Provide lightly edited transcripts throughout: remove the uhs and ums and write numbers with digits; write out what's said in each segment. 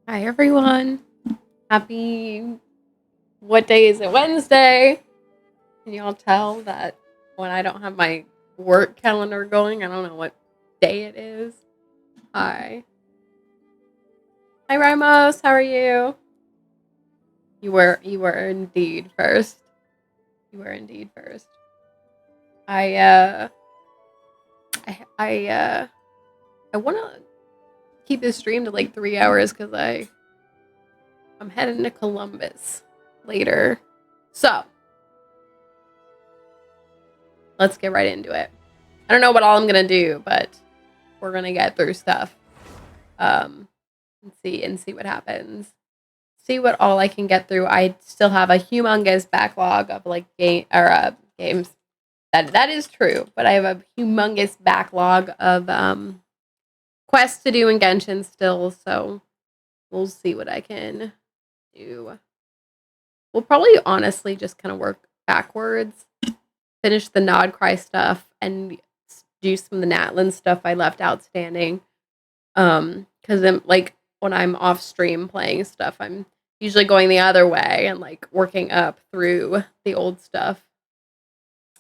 Hi everyone. Happy, what day is it? Wednesday. Can you all tell that when I don't have my work calendar going, I don't know what day it is? Hi. Hi Ramos, how are you? You were indeed first. You were indeed first. I uh I wanna keep this stream to like 3 hours because I'm heading to Columbus later. So let's get right into it. I don't know what all I'm gonna do, but we're gonna get through stuff. And see what happens. See what all I can get through. I still have a humongous backlog of like games. That is true, but I have a humongous backlog of quests to do in Genshin still, so we'll see what I can do. We'll probably honestly just kind of work backwards, finish the Nod Cry stuff, and do some of the Natlin stuff I left outstanding. Because I'm like when I'm off stream playing stuff, I'm usually going the other way and like working up through the old stuff.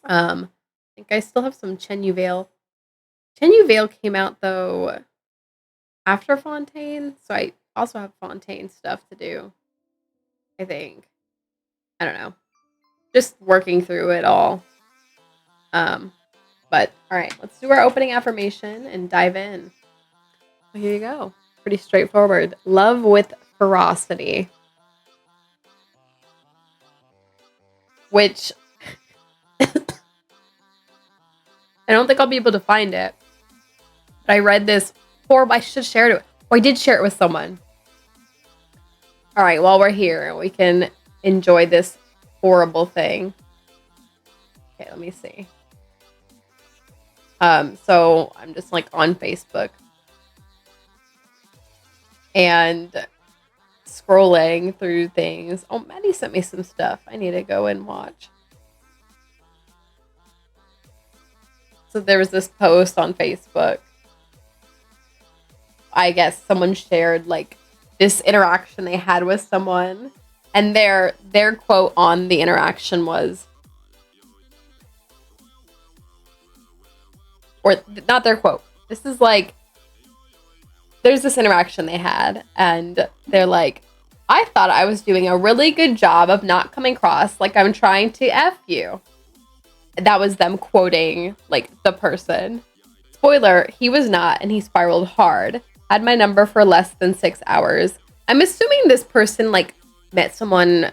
I think I still have some Chenyu Vale. Chenyu Vale came out though after Fontaine, so I also have Fontaine stuff to do. I think. I don't know. Just working through it all. But all right, let's do our opening affirmation and dive in. Here you go. Pretty straightforward. Love with ferocity. Which I don't think I'll be able to find it. But I read this horrible. I should share it. Oh, I did share it with someone. All right, while we're here, we can enjoy this horrible thing. Okay, let me see. So I'm just like on Facebook and scrolling through things. Oh, Maddie sent me some stuff I need to go and watch. So there was this post on Facebook. I guess someone shared like this interaction they had with someone, and their quote on the interaction was, or not their quote. This is like, there's this interaction they had, and they're like, I thought I was doing a really good job of not coming across like I'm trying to F you. That was them quoting like the person. Spoiler, he was not, and he spiraled hard. Had my number for less than 6 hours. I'm assuming this person like met someone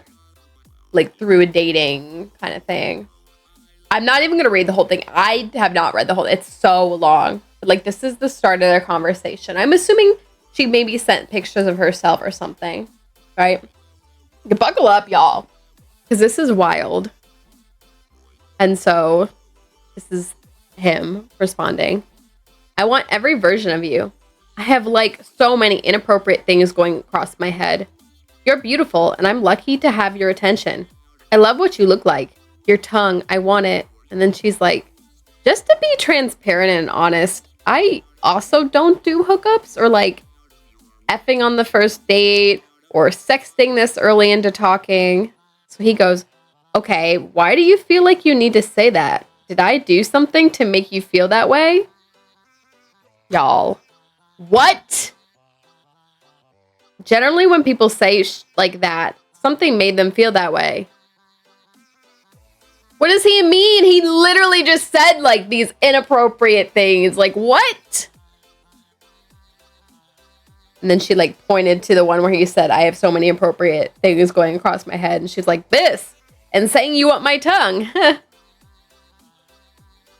like through a dating kind of thing. I'm not even gonna read the whole thing. I have not read the whole. It's so long. But, like, this is the start of their conversation. I'm assuming she maybe sent pictures of herself or something, right? Buckle up, y'all, because this is wild. And so, this is him responding. I want every version of you. I have like so many inappropriate things going across my head. You're beautiful, and I'm lucky to have your attention. I love what you look like. Your tongue, I want it. And then she's like, just to be transparent and honest, I also don't do hookups or like effing on the first date or sexting this early into talking. So he goes, okay, why do you feel like you need to say that? Did I do something to make you feel that way? Y'all, what? Generally when people say like that, something made them feel that way. What does he mean? He literally just said like these inappropriate things. Like, what? And then she like pointed to the one where he said, I have so many appropriate things going across my head. And she's like, this, and saying you want my tongue.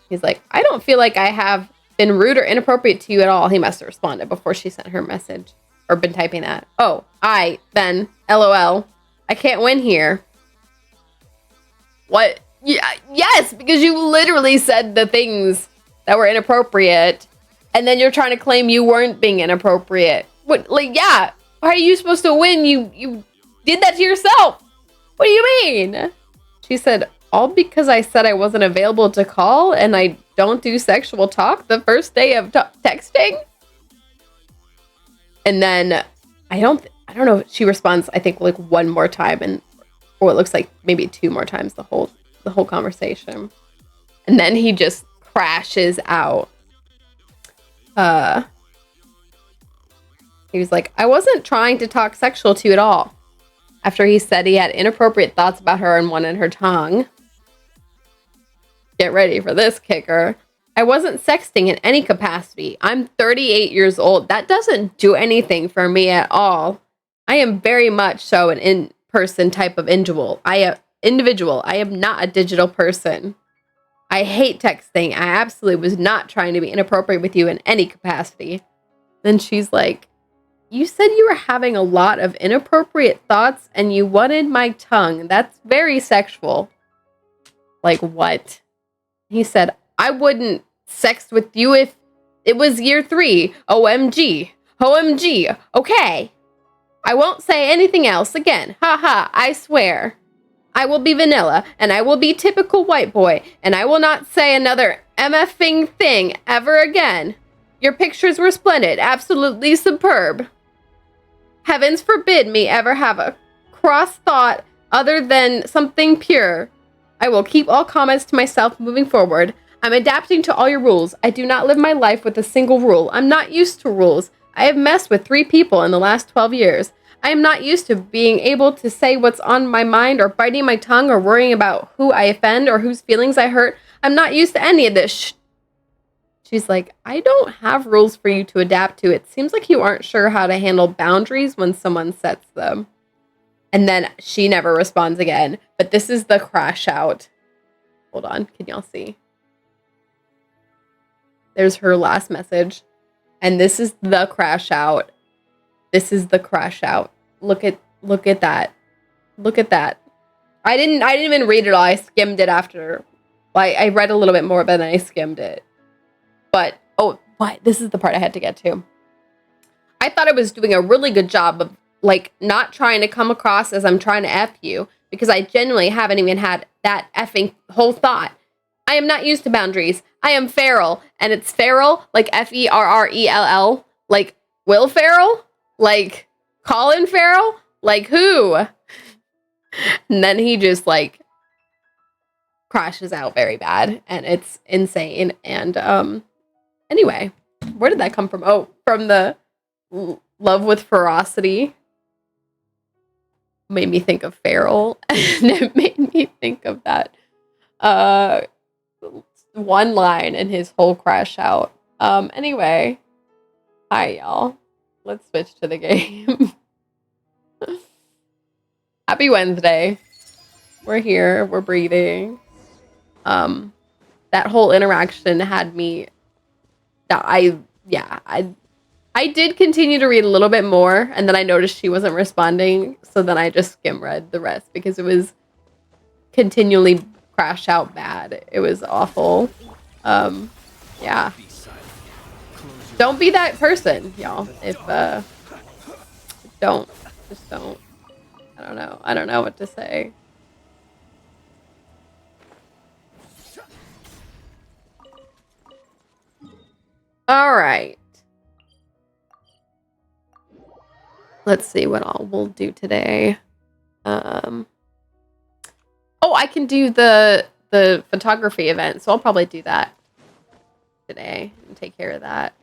He's like, I don't feel like I have been rude or inappropriate to you at all. He must have responded before she sent her message or been typing that. Oh, then, LOL. I can't win here. What? Yeah, yes, because you literally said the things that were inappropriate, and then you're trying to claim you weren't being inappropriate. What? Like, yeah. How are you supposed to win? You did that to yourself. What do you mean? She said, all because I said I wasn't available to call, and I don't do sexual talk the first day of texting. And then I don't know. She responds, I think, like one more time, and or it looks like maybe two more times the whole conversation, and then he just crashes out. He was like, I wasn't trying to talk sexual to you at all. After he said he had inappropriate thoughts about her and wanted her tongue. Get ready for this kicker. I wasn't sexting in any capacity. I'm 38 years old. That doesn't do anything for me at all. I am very much so an in-person type of individual. I am not a digital person. I hate texting. I absolutely was not trying to be inappropriate with you in any capacity. Then she's like, you said you were having a lot of inappropriate thoughts and you wanted my tongue. That's very sexual. Like, what? He said, I wouldn't sex with you if it was year 3. OMG. OMG. Okay. I won't say anything else again. Haha, I swear. I will be vanilla, and I will be typical white boy, and I will not say another MFing thing ever again. Your pictures were splendid, absolutely superb. Heavens forbid me ever have a cross thought other than something pure. I will keep all comments to myself moving forward. I'm adapting to all your rules. I do not live my life with a single rule. I'm not used to rules. I have messed with 3 people in the last 12 years. I am not used to being able to say what's on my mind or biting my tongue or worrying about who I offend or whose feelings I hurt. I'm not used to any of this. She's like, I don't have rules for you to adapt to. It seems like you aren't sure how to handle boundaries when someone sets them. And then she never responds again. But this is the crash out. Hold on. Can y'all see? There's her last message. And this is the crash out. This is the crash out. Look at that. Look at that. I didn't even read it all. I skimmed it after. I read a little bit more, but then I skimmed it. But, oh, what? This is the part I had to get to. I thought I was doing a really good job of, like, not trying to come across as I'm trying to F you, because I genuinely haven't even had that effing whole thought. I am not used to boundaries. I am feral, and it's feral, like Ferrell, like Will Ferrell, like Colin Farrell, like who? And then he just, like, crashes out very bad, and it's insane. And, anyway, where did that come from? Oh, from the Love with Ferocity. Made me think of Feral, and it made me think of that one line in his whole crash out. Anyway, hi y'all. Let's switch to the game. Happy Wednesday. We're here. We're breathing. That whole interaction had me. I did continue to read a little bit more, and then I noticed she wasn't responding, so then I just skim read the rest because it was continually crash out bad. It was awful. Yeah. Don't be that person, y'all. If don't. Just don't. I don't know. I don't know what to say. All right. Let's see what all we'll do today. Oh, I can do the photography event, so I'll probably do that today and take care of that.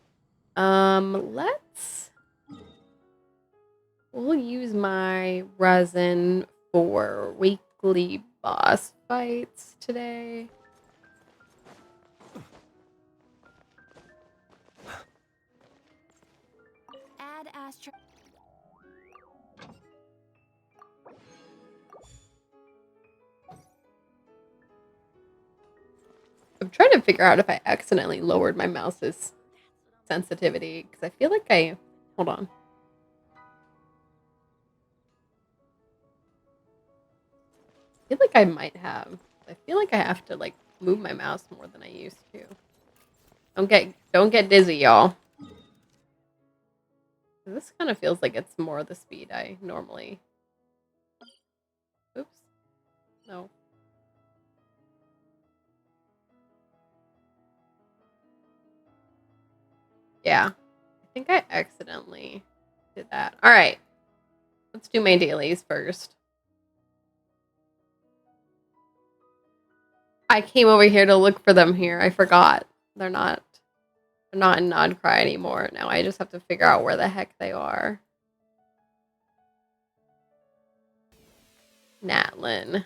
We'll use my resin for weekly boss fights today. Add Astro. I'm trying to figure out if I accidentally lowered my mouse's sensitivity, because I feel like hold on. I feel like I might have. I feel like I have to, like, move my mouse more than I used to. Don't get dizzy, y'all. This kind of feels like it's more the speed I normally. Oops. No. Yeah. I think I accidentally did that. All right. Let's do my dailies first. I came over here to look for them here. I forgot. They're not in Nodcry anymore. Now I just have to figure out where the heck they are. Natlin.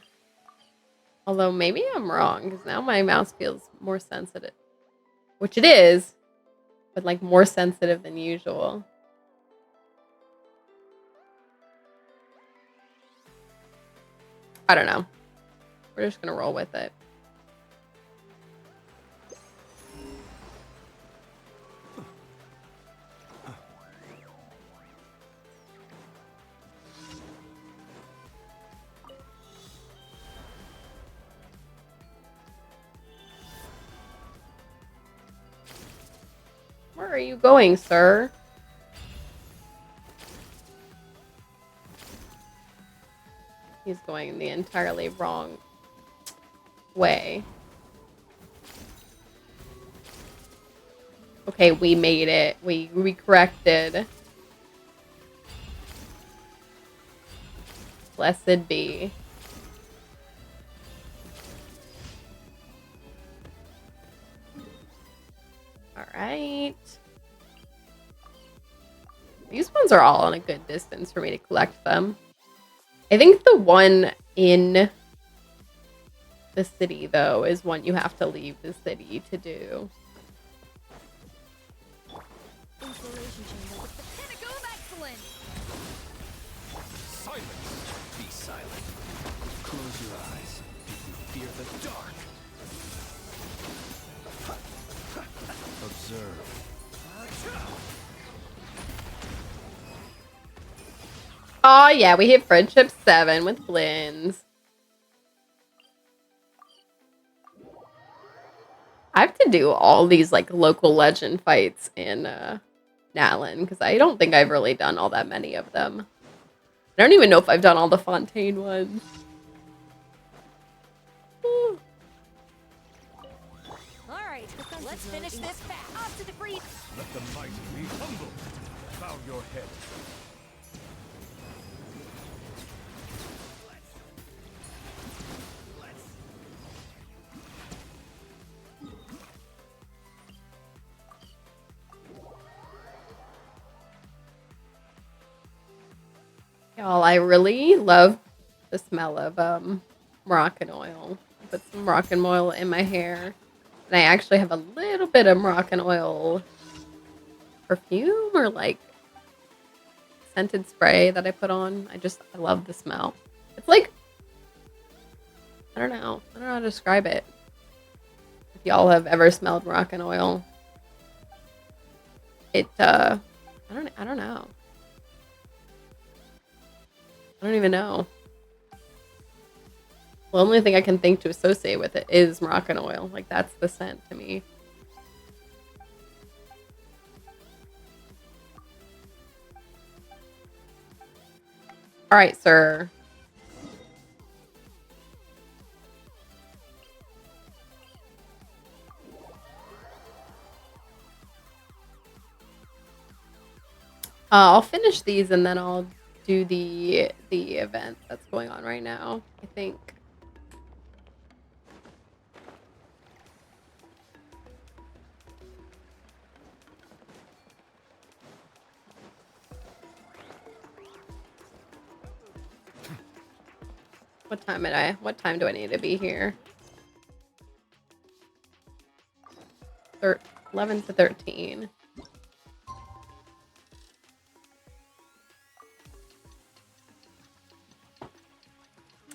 Although maybe I'm wrong, because now my mouse feels more sensitive. Which it is, but like more sensitive than usual. I don't know. We're just gonna roll with it. Where are you going, sir? He's going the entirely wrong way. Okay, we made it. We corrected. Blessed be. All right. These ones are all on a good distance for me to collect them. I think the one in the city, though, is one you have to leave the city to do. Installation chamber with the pinnacle of excellence. Silence! Be silent. Close your eyes if you fear the dark. Observe. Oh, yeah, we hit Friendship 7 with Blins. I have to do all these, like, local legend fights in Natlin, because I don't think I've really done all that many of them. I don't even know if I've done all the Fontaine ones. Alright, let's finish this fast. Off to the breeze. Let the mighty be humble. Bow your head. Y'all, I really love the smell of Moroccan oil. I put some Moroccan oil in my hair. And I actually have a little bit of Moroccan oil perfume or like scented spray that I put on. I love the smell. It's like, I don't know how to describe it. If y'all have ever smelled Moroccan oil, I don't know. I don't even know. The only thing I can think to associate with it is Moroccan oil. Like, that's the scent to me. All right, sir. I'll finish these and then I'll do the event that's going on right now, I think. What time do I need to be here? 11 to 13.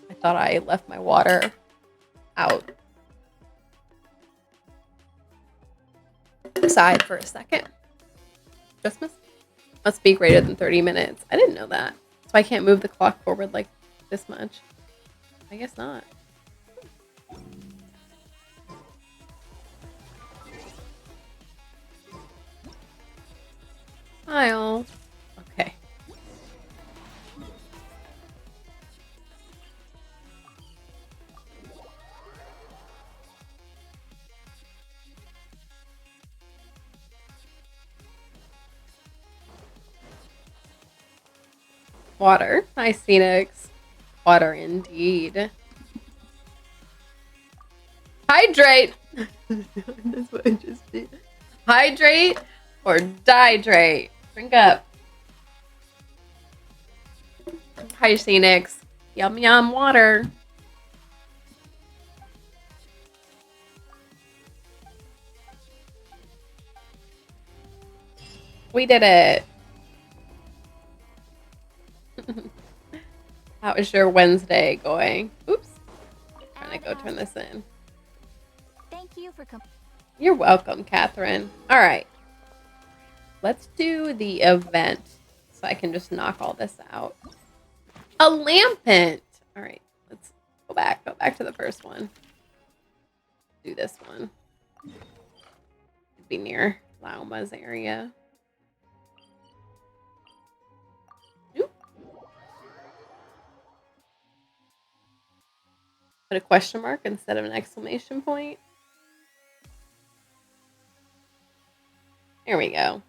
I thought I left my water out. Aside for a second. Just must be greater than 30 minutes. I didn't know that. So I can't move the clock forward like this much. I guess not. Hi all. Okay. Water. Hi, Phoenix. Water indeed. Hydrate! That's what I just did. Hydrate or dihydrate. Drink up. Hi, Phoenix. Yum yum water. We did it. How is your Wednesday going? Oops. Trying to go turn this in. Thank you for coming. You're welcome, Catherine. All right. Let's do the event so I can just knock all this out. A lampent. All right. Let's go back. Go back to the first one. Do this one. It'd be near Lauma's area. Oop. Put a question mark instead of an exclamation point. There we go.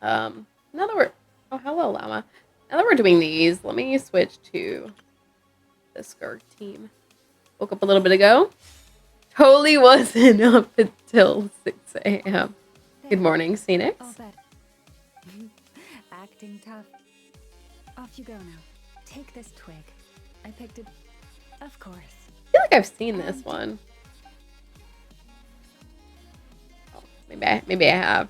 Now that we're... Oh, hello, Llama. Now that we're doing these, let me switch to the Skirk team. Woke up a little bit ago. Totally wasn't up until 6 a.m. Good morning, Phoenix. All that acting tough. Off you go now. Take this twig. I picked it. Of course. I feel like I've seen this one. Oh, maybe I have.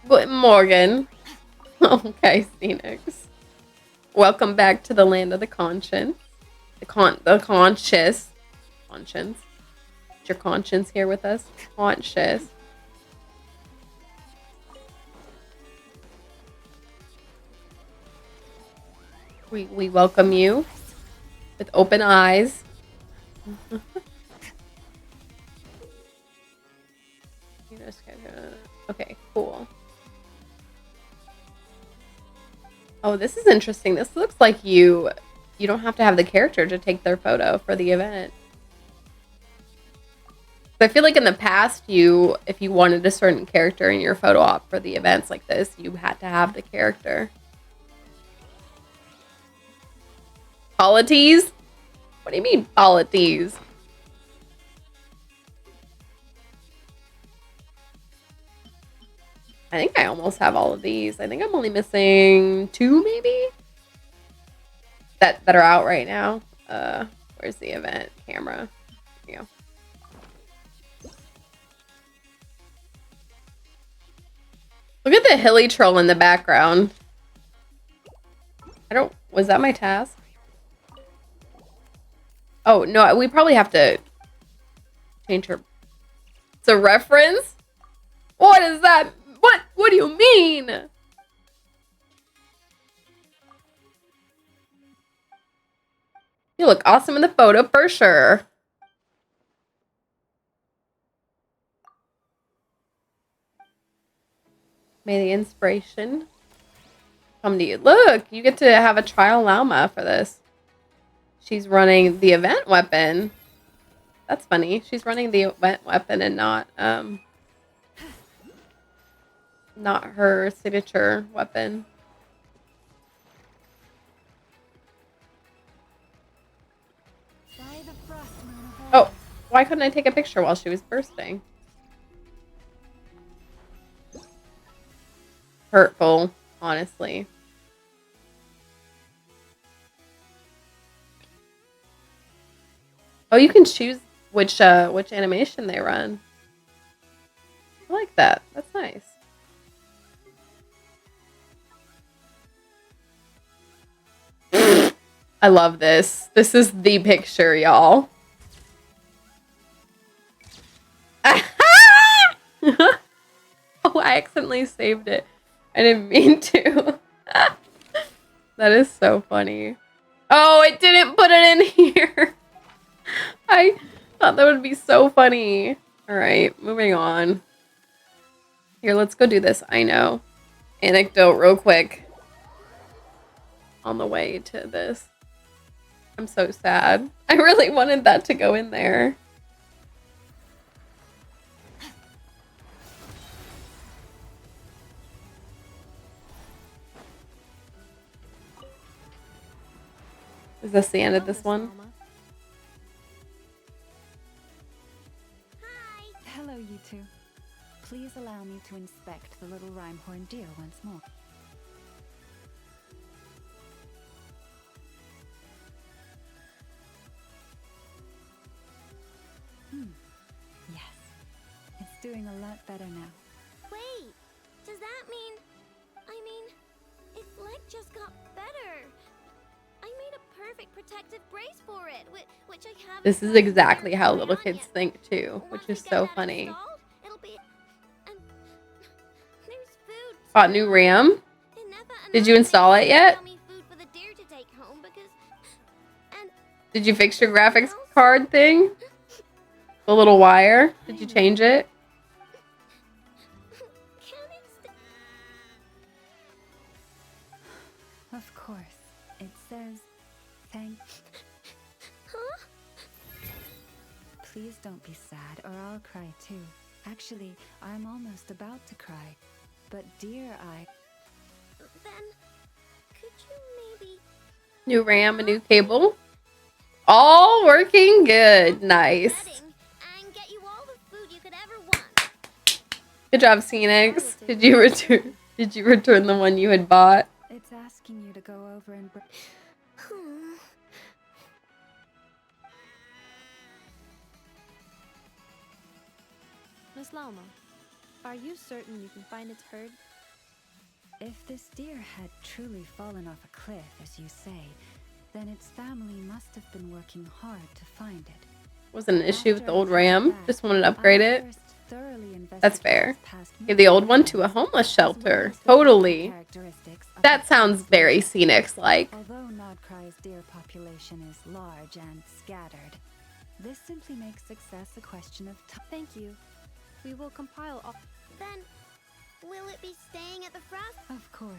Good morning. Okay, Phoenix. Welcome back to the land of the conscience. The conscious. Conscience. Is your conscience here with us? Conscious. We welcome you with open eyes. Okay, cool. Oh, this is interesting. This looks like you don't have to have the character to take their photo for the event. I feel like in the past, if you wanted a certain character in your photo op for the events like this, you had to have the character. Polities? What do you mean, polities? I think I almost have all of these. I think I'm only missing 2, maybe? That are out right now. Where's the event camera? Here we go. Look at the hilly troll in the background. Was that my task? Oh, no, we probably have to change her. It's a reference? What is that? What do you mean? You look awesome in the photo for sure. May the inspiration come to you. Look, you get to have a trial llama for this. She's running the event weapon. That's funny. She's running the event weapon and not her signature weapon. Oh, why couldn't I take a picture while she was bursting? Hurtful, honestly. Oh, you can choose which animation they run. I like that. That's nice. I love this. This is the picture, y'all. Oh, I accidentally saved it. I didn't mean to. That is so funny. Oh, it didn't put it in here. I thought that would be so funny. All right, moving on. Here, let's go do this. I know. Anecdote real quick. On the way to this. I'm so sad. I really wanted that to go in there. Is this the end of this one? Hi. Hello, you two. Please allow me to inspect the little rhyme-horned deer once more. Yes. It's doing a lot better now. Wait, does that mean... its leg just got better. I made a perfect protective brace for it, which I have... This is exactly how little kids think too, which is so funny. It'll be... And there's food. Bought new RAM? Never Did you install it yet? food for the deer to take home because... And Did you fix your graphics card thing? The little wire? Did you change it? can it stay? Of course. It says, thank... Huh? Please don't be sad or I'll cry too. Actually, I'm almost about to cry. But dear, Then, could you maybe... New RAM, a new cable. All working good. Nice. And get you all the food you could ever want. Good job, Phoenix. Did you return the one you had bought? It's asking you to go over and... Miss Lama, are you certain you can find its herd? If this deer had truly fallen off a cliff, as you say, then its family must have been working hard to find it. Wasn't an issue with the old RAM. Just wanted to upgrade it. That's fair. Give the old one to a homeless shelter. Totally. That sounds very Phoenix-like. Although Nodcry's deer population is large and scattered, this simply makes success a question of time. Thank you. We will compile all... Then, will it be staying at the frost? Of course.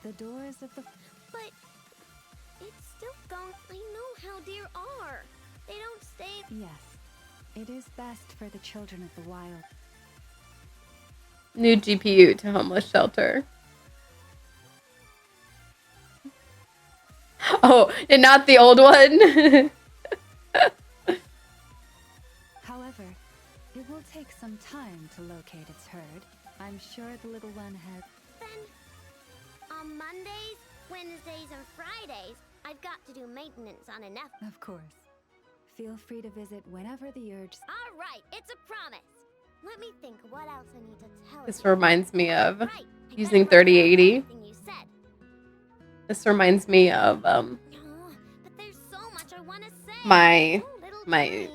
The doors of the... But it's still going... I know how deer are. They don't stay... Yes. It is best for the children of the wild. New GPU to homeless shelter. Oh, and not the old one. However, it will take some time to locate its herd. I'm sure the little one has... Then, on Mondays, Wednesdays, and Fridays, I've got to do maintenance on enough. Of course. Feel free to visit whenever the urge... All right, it's a promise. Let me think what else I need to tell This you. reminds me of Right, I using better write down 3080. everything you said. This reminds me of Oh, but there's so much I want to say. my Oh, little my dream.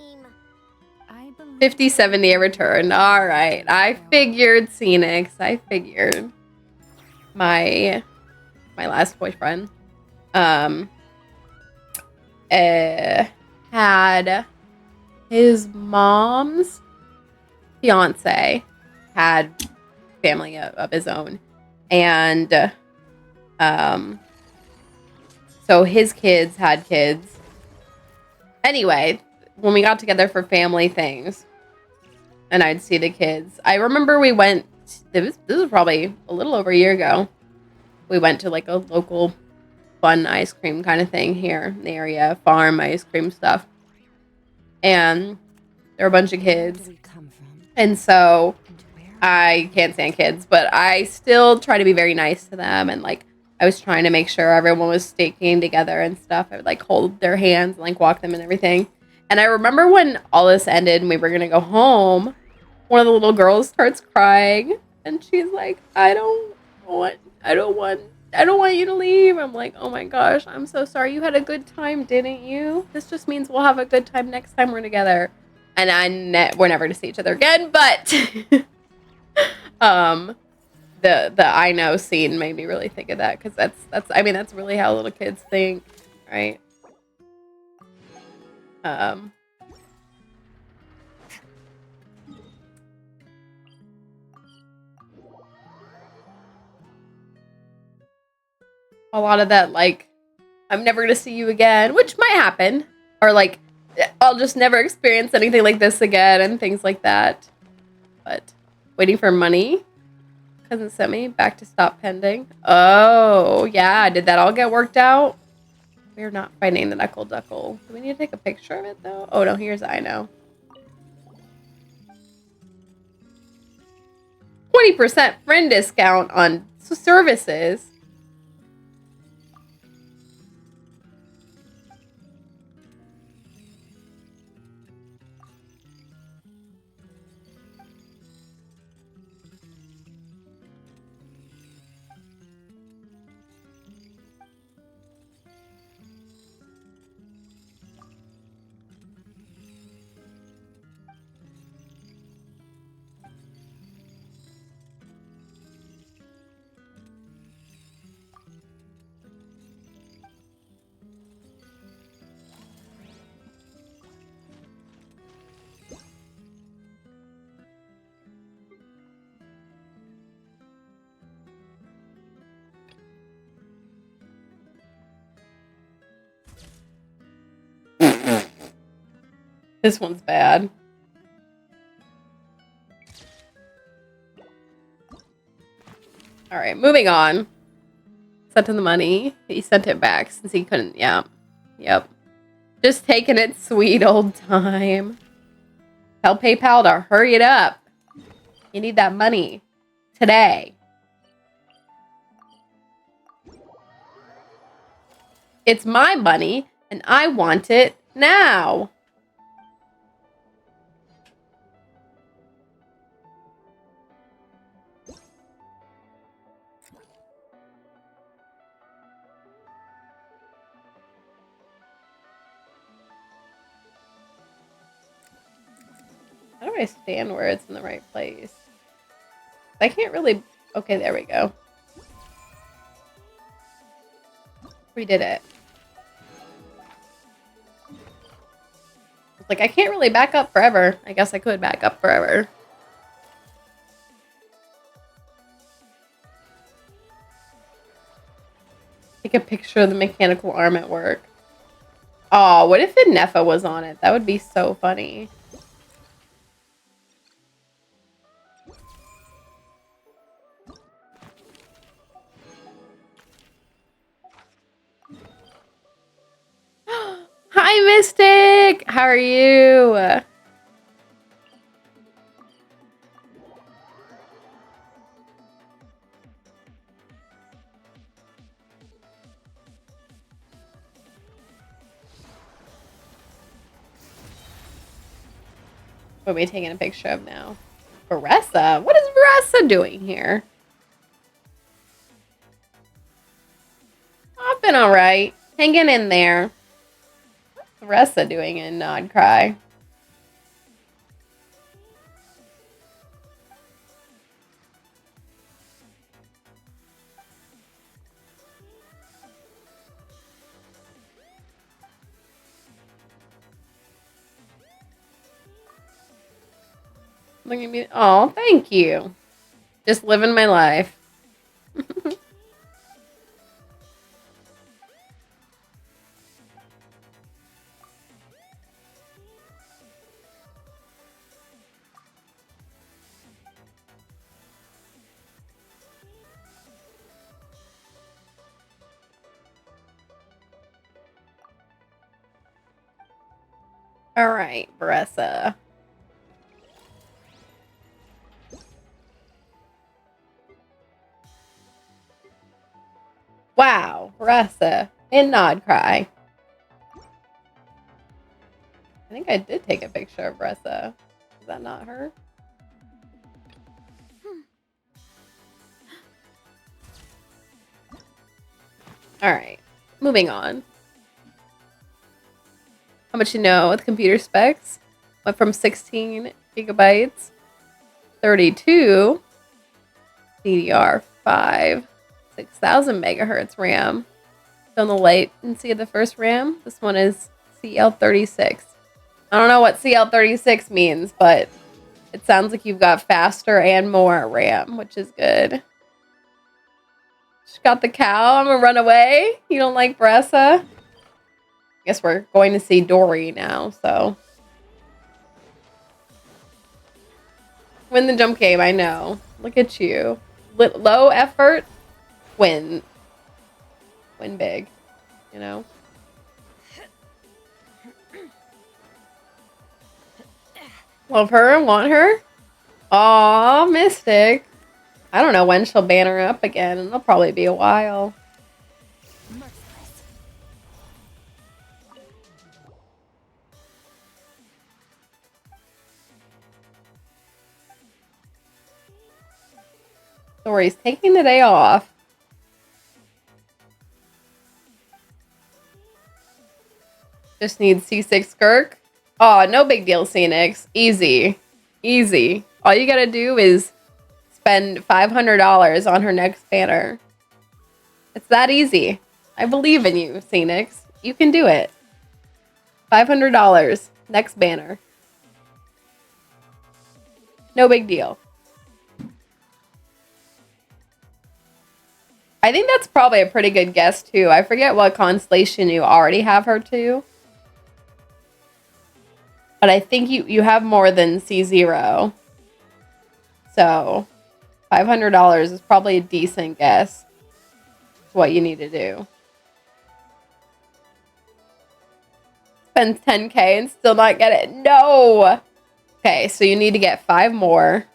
I believe... 5070 a return. All right, I figured Phoenix. I figured my last boyfriend had his mom's fiance had family of his own, and so his kids had kids. Anyway, when we got together for family things and I'd see the kids, I remember we went, this was probably a little over a year ago. We went to like a local fun ice cream kind of thing here in the area, farm ice cream stuff. And there were a bunch of kids. Where do we come from? And so And where? I can't stand kids, but I still try to be very nice to them. And like, I was trying to make sure everyone was sticking together and stuff. I would like hold their hands and like walk them and everything. And I remember when all this ended and we were going to go home, one of the little girls starts crying and she's like, I don't want you to leave. I'm like, oh my gosh, I'm so sorry. You had a good time, didn't you? This just means we'll have a good time next time we're together. And we're never to see each other again, but the I know scene made me really think of that, because that's I mean, that's really how little kids think, right? A lot of that, like, I'm never gonna see you again, which might happen, or like, I'll just never experience anything like this again, and things like that. But waiting for money. Cousin sent me back to stop pending. Oh, yeah. Did that all get worked out? We're not finding the knuckle duckle. Do we need to take a picture of it though? Oh no, here's I know. 20% friend discount on services. This one's bad. All right, moving on. Sent him the money. He sent it back since he couldn't. Yeah. Yep. Just taking it sweet old time. Tell PayPal to hurry it up. You need that money today. It's my money and I want it now. How do I stand where it's in the right place? I can't really... Okay, there we go. We did it. Like, I can't really back up forever. I guess I could back up forever. Take a picture of the mechanical arm at work. Oh, what if the Nefa was on it? That would be so funny. Hi, Mystic! How are you? What are we taking a picture of now? Varessa? What is Varessa doing here? I've been alright. Hanging in there. What's Varessa doing in Nod Cry? Look at me. Oh, thank you. Just living my life. All right, Varessa. Wow, Varessa and Nod Cry. I think I did take a picture of Varessa. Is that not her? All right, moving on. How much you know with computer specs? Went from 16 gigabytes, 32 DDR5, 6000 megahertz RAM. On the latency of the first RAM, this one is CL36. I don't know what CL36 means, but it sounds like you've got faster and more RAM, which is good. She got the cow. I'm gonna run away. You don't like Bressa? Guess we're going to see Dory now, so. Win the jump game, I know. Look at you. Low effort, win. Win big, you know? Love her, want her. Aw, Mystic. I don't know when she'll ban her up again. It'll probably be a while. Dory's taking the day off. Just need C6 Skirk. Oh, no big deal, Phoenix. Easy. Easy. All you gotta do is spend $500 on her next banner. It's that easy. I believe in you, Phoenix. You can do it. $500. Next banner. No big deal. I think that's probably a pretty good guess, too. I forget what constellation you already have her to. But I think you have more than C0. So, $500 is probably a decent guess to what you need to do. Spend 10K and still not get it. No! Okay, so you need to get 5 more.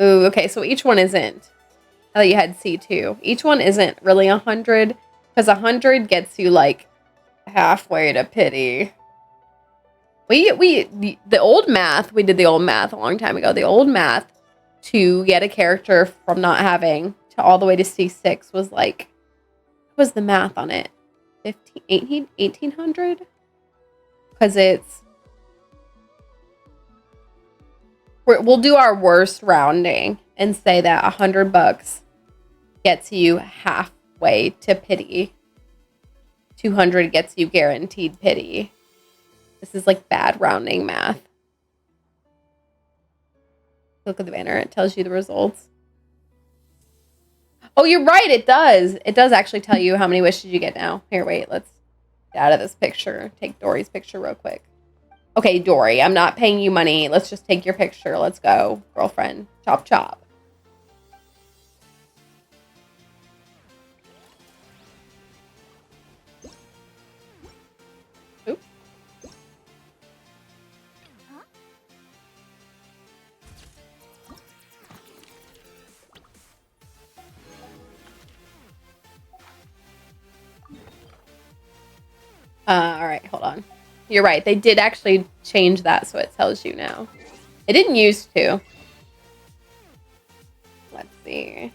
Ooh, okay, so each one isn't. I thought you had C2. Each one isn't really 100, because 100 gets you, like, halfway to pity. The old math, we did the old math a long time ago. The old math to get a character from not having to all the way to C6 was like, what was the math on it? 1800? Because we'll do our worst rounding and say that $100 gets you halfway to pity. 200 gets you guaranteed pity. This is like bad rounding math. Look at the banner. It tells you the results. Oh, you're right. It does. It does actually tell you how many wishes you get now. Here, wait. Let's get out of this picture. Take Dory's picture real quick. Okay, Dory, I'm not paying you money. Let's just take your picture. Let's go, girlfriend. Chop, chop. Oops. All right, hold on. You're right. They did actually change that so it tells you now. It didn't used to. Let's see.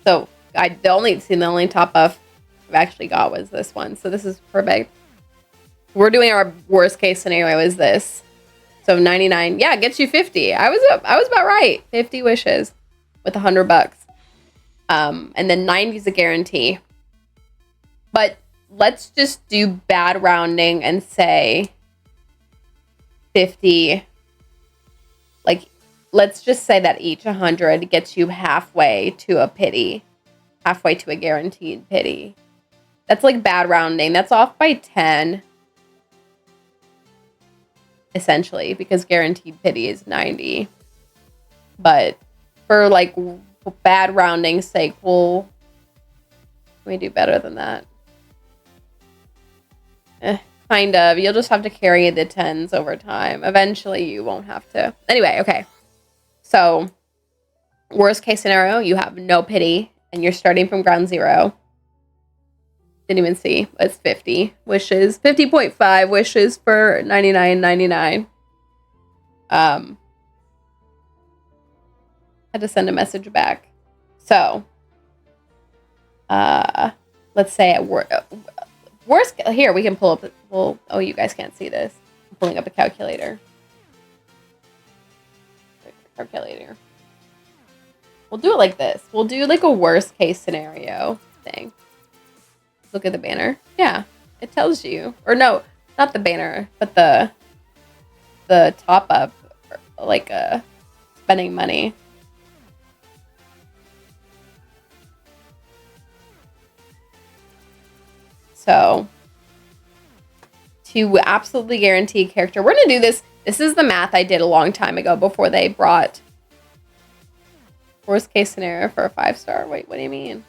So the only top buff I've actually got was this one. So this is perfect. We're doing our worst case scenario is this. So 99, yeah, it gets you 50. I was about right. 50 wishes with $100. And then 90 is a guarantee. But let's just do bad rounding and say 50. Like, let's just say that each 100 gets you halfway to a pity. Halfway to a guaranteed pity. That's like bad rounding. That's off by 10. Essentially, because guaranteed pity is 90. But for like bad rounding's sake, can we do better than that? Kind of. You'll just have to carry the 10s over time. Eventually, you won't have to. Anyway, okay. So, worst case scenario, you have no pity, and you're starting from ground zero. Didn't even see. It's 50 wishes. 50.5 wishes for 99.99. Had to send a message back. So, let's say at worst, here, we can pull up, oh, you guys can't see this. I'm pulling up a calculator. We'll do it like this. We'll do like a worst case scenario thing. Look at the banner. Yeah, it tells you. Or no, not the banner, but the top up, like spending money. So, to absolutely guarantee character, we're going to do this. This is the math I did a long time ago before they brought worst case scenario for a 5-star. Wait, what do you mean?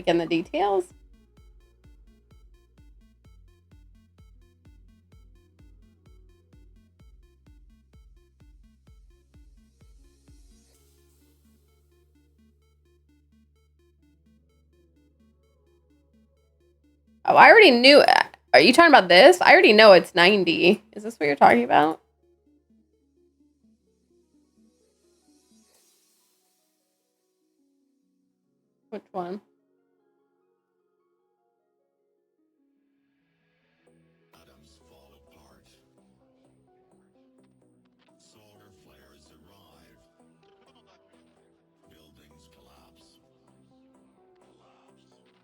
Like in the details? Oh, I already knew. Are you talking about this? I already know it's 90. Is this what you're talking about? Which one? Atoms fall apart. Solar flares arrive. Buildings collapse.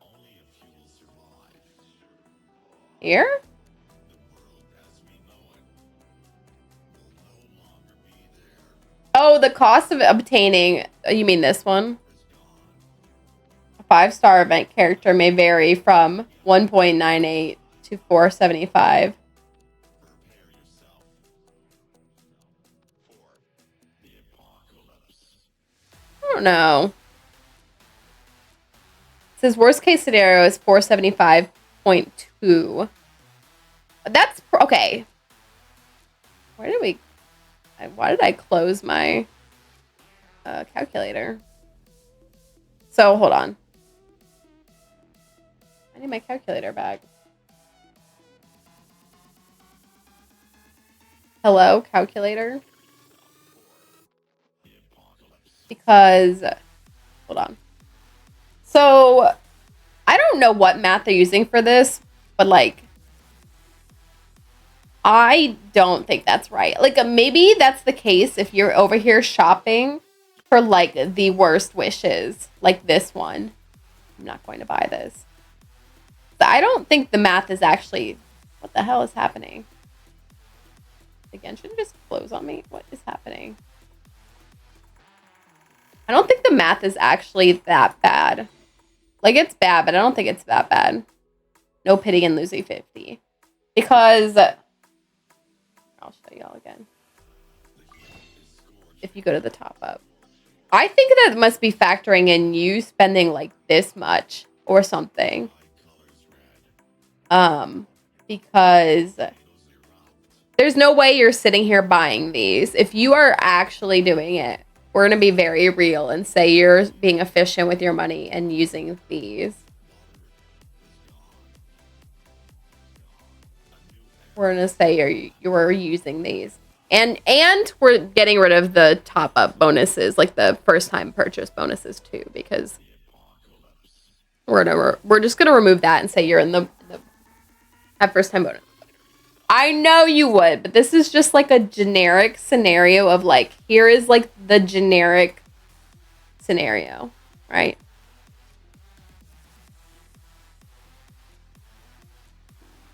Only a few will survive. Here? The world as we know it will no longer be there. Oh, the cost of obtaining. You mean this one? Is gone. A 5-star event character may vary from 1.98 to 475. Prepare yourself for the apocalypse. I don't know. It says worst case scenario is 475.2. That's okay. Why did I close my calculator? So hold on. I need my calculator back. Hello, calculator? Because, hold on. So, I don't know what math they're using for this, but like, I don't think that's right. Like, maybe that's the case if you're over here shopping for like the worst wishes, like this one. I'm not going to buy this. So I don't think the math is actually, what the hell is happening? Again, should it just close on me? What is happening? I don't think the math is actually that bad. Like, it's bad, but I don't think it's that bad. No pity in losing 50. Because, I'll show y'all again. If you go to the top up. I think that must be factoring in you spending like this much or something. Because there's no way you're sitting here buying these. If you are actually doing it, we're going to be very real and say you're being efficient with your money and using these. We're going to say you're using these. And we're getting rid of the top up bonuses, like the first time purchase bonuses too, because we're just going to remove that and say you're in the at first time bonus. I know you would, but this is just like a generic scenario of like, here is like the generic scenario, right?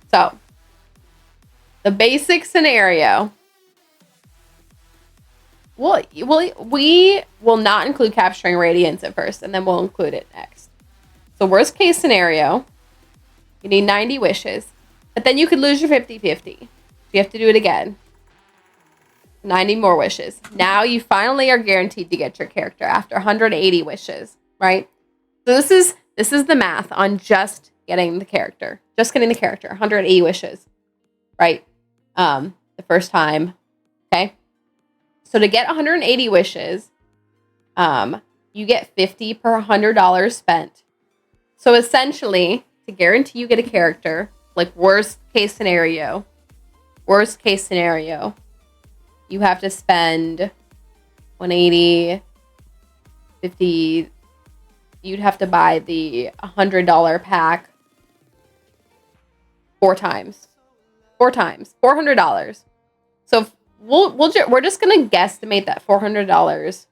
So, the basic scenario, we will not include capturing radiance at first, and then we'll include it next. So, worst case scenario, you need 90 wishes. But then you could lose your 50-50. You have to do it again. 90 more wishes. Now you finally are guaranteed to get your character after 180 wishes, right? So this is the math on just getting the character. Just getting the character. 180 wishes, right? The first time, okay? So to get 180 wishes, you get 50 per $100 spent. So essentially, to guarantee you get a character, like worst case scenario, you have to spend 180, 50, you'd have to buy the $100 pack 4 times, $400. So we're just going to guesstimate that $400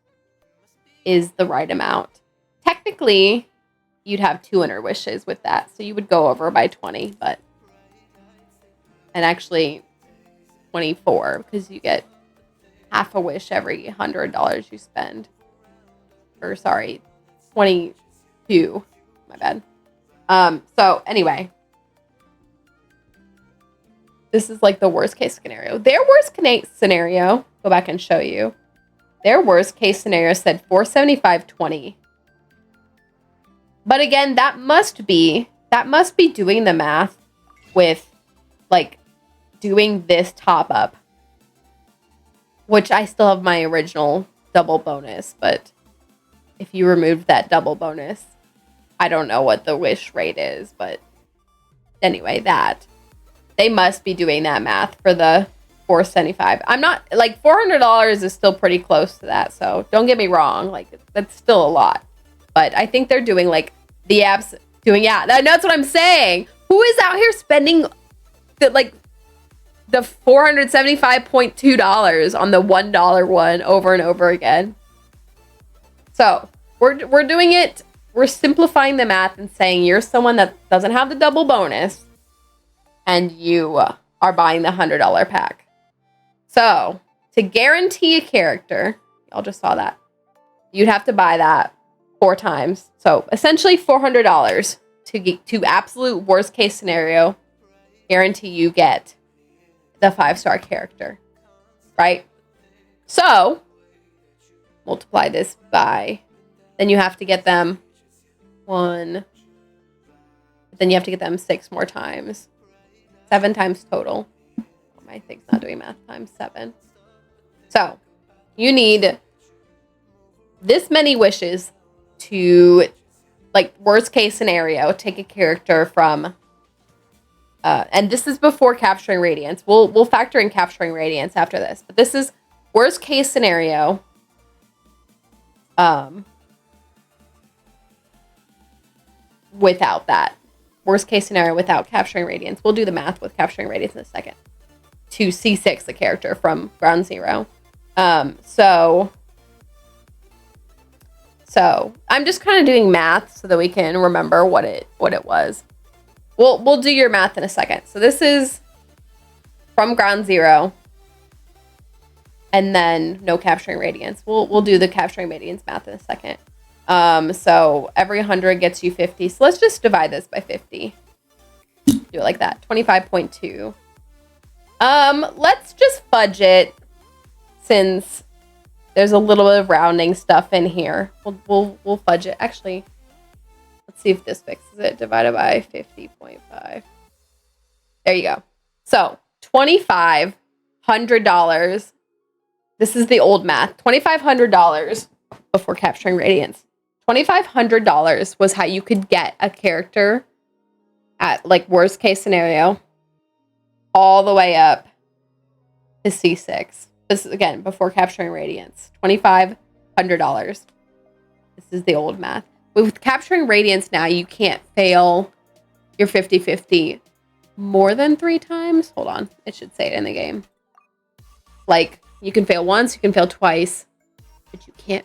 is the right amount. Technically, you'd have 200 wishes with that. So you would go over by 20, and actually 24 because you get half a wish every $100 you spend. Or sorry, 22. My bad. So anyway, this is like the worst case scenario. Their worst case scenario, go back and show you. Their worst case scenario said 475.20. But again, that must be doing the math with like doing this top up, which I still have my original double bonus, but if you removed that double bonus, I don't know what the wish rate is, but anyway, that they must be doing that math for the 475. I'm not like $400 is still pretty close to that, so don't get me wrong, like that's still a lot. But I think they're doing like the apps doing that's what I'm saying. Who is out here spending the $475.2 on the $1 one over and over again? So we're doing it. We're simplifying the math and saying you're someone that doesn't have the double bonus, and you are buying the $100 pack. So to guarantee a character, y'all just saw that, you'd have to buy that 4 times. So essentially $400 to absolute worst case scenario, guarantee you get the 5-star character, right? So multiply this by, then you have to get them 1, then you have to get them 6 more times, 7 times total. My thing's not doing math, times 7. So you need this many wishes to, like, worst case scenario, take a character from and this is before capturing radiance. We'll factor in capturing radiance after this, but this is worst case scenario. Without that. Worst case scenario without capturing radiance. We'll do the math with capturing radiance in a second. To C6 the character from ground zero. So I'm just kind of doing math so that we can remember what it was. We'll do your math in a second. So this is from ground zero, and then no capturing radiance. We'll do the capturing radiance math in a second. So every 100 gets you 50. So let's just divide this by 50. Do it like that. 25.2. Let's just fudge it since there's a little bit of rounding stuff in here. We'll fudge it. Actually, let's see if this fixes it. Divided by 50.5. There you go. So $2,500. This is the old math. $2,500 before capturing radiance. $2,500 was how you could get a character at, like, worst case scenario all the way up to C6. This is, again, before capturing radiance. $2,500. This is the old math. With capturing radiance now, you can't fail your 50-50 more than 3 times. Hold on. It should say it in the game. Like, you can fail once, you can fail twice, but you can't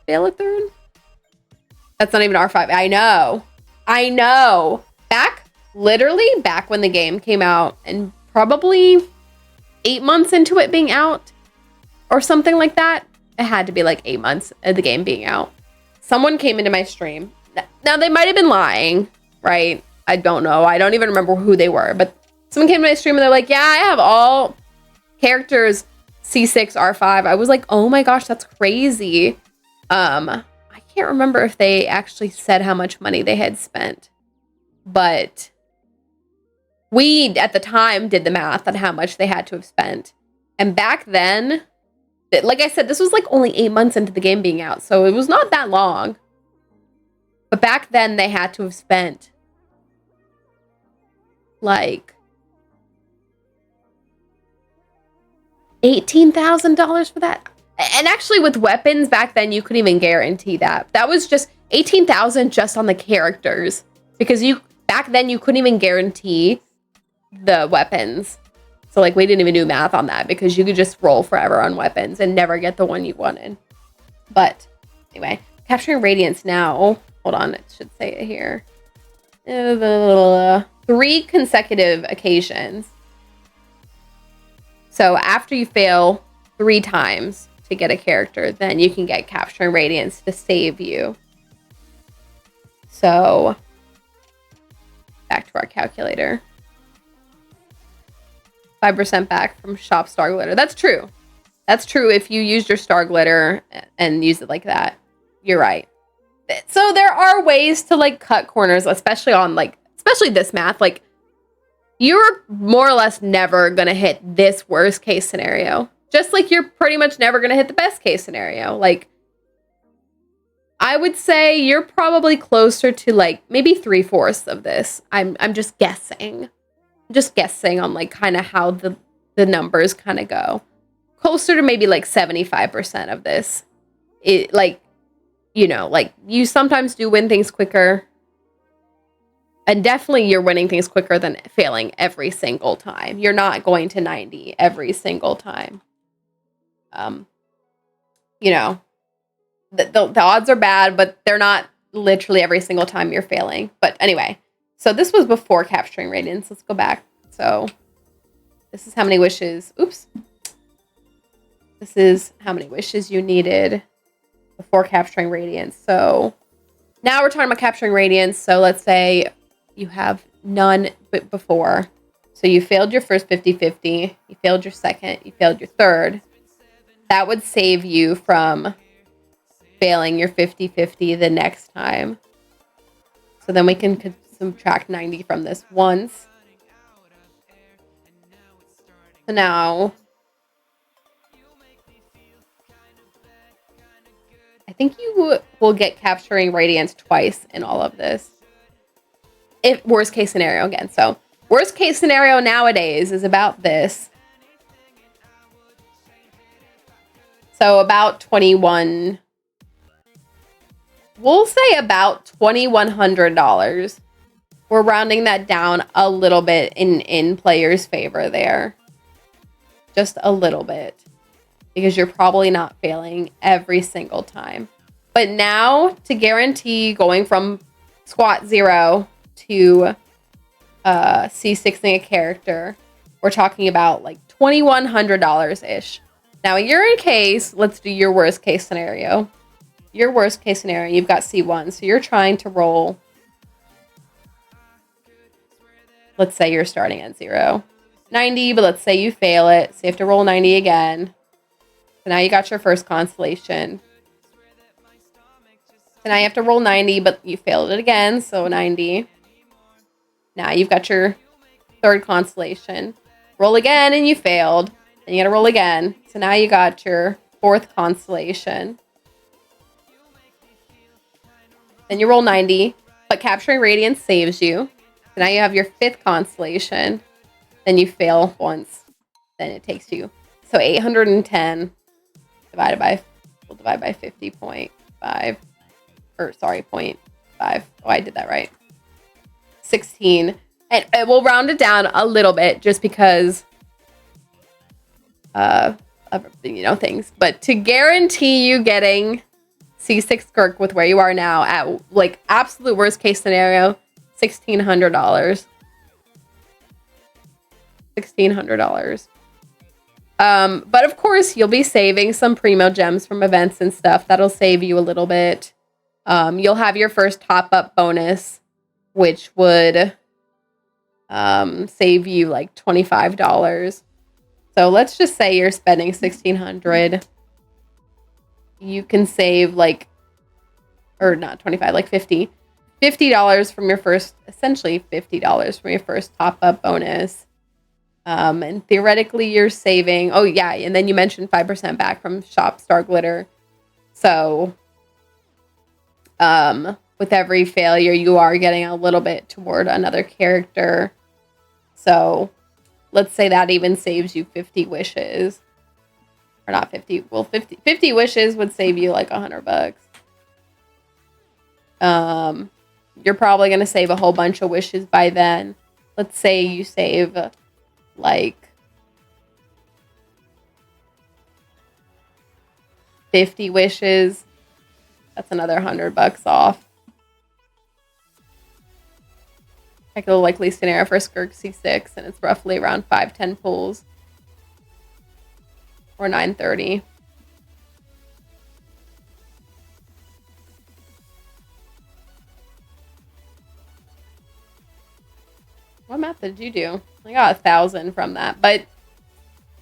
fail a third. That's not even R5. I know. Literally back when the game came out, and probably 8 months into it being out or something like that. It had to be like 8 months of the game being out. Someone came into my stream. Now, they might have been lying, right? I don't know. I don't even remember who they were, but someone came to my stream and they're like, yeah, I have all characters C6, R5. I was like, oh my gosh, that's crazy. I can't remember if they actually said how much money they had spent, but we, at the time, did the math on how much they had to have spent. And back then, like I said, this was like only 8 months into the game being out, so it was not that long. But back then, they had to have spent like $18,000 for that. And actually, with weapons back then, you couldn't even guarantee that. That was just $18,000 just on the characters, because back then you couldn't even guarantee the weapons. So, like, we didn't even do math on that because you could just roll forever on weapons and never get the one you wanted. But anyway, capturing radiance now. Hold on, it should say it here. 3 consecutive occasions. So after you fail 3 times to get a character, then you can get capturing radiance to save you. So back to our calculator. 5% back from shop star glitter. That's true. That's true if you used your star glitter and used it like that. You're right. So there are ways to like cut corners, especially on like, especially this math. Like you're more or less never going to hit this worst case scenario. Just like you're pretty much never going to hit the best case scenario. Like I would say you're probably closer to like maybe 3/4 of this. I'm just guessing. Just guessing on like kind of how the numbers kind of go. Closer to maybe like 75% of this. It like, you know, like you sometimes do win things quicker. And definitely you're winning things quicker than failing every single time. You're not going to 90 every single time. You know, the odds are bad, but they're not literally every single time you're failing. But anyway, so this was before capturing radiance. Let's go back. So this is how many wishes. Oops. This is how many wishes you needed before capturing radiance. So now we're talking about capturing radiance. So let's say you have none but before. So you failed your first 50-50. You failed your second. You failed your third. That would save you from failing your 50-50 the next time. So then we can subtract 90 from this once. So now I think you will get capturing radiance twice in all of this. If worst case scenario again. So worst case scenario nowadays is about this. So about 21. We'll say about $2,100. We're rounding that down a little bit in players' favor there. Just a little bit. Because you're probably not failing every single time. But now, to guarantee going from squat 0 to C6ing a character, we're talking about like $2,100-ish. Now, in your case, let's do your worst case scenario. Your worst case scenario, you've got C1. So you're trying to roll. Let's say you're starting at 0. 90, but let's say you fail it. So you have to roll 90 again. So now you got your first constellation. So now you have to roll 90, but you failed it again. So 90. Now you've got your third constellation. Roll again and you failed. Then you got to roll again. So now you got your fourth constellation. Then you roll 90, but capturing radiance saves you. So now you have your fifth constellation. Then you fail once. Then it takes you. So 810 divided by, we'll divide by 50.5. Or sorry, 0.5. Oh, I did that right. 16. And we'll round it down a little bit just because of, you know, things. But to guarantee you getting C6 Kirk with where you are now at like absolute worst case scenario, $1,600. $1,600. But of course you'll be saving some primo gems from events and stuff. That'll save you a little bit. You'll have your first top-up bonus, which would save you like $25. So let's just say you're spending $1,600. You can save like, or not 25, like $50 from your first, essentially $50 from your first top-up bonus. And theoretically you're saving, oh yeah, and then you mentioned 5% back from Shop Star Glitter. So with every failure, you are getting a little bit toward another character. So let's say that even saves you 50 wishes. Or not 50. Well, 50 wishes would save you like $100. You're probably going to save a whole bunch of wishes by then. Let's say you save like 50 wishes. That's another $100 off. Like the likely scenario for Skirk C6, and it's roughly around 5-10 pulls. Or 930. What math did you do? I got 1,000 from that, but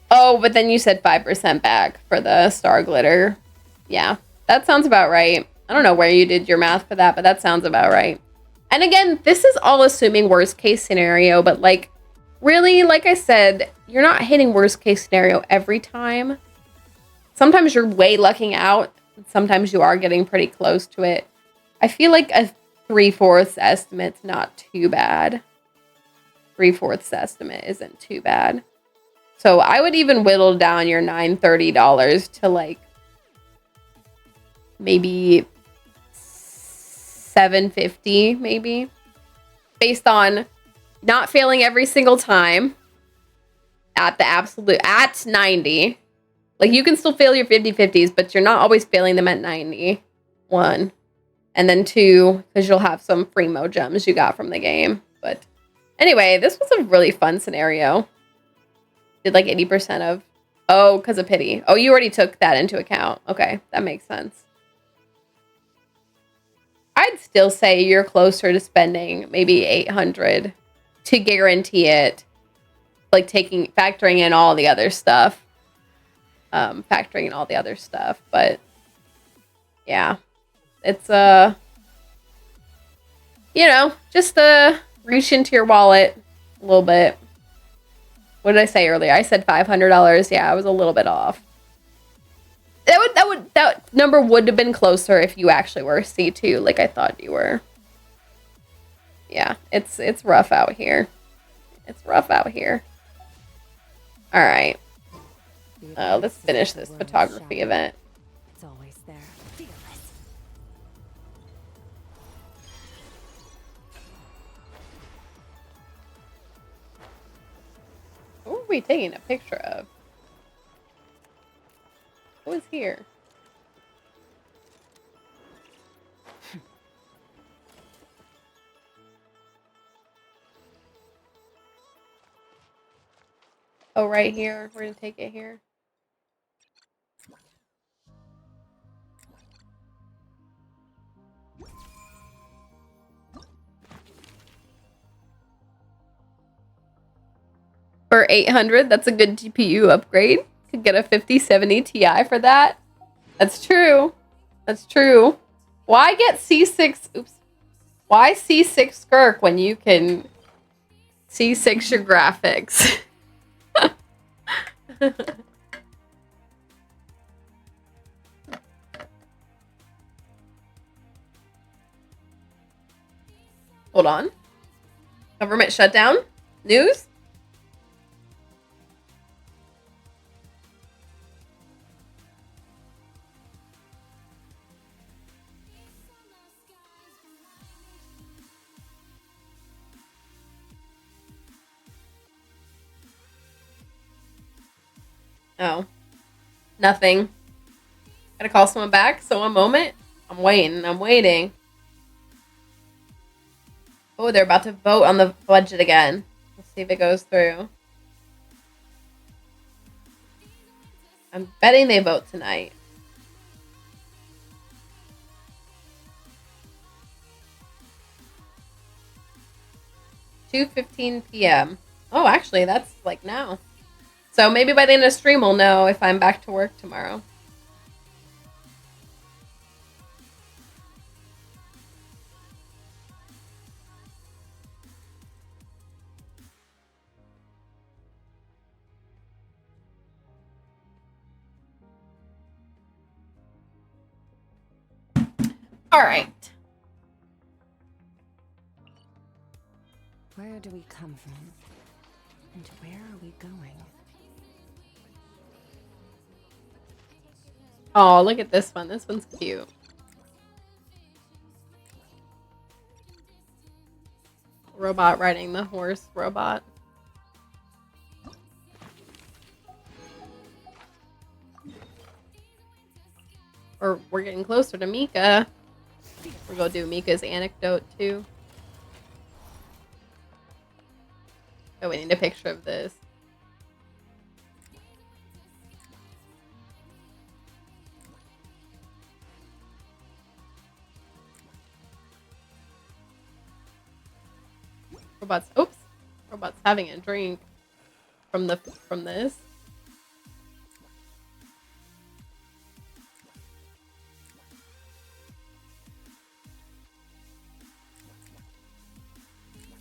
then you said 5% back for the Star Glitter. Yeah, that sounds about right. I don't know where you did your math for that, but that sounds about right. And again, this is all assuming worst case scenario, but like, really, like I said, you're not hitting worst case scenario every time. Sometimes you're way lucking out. Sometimes you are getting pretty close to it. I feel like a 3/4 estimate's not too bad. 3/4 estimate isn't too bad. So I would even whittle down your $930 to like maybe $750, maybe, based on not failing every single time at the absolute at 90. Like, you can still fail your 50/50s, but you're not always failing them at 90. 1. And then 2, because you'll have some free mo gems you got from the game. But anyway, this was a really fun scenario. Did like 80% of... Oh, because of pity. Oh, you already took that into account. Okay, that makes sense. I'd still say you're closer to spending maybe 800 to guarantee it. Like factoring in all the other stuff. But yeah, it's you know, just reach into your wallet a little bit. What did I say earlier? I said $500. Yeah, I was a little bit off. That number would have been closer if you actually were C2 like I thought you were. Yeah, it's rough out here. It's rough out here. All right. Let's finish this photography event. It's always there. Fearless. What were we taking a picture of? What was here? Oh, right here. We're gonna take it here. For 800, that's a good GPU upgrade. Could get a 5070 Ti for that. That's true. That's true. Why get C6? Oops. Why C6 Skirk when you can C6 your graphics? Hold on. Government shutdown? News? Oh. Nothing. Gotta call someone back, so one moment. I'm waiting. Oh, they're about to vote on the budget again. Let's see if it goes through. I'm betting they vote tonight. 2:15 p.m. Oh, actually, that's like now. So maybe by the end of the stream, we'll know if I'm back to work tomorrow. All right. Where do we come from? And where are we going? Oh, look at this one. This one's cute. Robot riding the horse robot. Or we're getting closer to Mika. We're gonna do Mika's anecdote too. Oh, we need a picture of this. Oops. Robot's having a drink from this.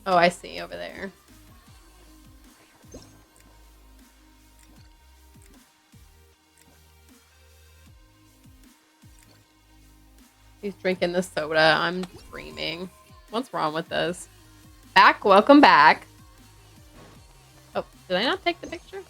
Oh, I see over there. He's drinking the soda. I'm dreaming. What's wrong with this? Back, welcome back. Oh, did I not take the picture?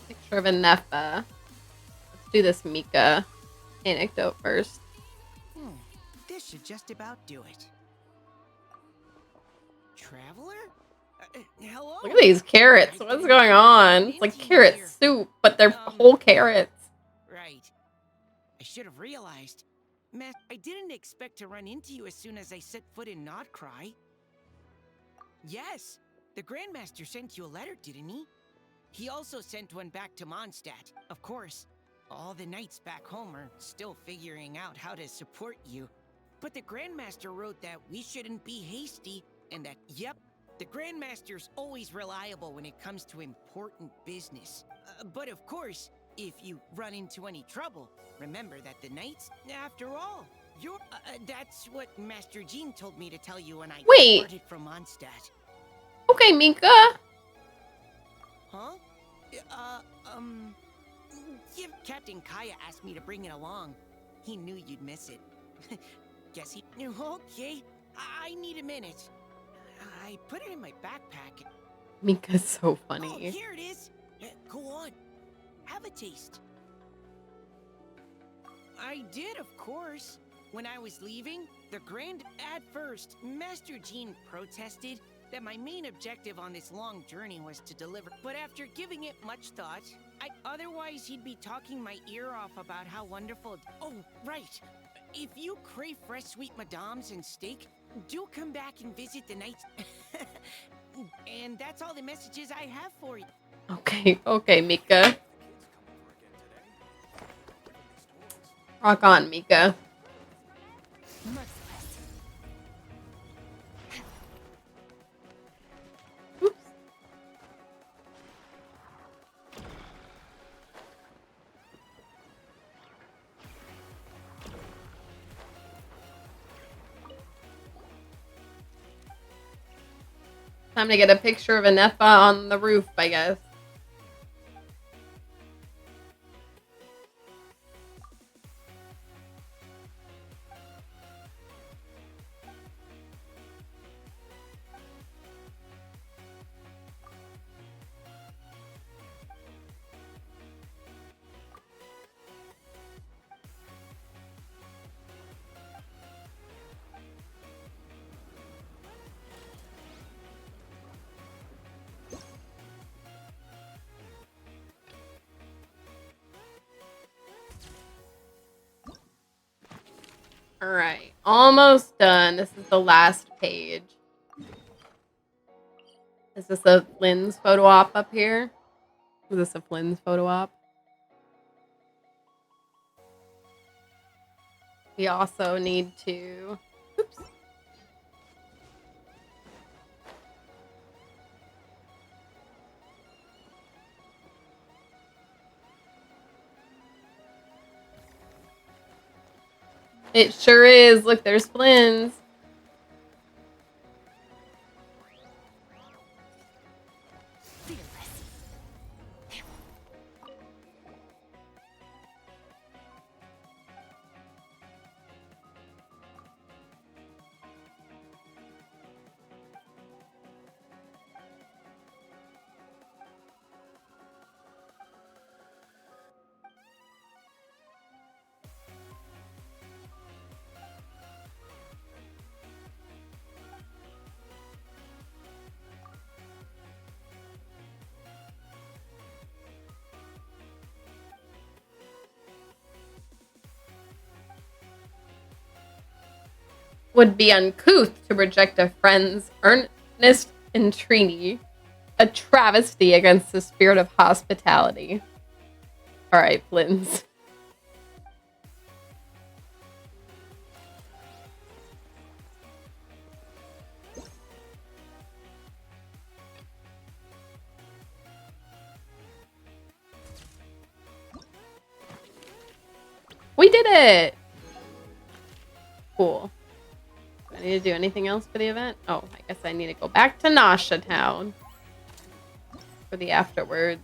Picture of a Nepha. Let's do this Mika anecdote first. This should just about do it. Traveler? Hello? Look at these carrots. What's going on? It's like carrot soup, but they're whole carrots. Right. I should have realized. I didn't expect to run into you as soon as I set foot in Notcry. Yes, the Grandmaster sent you a letter, didn't he? He also sent one back to Mondstadt. Of course, all the knights back home are still figuring out how to support you. But the Grandmaster wrote that we shouldn't be hasty, and that, yep, the Grandmaster's always reliable when it comes to important business. But of course, if you run into any trouble, remember that the knights, after all, you're... that's what Master Jean told me to tell you when I departed from Mondstadt. Okay, Mika. Huh? Captain Kaya asked me to bring it along. He knew you'd miss it. Guess he... Okay, I need a minute. I put it in my backpack. Mika's so funny. Oh, here it is. Go on. Have a taste. I did, of course. When I was leaving, at first, Master Jean protested that my main objective on this long journey was to deliver. But after giving it much thought, otherwise he'd be talking my ear off about how wonderful... Oh, right. If you crave fresh sweet madams and steak, do come back and visit the knights. And that's all the messages I have for you. Okay, Mika. Rock on, Mika. Oops. Time to get a picture of a Nepha on the roof, I guess. All right, almost done. This is the last page. Is this a Flynn's photo op up here? Is this a Flynn's photo op? We also need to... Oops. It sure is. Look, there's Flynn's. Would be uncouth to reject a friend's earnest entreaty, a travesty against the spirit of hospitality. All right, Flynn's. We did it! Cool. Do I need to do anything else for the event? Oh, I guess I need to go back to Nasha Town for the afterwards.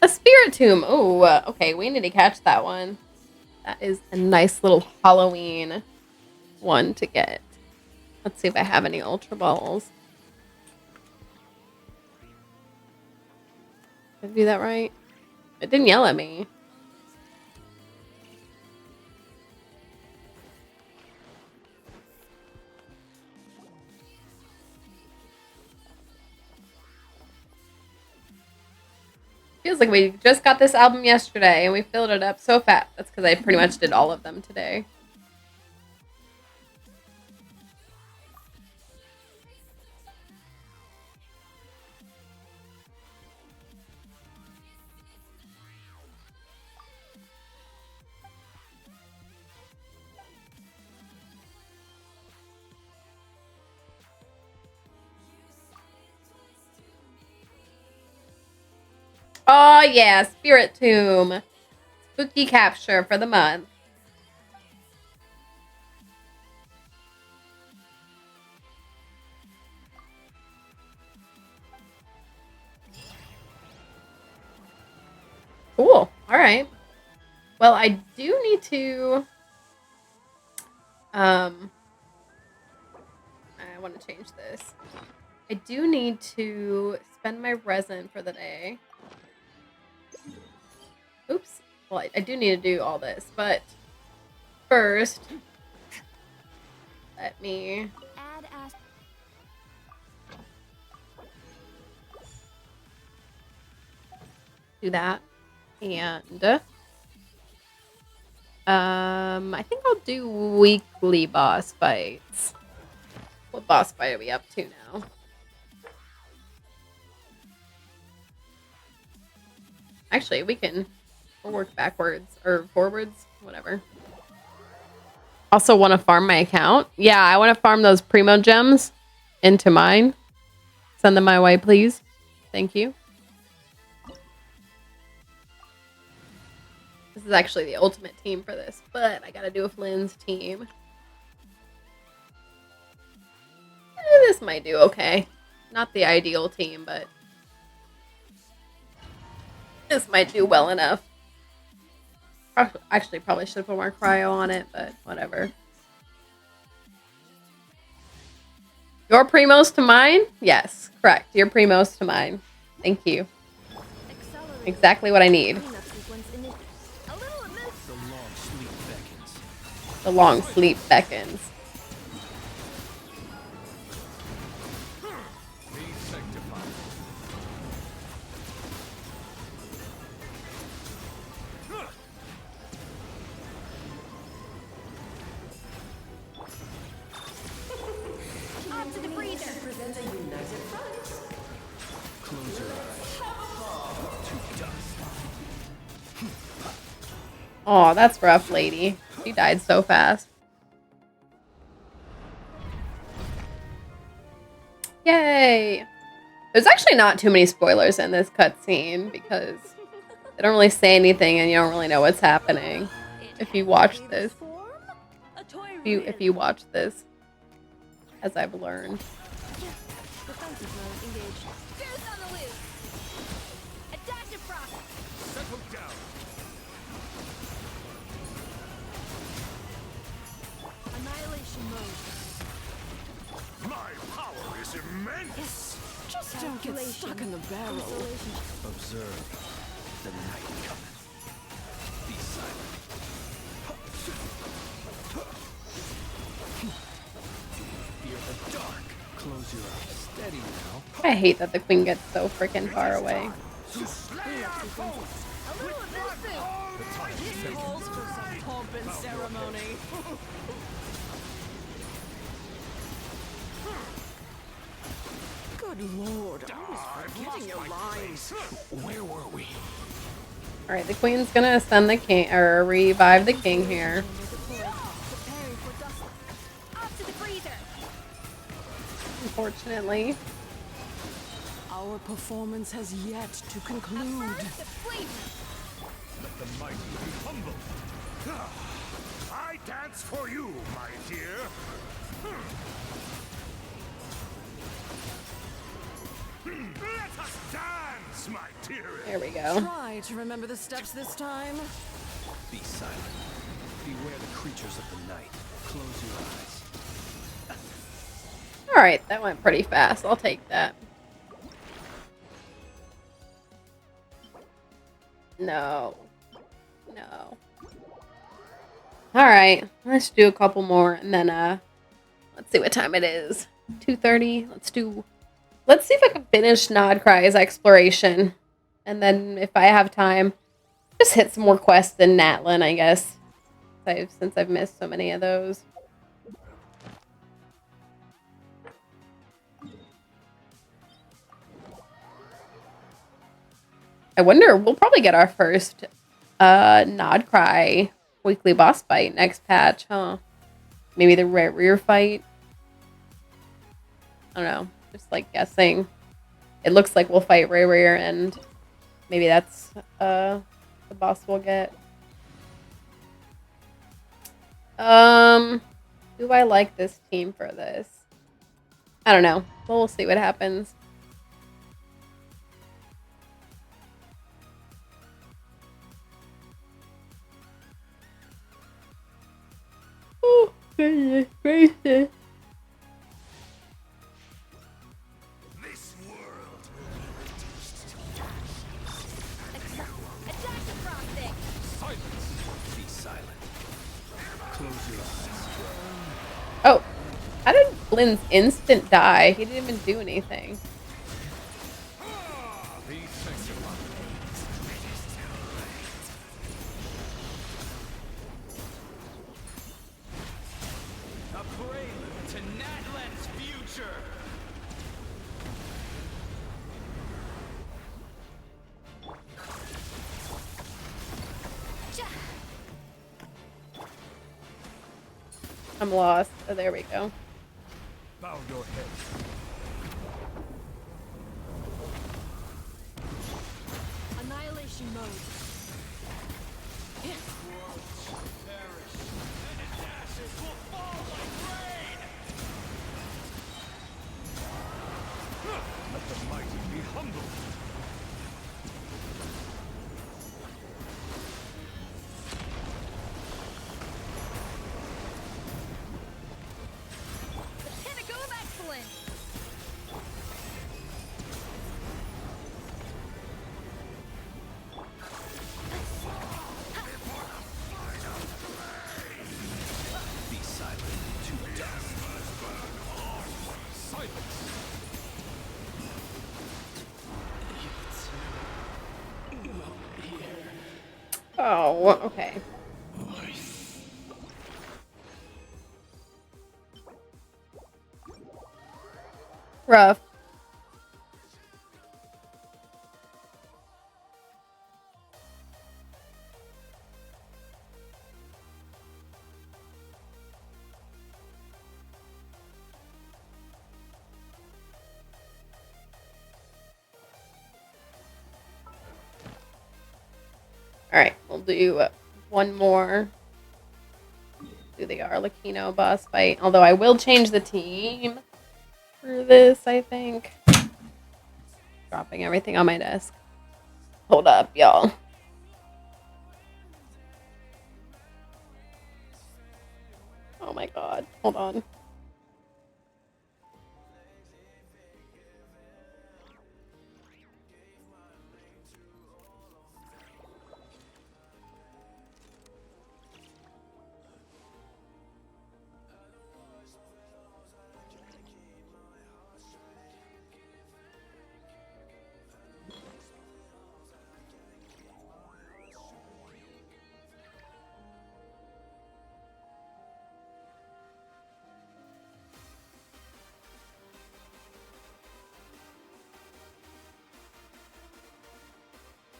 A spirit tomb. Oh, okay. We need to catch that one. That is a nice little Halloween one to get. Let's see if I have any Ultra Balls. Did I do that right? It didn't yell at me. Feels like we just got this album yesterday and we filled it up so fast. That's because I pretty much did all of them today. Oh yeah, Spirit Tomb. Spooky capture for the month. Cool. All right. Well, I do need to I want to change this. I do need to spend my resin for the day. Oops. Well, I do need to do all this, but first, let me Add as do that. And I think I'll do weekly boss fights. What boss fight are we up to now? Actually, we'll work backwards or forwards, whatever. Also want to farm my account. Yeah, I want to farm those Primo gems into mine. Send them my way, please. Thank you. This is actually the ultimate team for this, but I gotta do a Flynn's team. This might do okay. Not the ideal team, but this might do well enough. Actually, probably should have put more cryo on it, but whatever. Your Primos to mine? Yes, correct. Your Primos to mine. Thank you. Exactly what I need. The long sleep beckons. Oh, that's rough, lady. She died so fast. Yay! There's actually not too many spoilers in this cutscene because they don't really say anything and you don't really know what's happening if you watch this. If you watch this, as I've learned. Don't get stuck in the barrel. Observe. the night cometh. Be silent. Fear the dark. Close your eyes. Steady now. I hate that the queen gets so freaking far away. To slay our foes. A little of this soup. This calls for some pomp and ceremony. Good lord, I was forgetting your lines. Where were we? All right, the queen's gonna ascend the king or revive the king here. Preparing for dust. Off to the freezer. Unfortunately, Our performance has yet to conclude. First, the flavor. Let the mighty be humble. I dance for you, my dear. Let us dance, my dearest. there we go. Try to remember the steps this time. Be silent. Beware the creatures of the night. Close your eyes. All right, that went pretty fast. I'll take that. No. No. All right, let's do a couple more and then let's see what time it is. 2:30. Let's see if I can finish Nodcry's exploration. And then if I have time, just hit some more quests in Natlin, I guess. Since I've missed so many of those. I wonder, we'll probably get our first Nodcry weekly boss fight next patch, huh? Maybe the rear fight? I don't know. Just like guessing. It looks like we'll fight rear and maybe that's the boss we'll get. Do I like this team for this? I don't know. But we'll see what happens. Oh, goodness gracious. This world. Attack the frosting. Silence. Be silent. Close your eyes. Oh, how did Flynn's instant die? He didn't even do anything. These things are not A prelude to Natlan's future. I'm lost. Oh, there we go. bow your head. Annihilation mode. Let the mighty be humble. The pinnacle of excellence. Be silent. To dust. Silence. Oh, okay. Rough. All right, we'll do one more. Do the Arlecchino boss fight. Although I will change the team for this, I think. Dropping everything on my desk. Hold up, y'all. Oh my god. Hold on.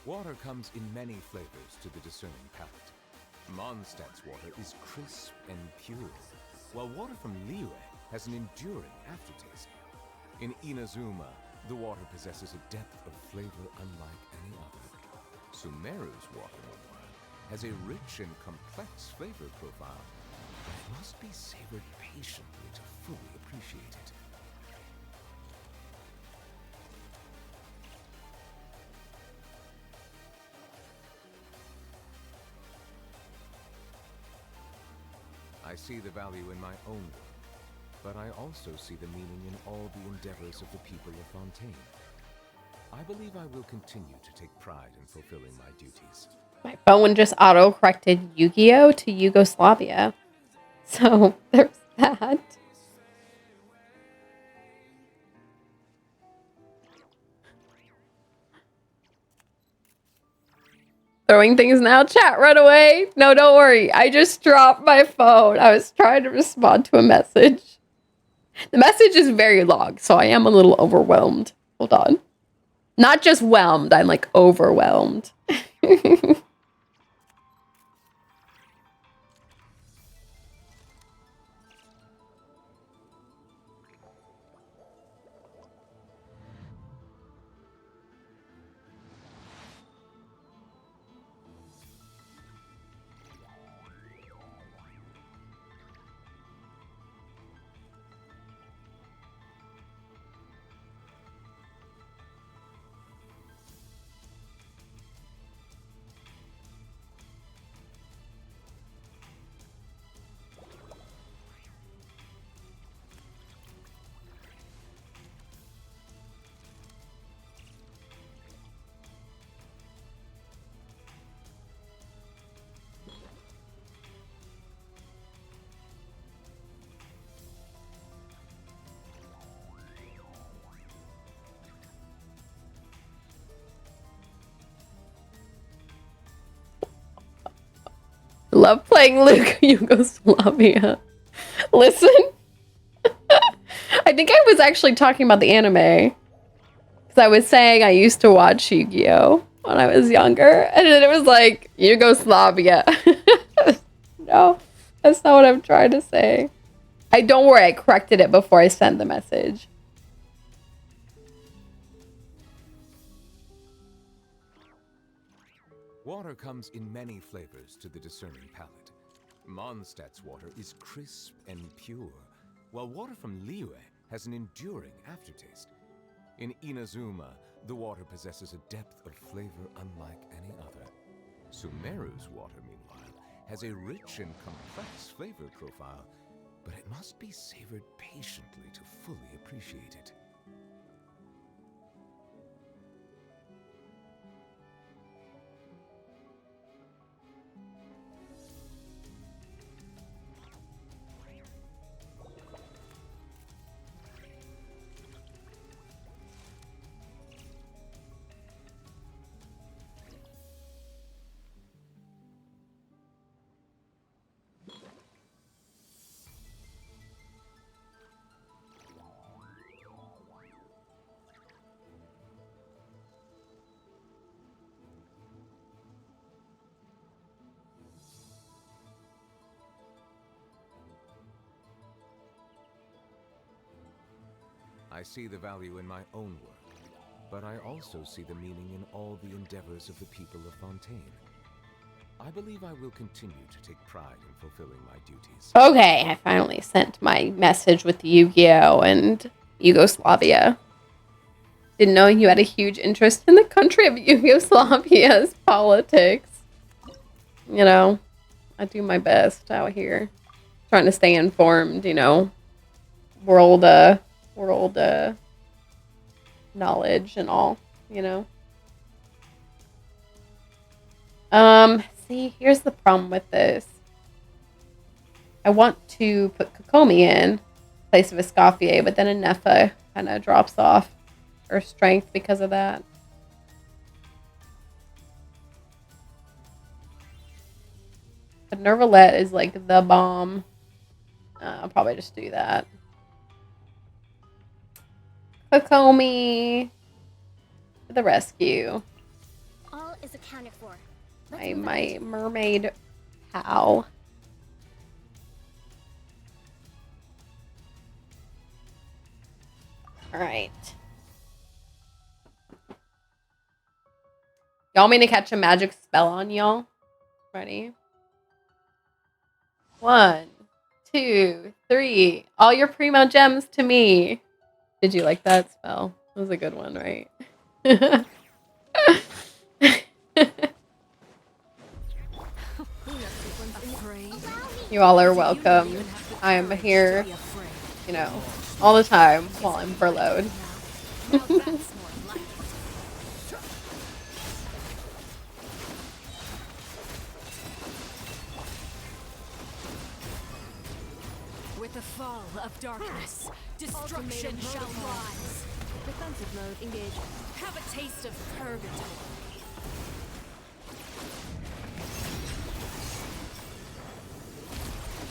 Water comes in many flavors to the discerning palate. Mondstadt's water is crisp and pure, while water from Liyue has an enduring aftertaste. In Inazuma, the water possesses a depth of flavor unlike any other. Sumeru's water, meanwhile, has a rich and complex flavor profile, but it must be savored patiently to fully appreciate it. I see the value in my own work, but I also see the meaning in all the endeavors of the people of Fontaine. I believe I will continue to take pride in fulfilling my duties. My phone just auto-corrected Yu-Gi-Oh! To Yugoslavia. So, there's that. Throwing things now. Chat, run away. No, don't worry. I just dropped my phone. I was trying to respond to a message. The message is very long, so I am a little overwhelmed. Hold on. Not just whelmed, I'm like overwhelmed. Love playing Luke Yugoslavia. Listen. I think I was actually talking about the anime. Because I was saying I used to watch Yu-Gi-Oh! When I was younger. And then it was like, Yugoslavia. No, that's not what I'm trying to say. Don't worry, I corrected it before I sent the message. Water comes in many flavors to the discerning palate. Mondstadt's water is crisp and pure, while water from Liyue has an enduring aftertaste. In Inazuma, the water possesses a depth of flavor unlike any other. Sumeru's water, meanwhile, has a rich and complex flavor profile, but it must be savored patiently to fully appreciate it. I see the value in my own work, but I also see the meaning in all the endeavors of the people of Fontaine. I believe I will continue to take pride in fulfilling my duties. Okay, I finally sent my message with Yu-Gi-Oh! And Yugoslavia. Didn't know you had a huge interest in the country of Yugoslavia's politics. You know, I do my best out here. Trying to stay informed, you know. World knowledge and all, you know. See, here's the problem with this. I want to put Kokomi in place of Escoffier, but then Anefa kind of drops off her strength because of that. But Nervalette is like the bomb. I'll probably just do that. Kokomi to the rescue. All is accounted for. My mermaid pal. All right. Y'all mean to catch a magic spell on y'all? Ready? 1, 2, 3. All your primo gems to me. Did you like that spell? That was a good one, right? You all are welcome. I am here, you know, all the time while I'm furloughed. With the fall of darkness, destruction shall rise. Defensive mode engaged. Have a taste of purgatory.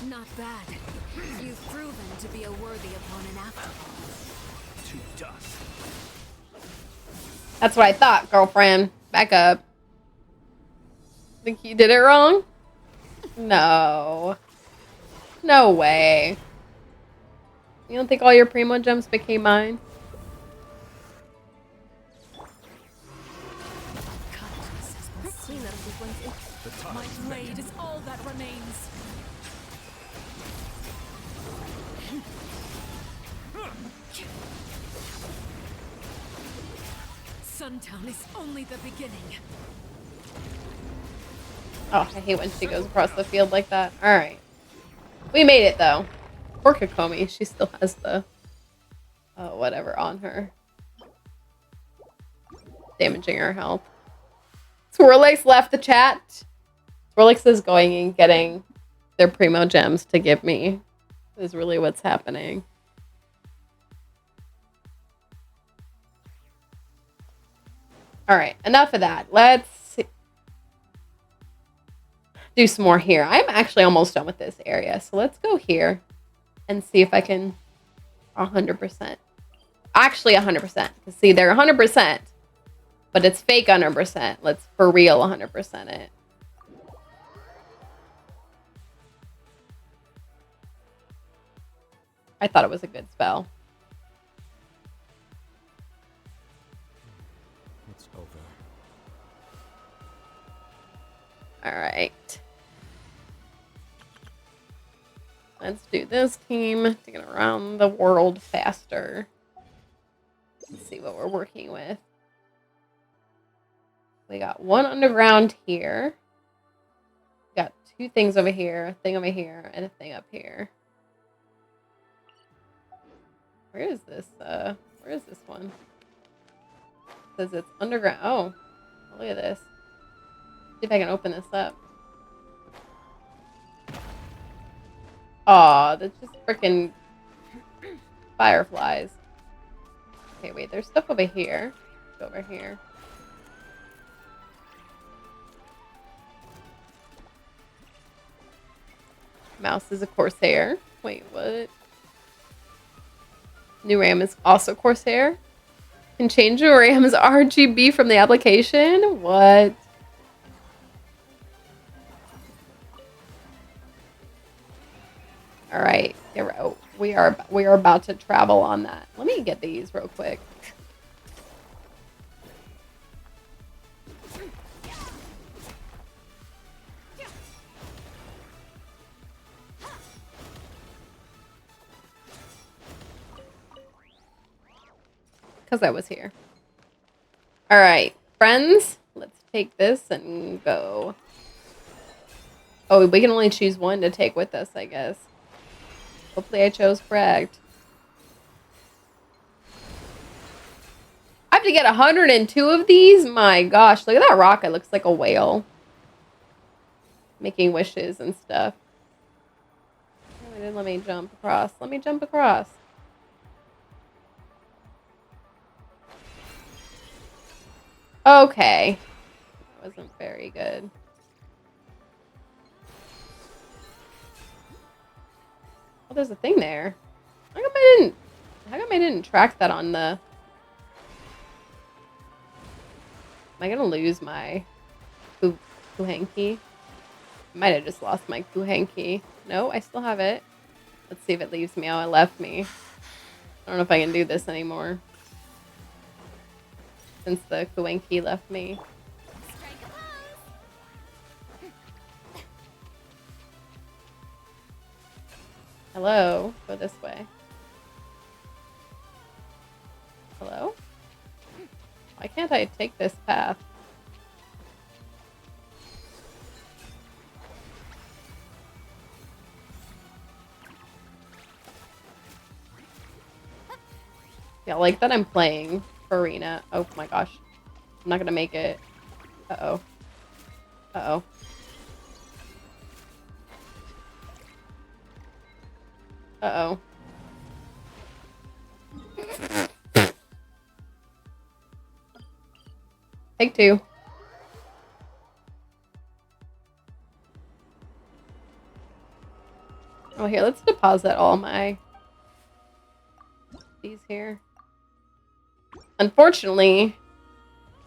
Not bad. You've proven to be a worthy opponent after all. To dust. That's what I thought, girlfriend. Back up. Think you did it wrong? No. No way. You don't think all your primo gems became mine? Cleanup sequence. My blade is all that remains. Suntown is only the beginning. Oh, I hate when she goes across the field like that. Alright. We made it, though. Poor Kokomi. She still has the... whatever on her. Damaging her health. Swirlix left the chat. Swirlix is going and getting their primo gems to give me. Is really what's happening. Alright, enough of that. Let's do some more here. I'm actually almost done with this area. So let's go here and see if I can 100%. Actually 100%. Because see, they're 100%. But it's fake 100%. Let's for real 100% it. I thought it was a good spell. It's over. All right. Let's do this team to get around the world faster. Let's see what we're working with. We got one underground here. We got two things over here, a thing over here, and a thing up here. Where is this? Where is this one? It says it's underground. Oh, look at this. See if I can open this up. Aw, that's just freaking fireflies. Okay, wait, there's stuff over here. Go over here. Mouse is a Corsair. Wait, what? New RAM is also Corsair. Can change your RAM's RGB from the application? What? All right, we are about to travel on that. Let me get these real quick. Because I was here. All right, friends, let's take this and go. Oh, we can only choose one to take with us, I guess. Hopefully I chose correct. I have to get 102 of these? My gosh, look at that rock. It looks like a whale. Making wishes and stuff. Oh, it didn't let me jump across. Let me jump across. Okay. That wasn't very good. Oh, there's a thing there. How come I didn't track that on the... Am I gonna lose my... Kuhanki. Might have just lost my Kuhanki. No, I still have it. Let's see if it leaves me. Oh, it left me. I don't know if I can do this anymore. Since the Kuhanki left me. Hello? Go this way. Hello? Why can't I take this path? Yeah, like that I'm playing Arena. Oh my gosh. I'm not gonna make it. Uh-oh. Uh-oh. Uh-oh. Take two. Oh, here, let's deposit all my these here. Unfortunately,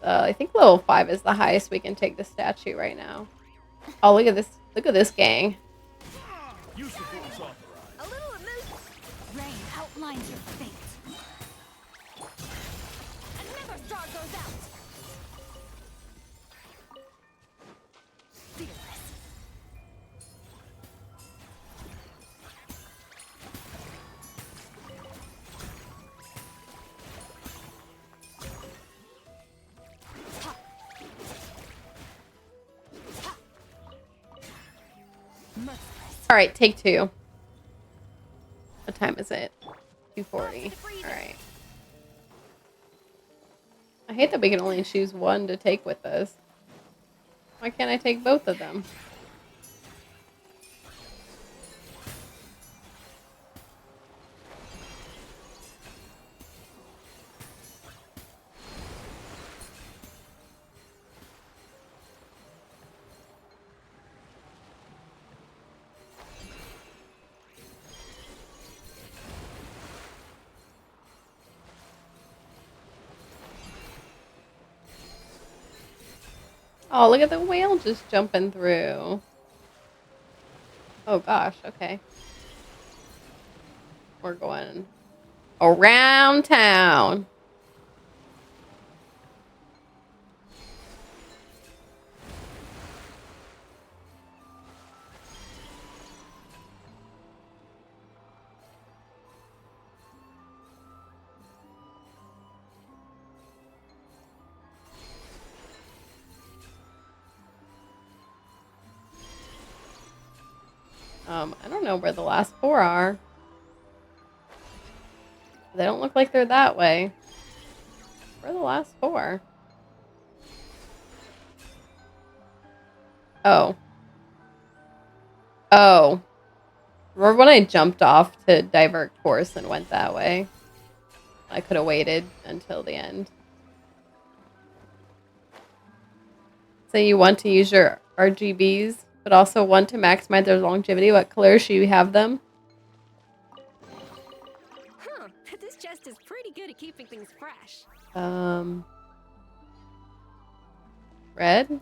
I think level 5 is the highest we can take the statue right now. Oh, look at this. Look at this gang. You should do us authorized. A little emotion. Rain outlines your fate. Another star goes out. Fearless. All right, take two. What time is it? 2:40. All right. I hate that we can only choose one to take with us. Why can't I take both of them? Oh, look at the whale just jumping through. Oh gosh, okay. We're going around town. I don't know where the last four are. They don't look like they're that way. Where are the last four? Oh. Oh. Remember when I jumped off to divert course and went that way? I could have waited until the end. So you want to use your RGBs, but also want to maximize their longevity. What colors should you have them? Huh. This chest is pretty good at keeping things fresh. Red?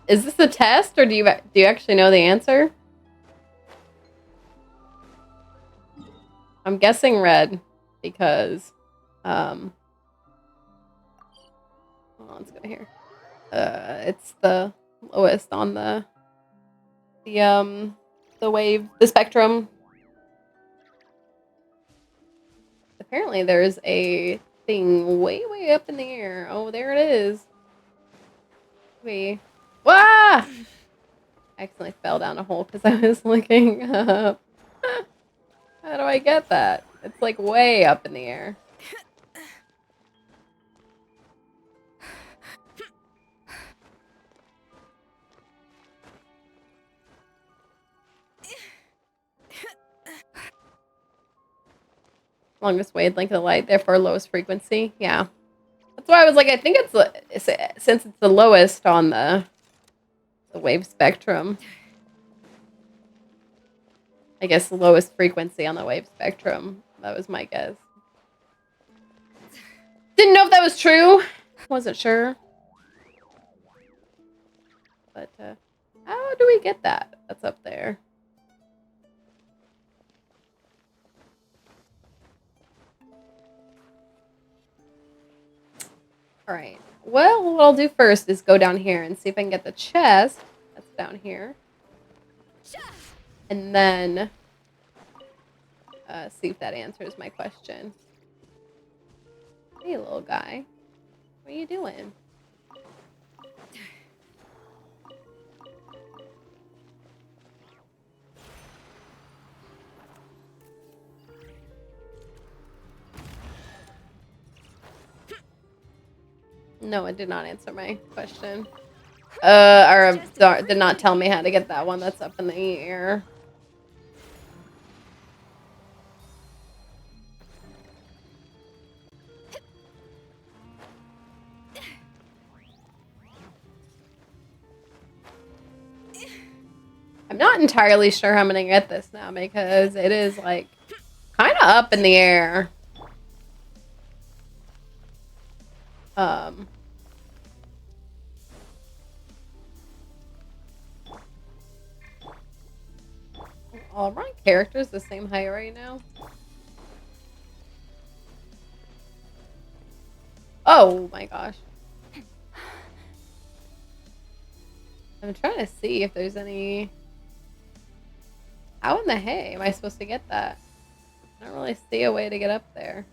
Is this a test, or do you actually know the answer? I'm guessing red because well, let's go here. It's the lowest on the spectrum. Apparently there's a thing way up in the air. Oh, there it is. Wait. Wah! I accidentally fell down a hole because I was looking up. How do I get that? It's like way up in the air. Longest wavelength of the light, therefore lowest frequency. Yeah. That's why I was like, I think since it's the lowest on the wave spectrum. I guess the lowest frequency on the wave spectrum. That was my guess. Didn't know if that was true. Wasn't sure. But how do we get that? That's up there. Alright. Well, what I'll do first is go down here and see if I can get the chest. That's down here. And then see if that answers my question. Hey, little guy. What are you doing? No, it did not answer my question. Or did not tell me how to get that one that's up in the air. I'm not entirely sure how I'm gonna get this now because it is like kind of up in the air. All my characters the same height right now. Oh my gosh. I'm trying to see if there's any... How in the hay am I supposed to get that? I don't really see a way to get up there.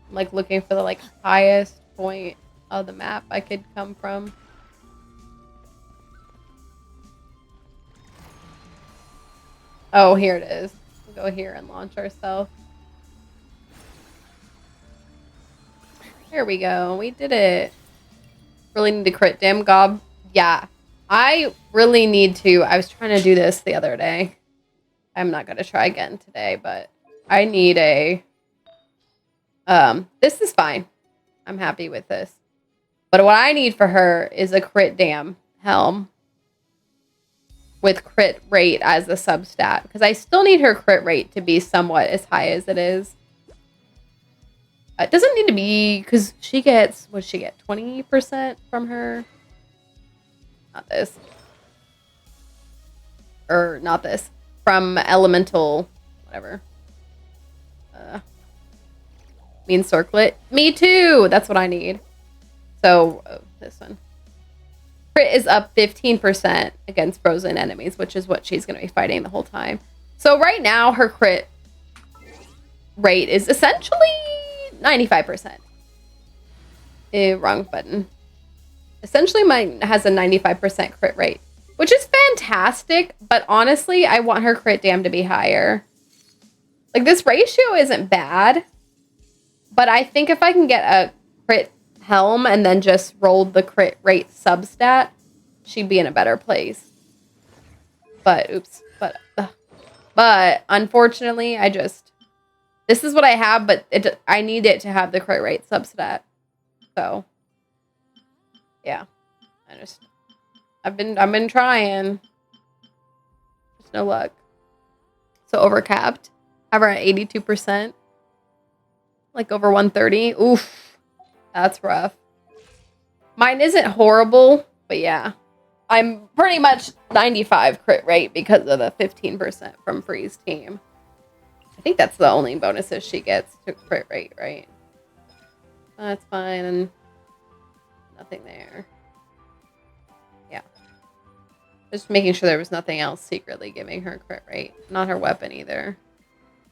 I'm like looking for the like highest point of the map I could come from. Oh, here it is. We'll go here and launch ourselves. There we go. We did it. Really need to crit damn gob. Yeah. I really need to. I was trying to do this the other day. I'm not going to try again today, but I need a... this is fine. I'm happy with this. But what I need for her is a crit damn helm with crit rate as a substat, because I still need her crit rate to be somewhat as high as it is. It doesn't need to be, because she gets, what does she get, 20% from her? Not this. Or not this. From elemental, whatever. Mean circlet. Me too! That's what I need. So, this one. Crit is up 15% against frozen enemies, which is what she's going to be fighting the whole time. So right now, her crit rate is essentially 95%. Wrong button. Essentially, mine has a 95% crit rate, which is fantastic, but honestly, I want her crit damn to be higher. Like, this ratio isn't bad, but I think if I can get a crit helm and then just rolled the crit rate substat, she'd be in a better place. But, oops. But unfortunately, this is what I have, but I need it to have the crit rate substat. So, yeah. I've been trying. There's no luck. So overcapped. Have her at 82%. Like over 130. Oof. That's rough. Mine isn't horrible, but yeah. I'm pretty much 95 crit rate because of the 15% from Free's team. I think that's the only bonuses she gets to crit rate, right? That's fine. And nothing there. Yeah. Just making sure there was nothing else secretly giving her crit rate. Not her weapon either.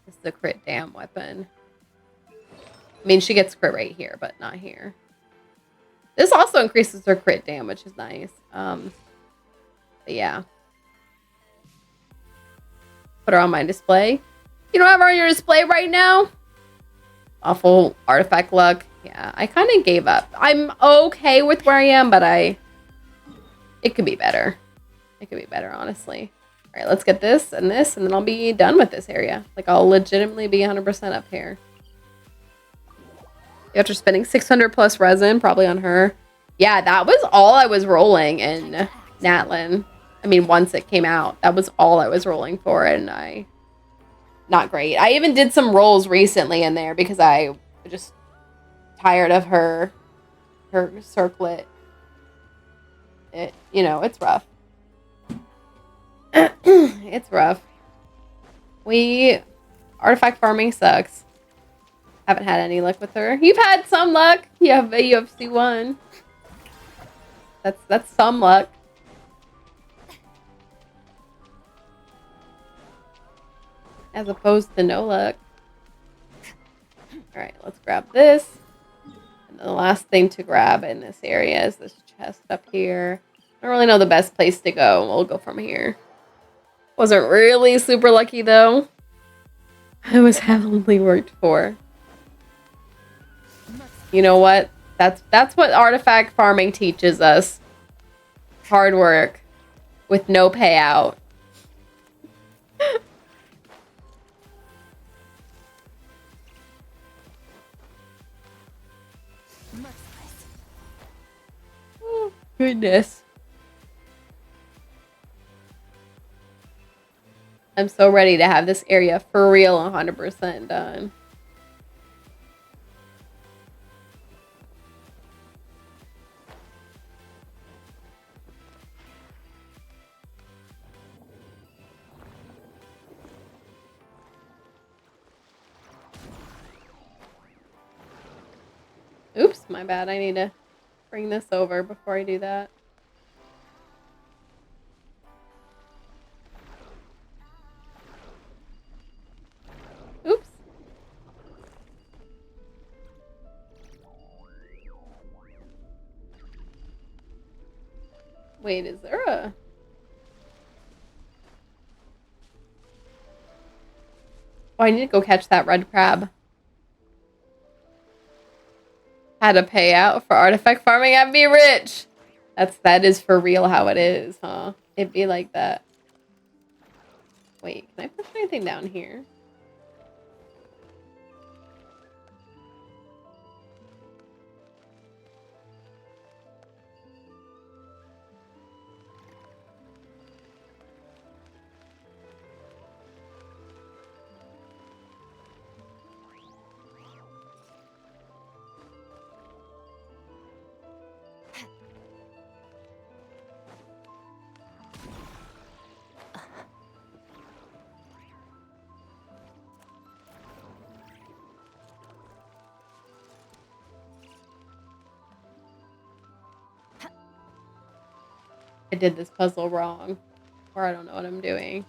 It's the crit damn weapon. I mean, she gets crit rate here, but not here. This also increases her crit damn, which is nice. But yeah. Put her on my display. You don't have her on your display right now? Awful artifact luck. Yeah, I kind of gave up. I'm okay with where I am, but it could be better. It could be better, honestly. All right, let's get this, and then I'll be done with this area. Like, I'll legitimately be 100% up here. After spending 600 plus resin, probably on her. Yeah, that was all I was rolling in Natlin. I mean, once it came out, that was all I was rolling for, and not great. I even did some rolls recently in there because I just tired of her circlet. It's rough. It's rough. Artifact farming sucks. Haven't had any luck with her. You've had some luck. You have a UFC 1. That's some luck. As opposed to no luck. Alright, let's grab this. And the last thing to grab in this area is this chest up here. I don't really know the best place to go. We'll go from here. Wasn't really super lucky though. I was heavily worked for. You know what? That's what artifact farming teaches us. Hard work with no payout. Oh, goodness. I'm so ready to have this area for real 100% done. Oops, my bad. I need to bring this over before I do that. Oops. Wait, is there a... Oh, I need to go catch that red crab. Had a payout for artifact farming, I'd be rich. That is for real how it is, huh? It'd be like that. Wait, can I push anything down here? I did this puzzle wrong. Or I don't know what I'm doing.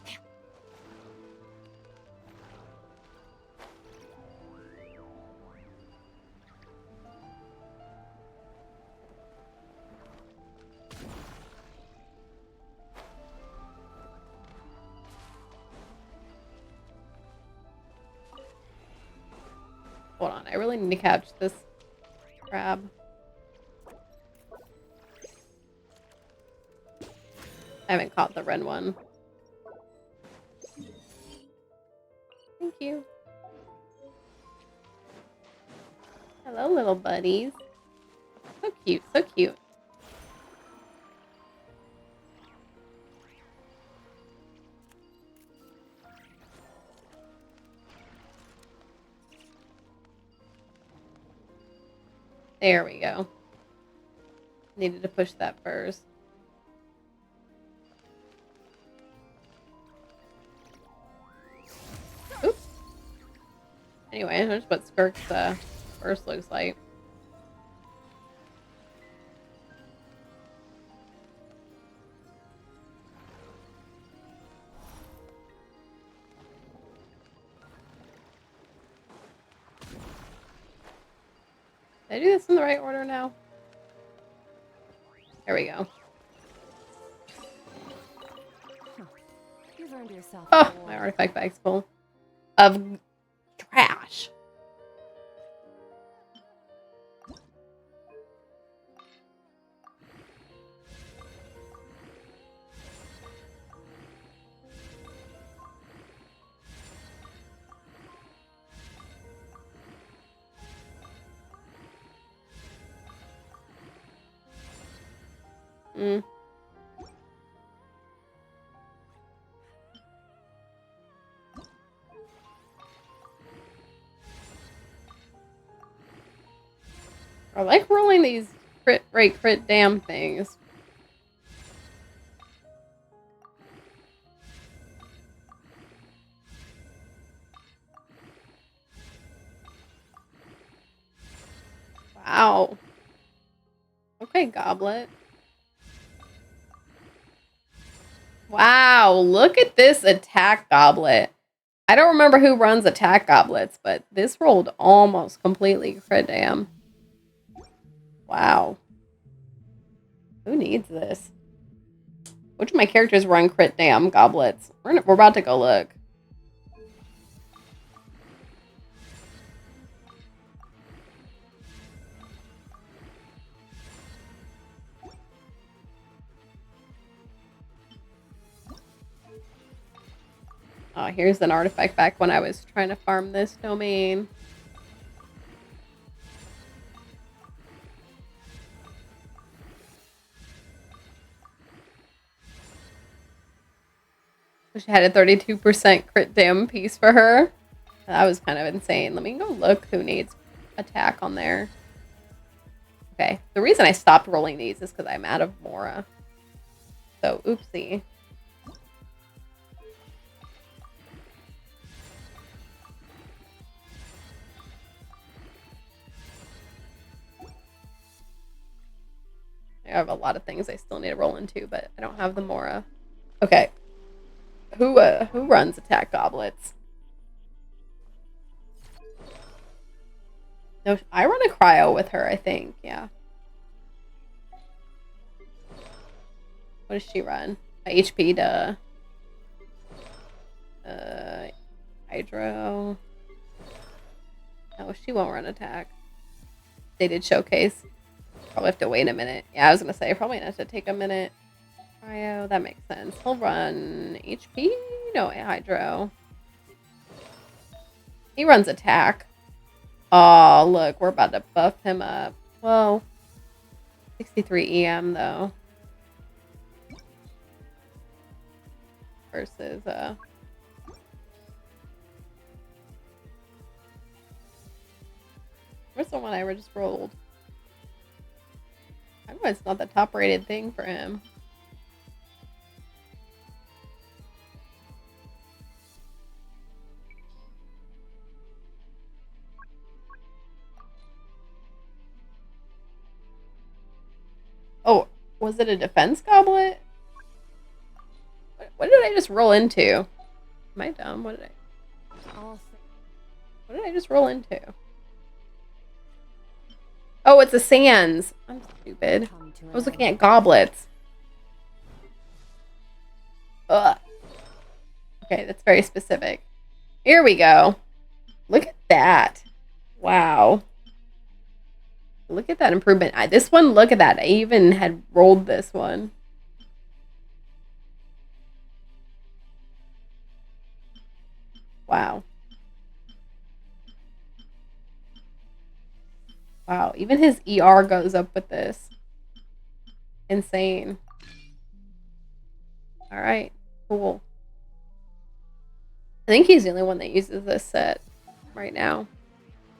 Hold on, I really need to catch this crab. I haven't caught the red one. Thank you. Hello, little buddies. So cute, so cute. There we go. Needed to push that first. Oops. Anyway, that's what Skirk's first looks like. Did I do this in the right order now? There we go. You've earned yourself Oh, my artifact bag's full of trash. I like rolling these crit rate crit damn things. Wow. Okay, Goblet. Wow, look at this attack Goblet. I don't remember who runs attack goblets, but this rolled almost completely crit damn. Wow. Who needs this? Which of my characters run crit damn goblets? We're about to go look. Oh, here's an artifact back when I was trying to farm this domain. She had a 32% crit damn piece for her. That was kind of insane. Let me go look who needs attack on there. Okay, the reason I stopped rolling these is because I'm out of Mora. So, oopsie. I have a lot of things I still need to roll into, but I don't have the Mora. Okay. Who runs attack goblets? No, I run a cryo with her, I think. Yeah. What does she run? HP to Hydro. No, she won't run attack. They did showcase. Probably have to wait a minute. Yeah, I was gonna say probably have to take a minute. Cryo, that makes sense. He'll run HP. No, Hydro. He runs attack. Oh, look, we're about to buff him up. Whoa. 63 EM though. Versus where's the one I just rolled? I know it's not the top rated thing for him. Oh, was it a defense goblet? What did I just roll into? Am I dumb? What did I just roll into? Oh, it's a sands. I'm stupid. I was looking at goblets. Ugh. Okay, that's very specific. Here we go. Look at that. Wow. Look at that improvement. This one, look at that. I even had rolled this one. Wow. Wow, even his ER goes up with this. Insane. Alright, cool. I think he's the only one that uses this set right now.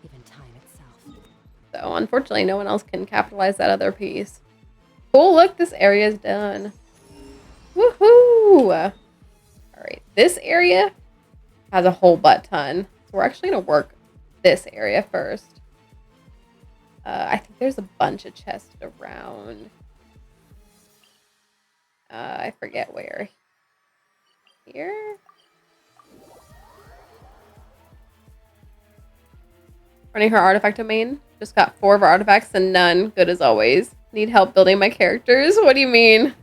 Even time itself. So unfortunately, no one else can capitalize that other piece. Cool, look, this area is done. Woohoo! Alright, this area has a whole butt ton. So we're actually going to work this area first. I think there's a bunch of chests around. I forget where. Here? Running her artifact domain. Just got 4 of our artifacts and none. Good as always. Need help building my characters? What do you mean?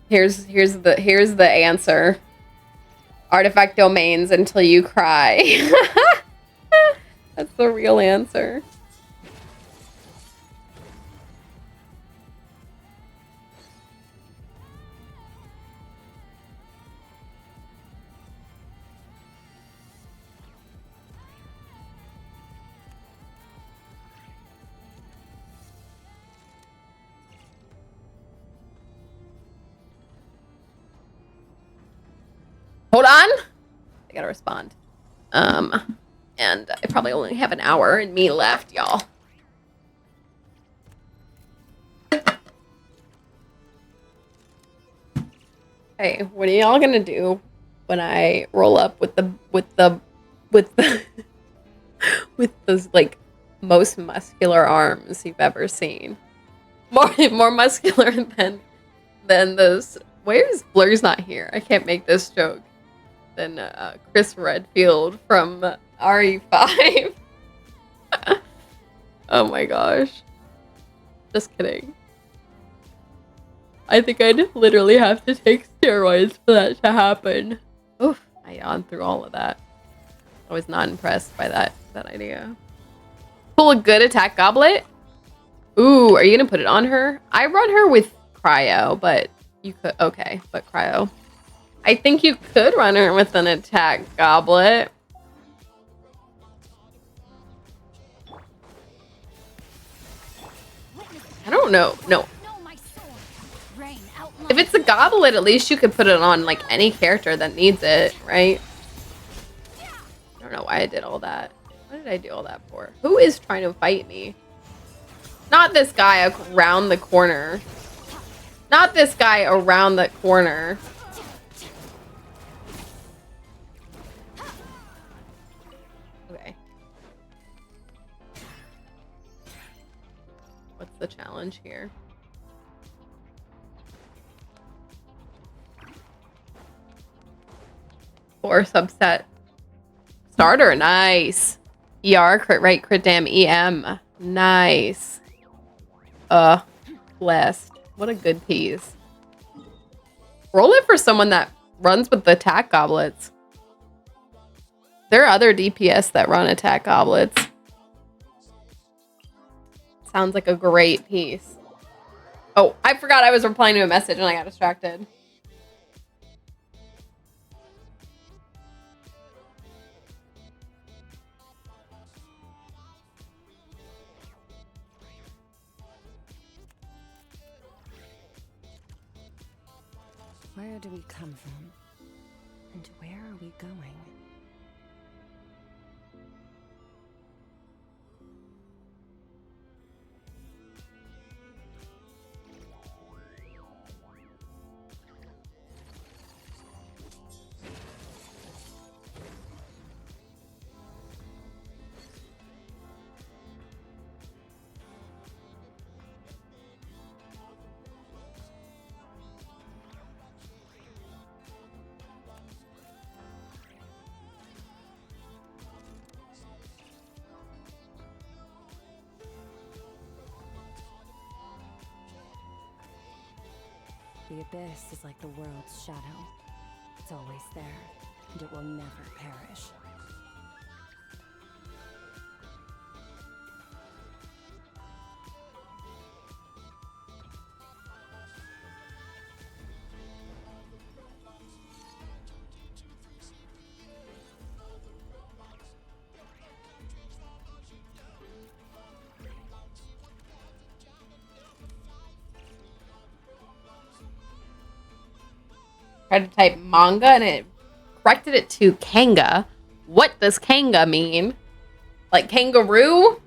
Here's the answer. Artifact domains until you cry. That's the real answer. Hold on. I gotta respond. And I probably only have an hour and me left, y'all. Hey, what are y'all gonna do when I roll up with the with those like most muscular arms you've ever seen? More muscular than those. Where's Blur's not here? I can't make this joke. Than Chris Redfield from RE5. Oh my gosh. Just kidding. I think I'd literally have to take steroids for that to happen. Oof, I yawned through all of that. I was not impressed by that idea. Pull a good attack goblet? Ooh, are you gonna put it on her? I run her with cryo, but you could, okay, but cryo. I think you could run her with an attack goblet. I don't know. No. If it's a goblet, at least you could put it on like any character that needs it, right? I don't know why I did all that. What did I do all that for? Who is trying to fight me? Not this guy around the corner. Not this guy around the corner. Okay. What's the challenge here? Or subset. Starter, nice. ER, crit rate, crit dam, EM. Nice. Blessed. What a good piece. Roll it for someone that runs with the attack goblets. There are other DPS that run attack goblets. Sounds like a great piece. Oh, I forgot I was replying to a message and I got distracted. Where do we come from? And where are we going? The abyss is like the world's shadow. It's always there, and it will never perish. Tried to type manga and it corrected it to kanga. What does kanga mean? Like kangaroo?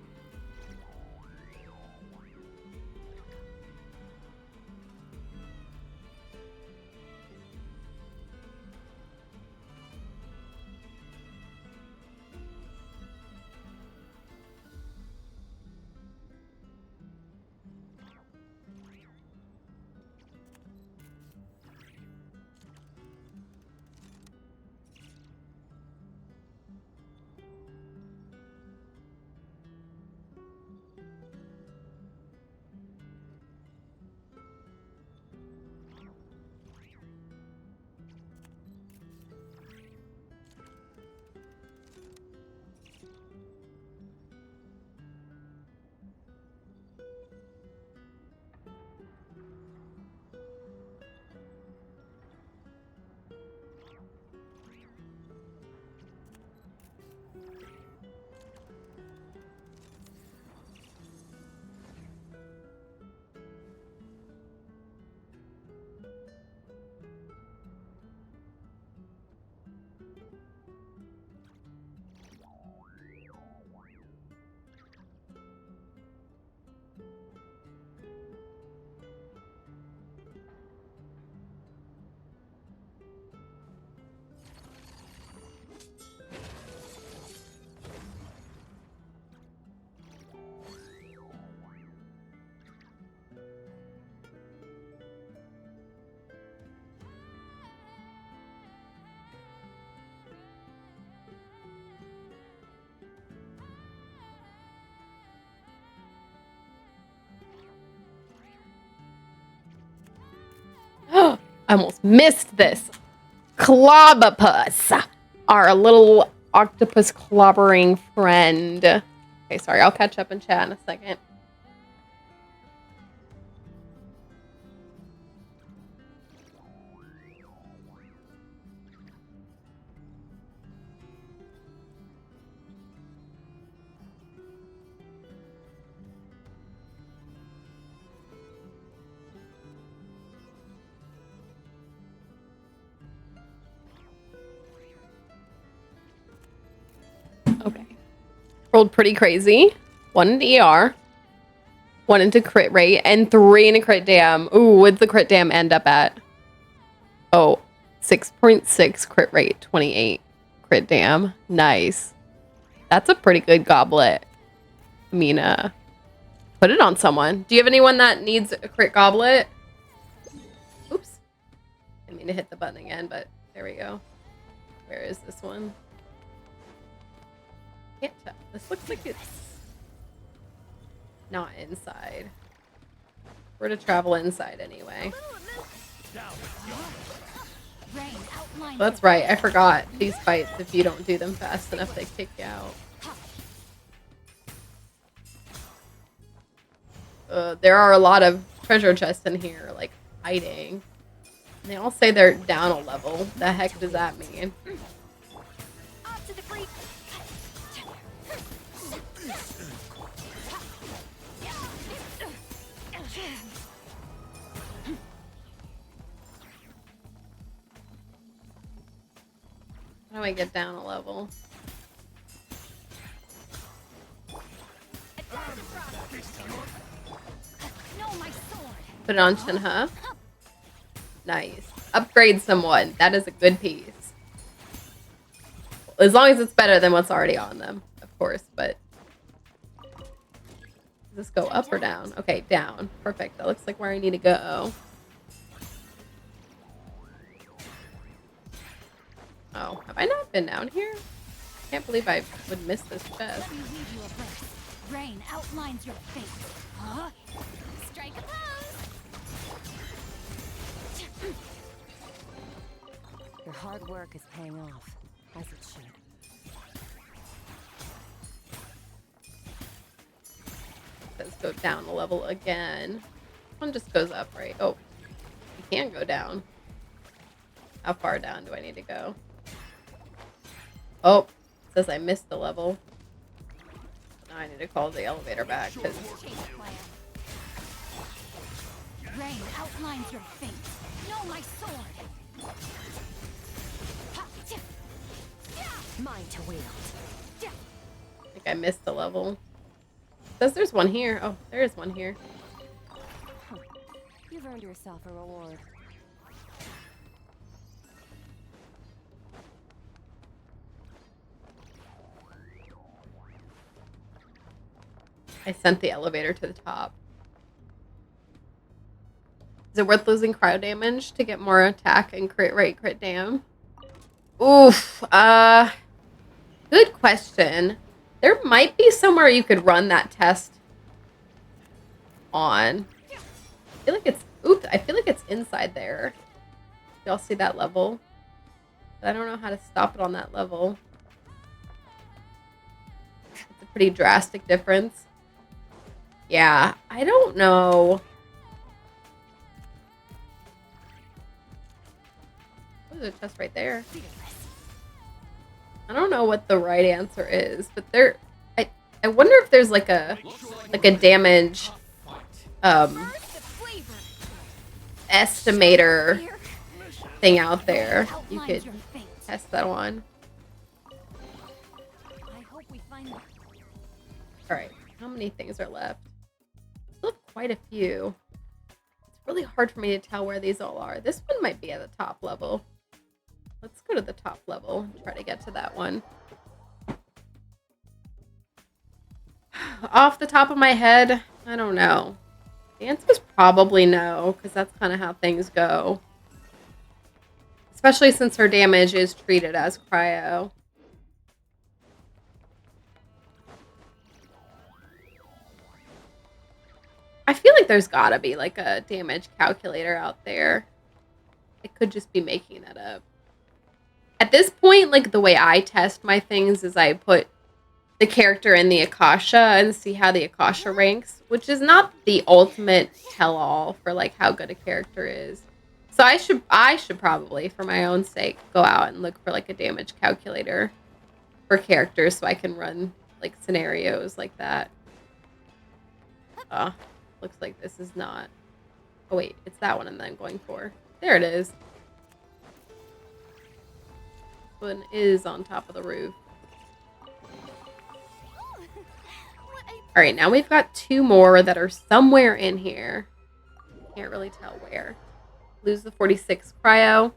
I almost missed this. Clobopus. Our little octopus clobbering friend. Okay, sorry. I'll catch up in chat in a second. Okay. Rolled pretty crazy. 1 in ER. 1 into crit rate. And 3 in a crit dam. Ooh, what'd the crit dam end up at? Oh, 6.6 crit rate. 28 crit dam. Nice. That's a pretty good goblet. I mean, put it on someone. Do you have anyone that needs a crit goblet? Oops. I didn't mean to hit the button again, but there we go. Where is this one? Can't tell. This looks like it's not inside. We're to travel inside anyway. That's right. I forgot these fights. If you don't do them fast enough, they kick you out. There are a lot of treasure chests in here, like hiding. And they all say they're down a level. The heck does that mean? How do I get down a level? Put it on Shinha. Nice. Upgrade someone. That is a good piece. As long as it's better than what's already on them, of course, but... Does this go up or down? Okay, down. Perfect. That looks like where I need to go. Oh, have I not been down here? I can't believe I would miss this chest. Rain outlines your fate. Huh? Strike a pose. Your hard work is paying off, as it should. Let's go down a level again. One just goes up, right? Oh, you can go down. How far down do I need to go? Oh, it says I missed the level. Now I need to call the elevator back because Rain outlines your fate. Know my sword. Mine to wield. I think I missed the level. It says there's one here. Oh, there is one here. You've earned yourself a reward. I sent the elevator to the top. Is it worth losing cryo damage to get more attack and crit rate, crit dam? Oof. Good question. There might be somewhere you could run that test on. I feel like it's... Oops, I feel like it's inside there. Y'all see that level? But I don't know how to stop it on that level. It's a pretty drastic difference. Yeah, I don't know. Oh, there's a chest right there. I don't know what the right answer is, but there... I wonder if there's like a damage estimator thing out there you could test that on. Alright, how many things are left? Still have quite a few. It's really hard for me to tell where these all are. This one might be at the top level. Let's go to the top level and try to get to that one. Off the top of my head, I don't know. The answer is probably no, because that's kind of how things go. Especially since her damage is treated as cryo. I feel like there's gotta be like a damage calculator out there. I could just be making that up. At this point, like, the way I test my things is I put the character in the Akasha and see how the Akasha ranks, which is not the ultimate tell-all for, like, how good a character is. So I should probably, for my own sake, go out and look for, like, a damage calculator for characters so I can run, like, scenarios like that. Looks like this is not... Oh, wait. It's that one I'm going for. There it is. This one is on top of the roof. Alright, now we've got 2 more that are somewhere in here. Can't really tell where. Lose the 46 cryo.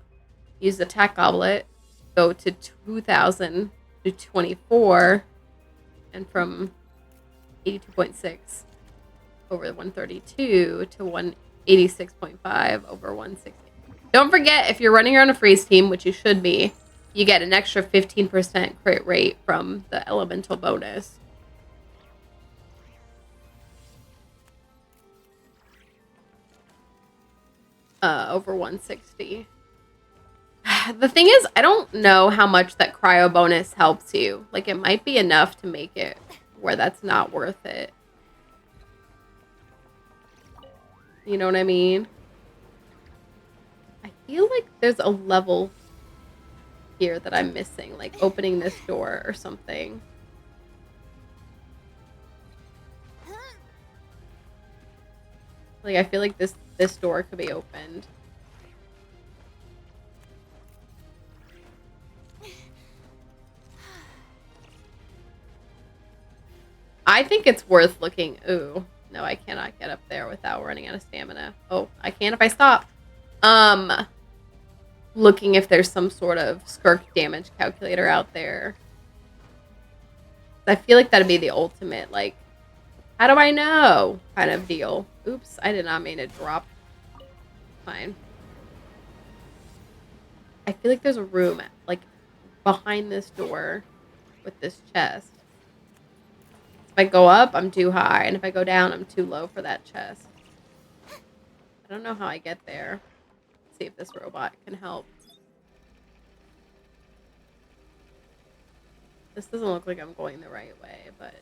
Use the attack goblet. Go to 2000 to 24. And from 82.6 over 132 to 186.5 over 160. Don't forget, if you're running around a freeze team, which you should be, you get an extra 15% crit rate from the elemental bonus. Over 160. The thing is, I don't know how much that cryo bonus helps you. Like, it might be enough to make it where that's not worth it. You know what I mean? I feel like there's a level here that I'm missing, like opening this door or something. Like, I feel like this door could be opened. I think it's worth looking. Ooh, no, I cannot get up there without running out of stamina. Oh, I can if I stop. Looking if there's some sort of skirk damage calculator out there. I feel like that'd be the ultimate, like, how do I know kind of deal. Oops, I did not mean to drop. Fine. I feel like there's a room, like, behind this door with this chest. If I go up, I'm too high, and if I go down, I'm too low for that chest. I don't know how I get there. Let's see if this robot can help. This doesn't look like I'm going the right way, but...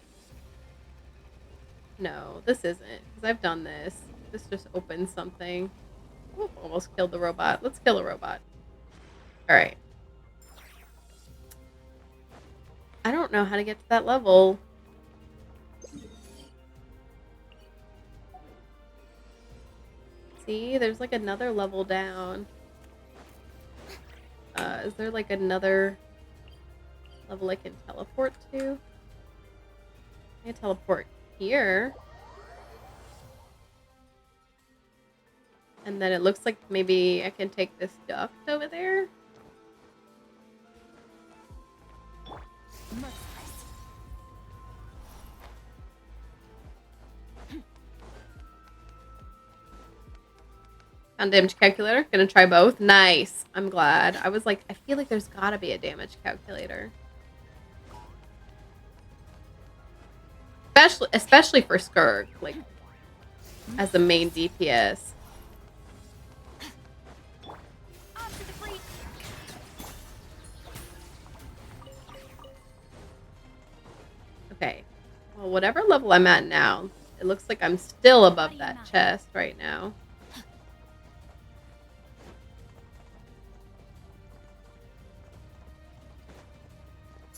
No, this isn't, because I've done this. This just opens something. Ooh, almost killed the robot. Let's kill a robot. Alright. I don't know how to get to that level. See, there's like another level down. Is there like another level I can teleport to? I can teleport here. And then it looks like maybe I can take this duct over there. Found damage calculator. Gonna try both. Nice. I'm glad. I was like, I feel like there's gotta be a damage calculator. Especially for Skirk, like, as the main DPS. Okay. Well, whatever level I'm at now, it looks like I'm still above that chest right now.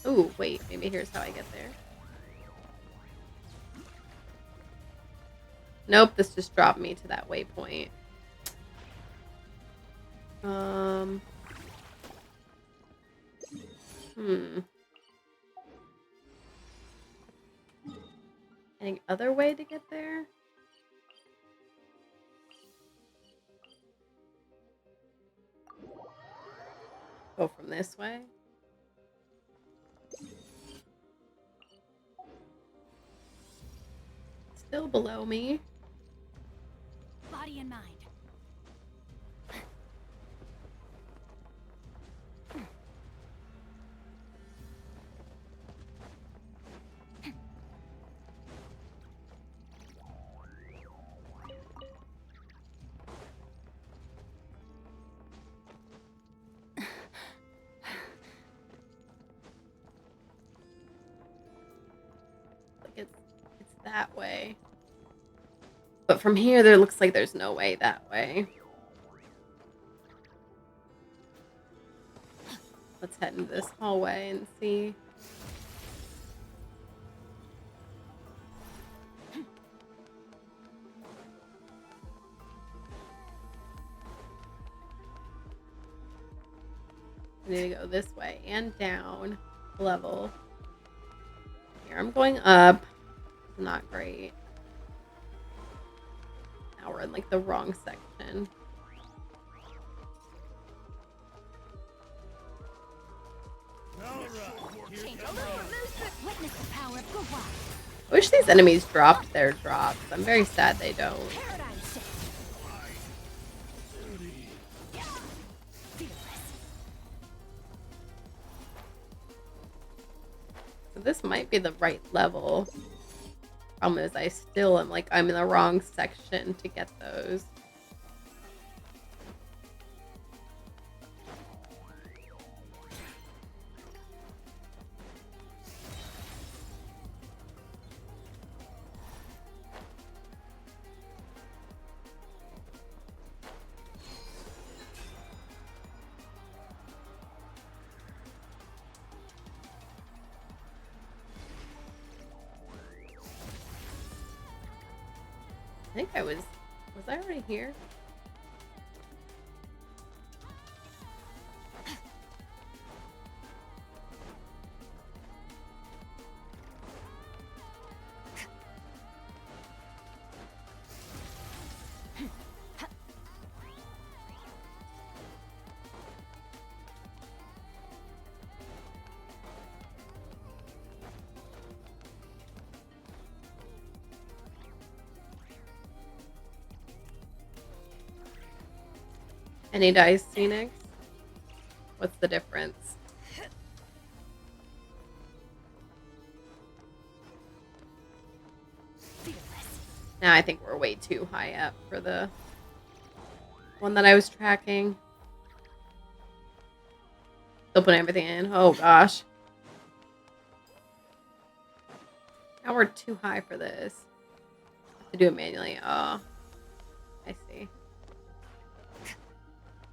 Ooh, wait, maybe here's how I get there. Nope, this just dropped me to that waypoint. Any other way to get there? Go from this way. Still below me. Body and mind. it's that way. But from here, there looks like there's no way that way. Let's head into this hallway and see. I need to go this way and down a level. Here I'm going up. Not great. Now we're in like the wrong section. I wish these enemies dropped their drops. I'm very sad they don't. So this might be the right level. Problem is I still am like I'm in the wrong section to get those. I think I was I already here? Any dice, Phoenix? What's the difference? Now I think we're way too high up for the one that I was tracking. Still putting everything in. Oh gosh. Now we're too high for this. Have to do it manually. Oh, I see.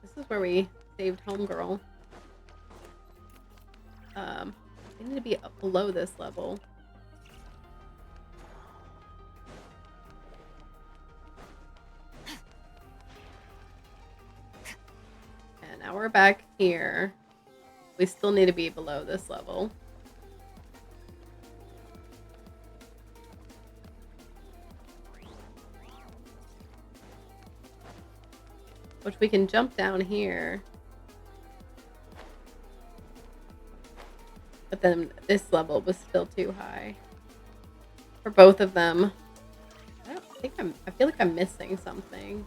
This is where we saved Homegirl. We need to be up below this level. And now we're back here. We still need to be below this level. Which we can jump down here. But then this level was still too high. For both of them. I feel like I'm missing something.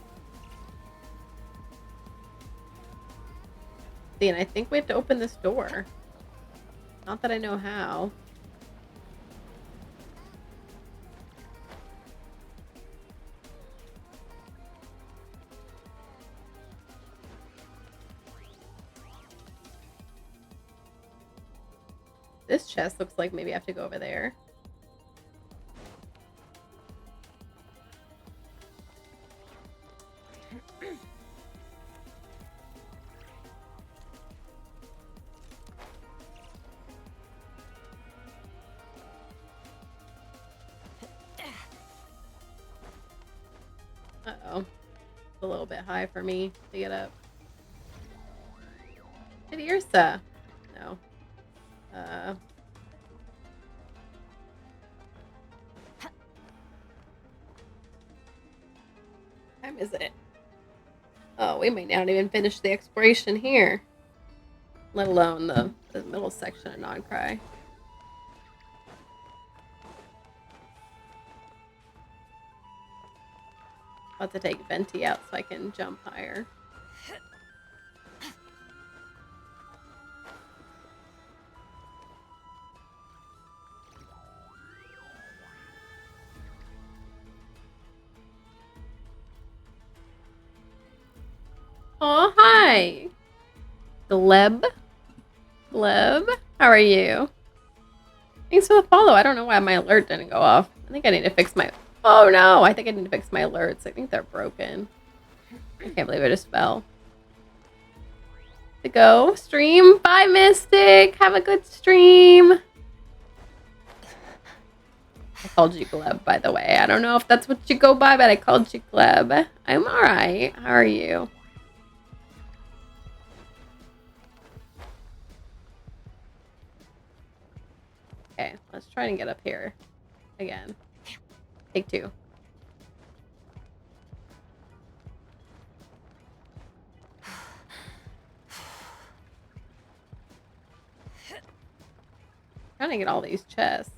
See, and I think we have to open this door. Not that I know how. This chest looks like maybe I have to go over there. Uh-oh. It's a little bit high for me to get up. Hey, Ursa. No. Time is it? Oh, we might not even finish the exploration here. Let alone the middle section of Non-Cry. About to take Venti out so I can jump higher. Oh, hi. Gleb? Gleb? How are you? Thanks for the follow. I don't know why my alert didn't go off. I think I need to fix my... Oh no, I think I need to fix my alerts. I think they're broken. I can't believe I just fell. To go. Stream. Bye, Mystic. Have a good stream. I called you Gleb, by the way. I don't know if that's what you go by, but I called you Gleb. I'm alright. How are you? Okay, let's try and get up here again. Take two. Trying to get all these chests.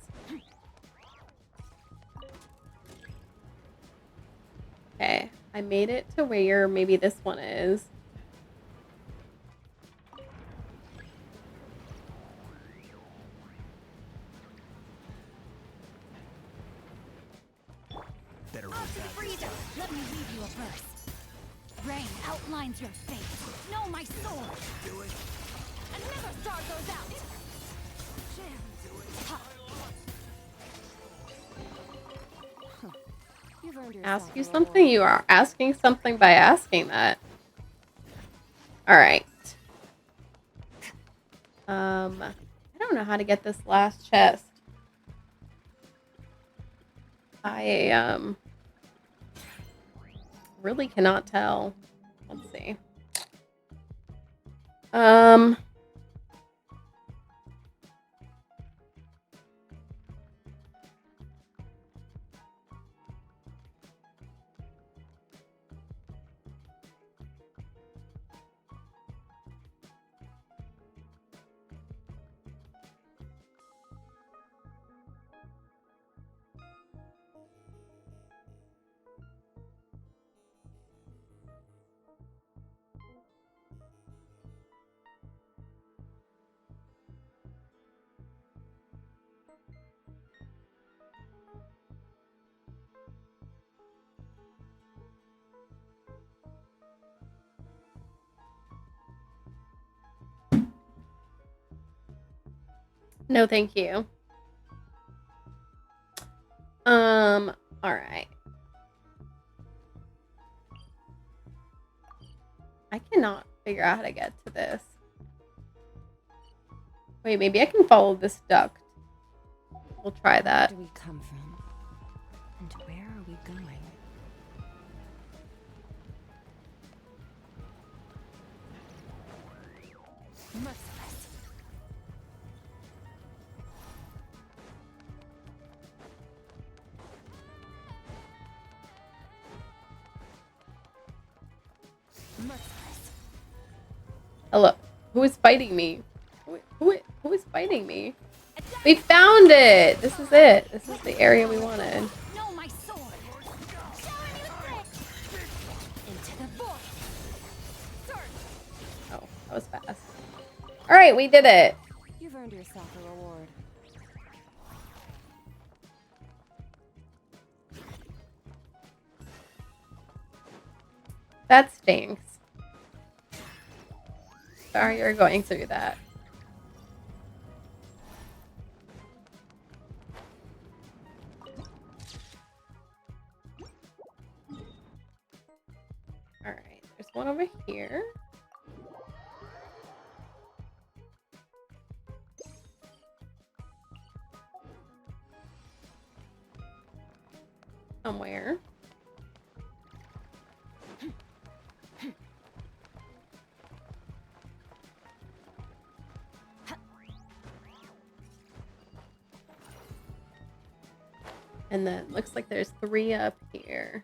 Okay, I made it to where maybe this one is. Better Out hold to the back this freezer! time. Let me leave you a verse. Rain outlines your fate. Know my sword. Do it. Another star goes out. You've earned yourself Ask you a something? reward. You are asking something by asking that. Alright. I don't know how to get this last chest. I really cannot tell. Let's see. No, thank you. All right. I cannot figure out how to get to this. Wait, maybe I can follow this duct. We'll try Where that. do we come from? And where are we going? Merciless. Merciless. Hello. Who is fighting me? Who is fighting me? We found it! This is it. This is the area we wanted. Know my sword. Into the void. Oh, that was fast. Alright, we did it. You've earned yourself a reward. That stinks. Sorry you're going through that. Alright, there's one over here. Somewhere. And then looks like there's 3 up here.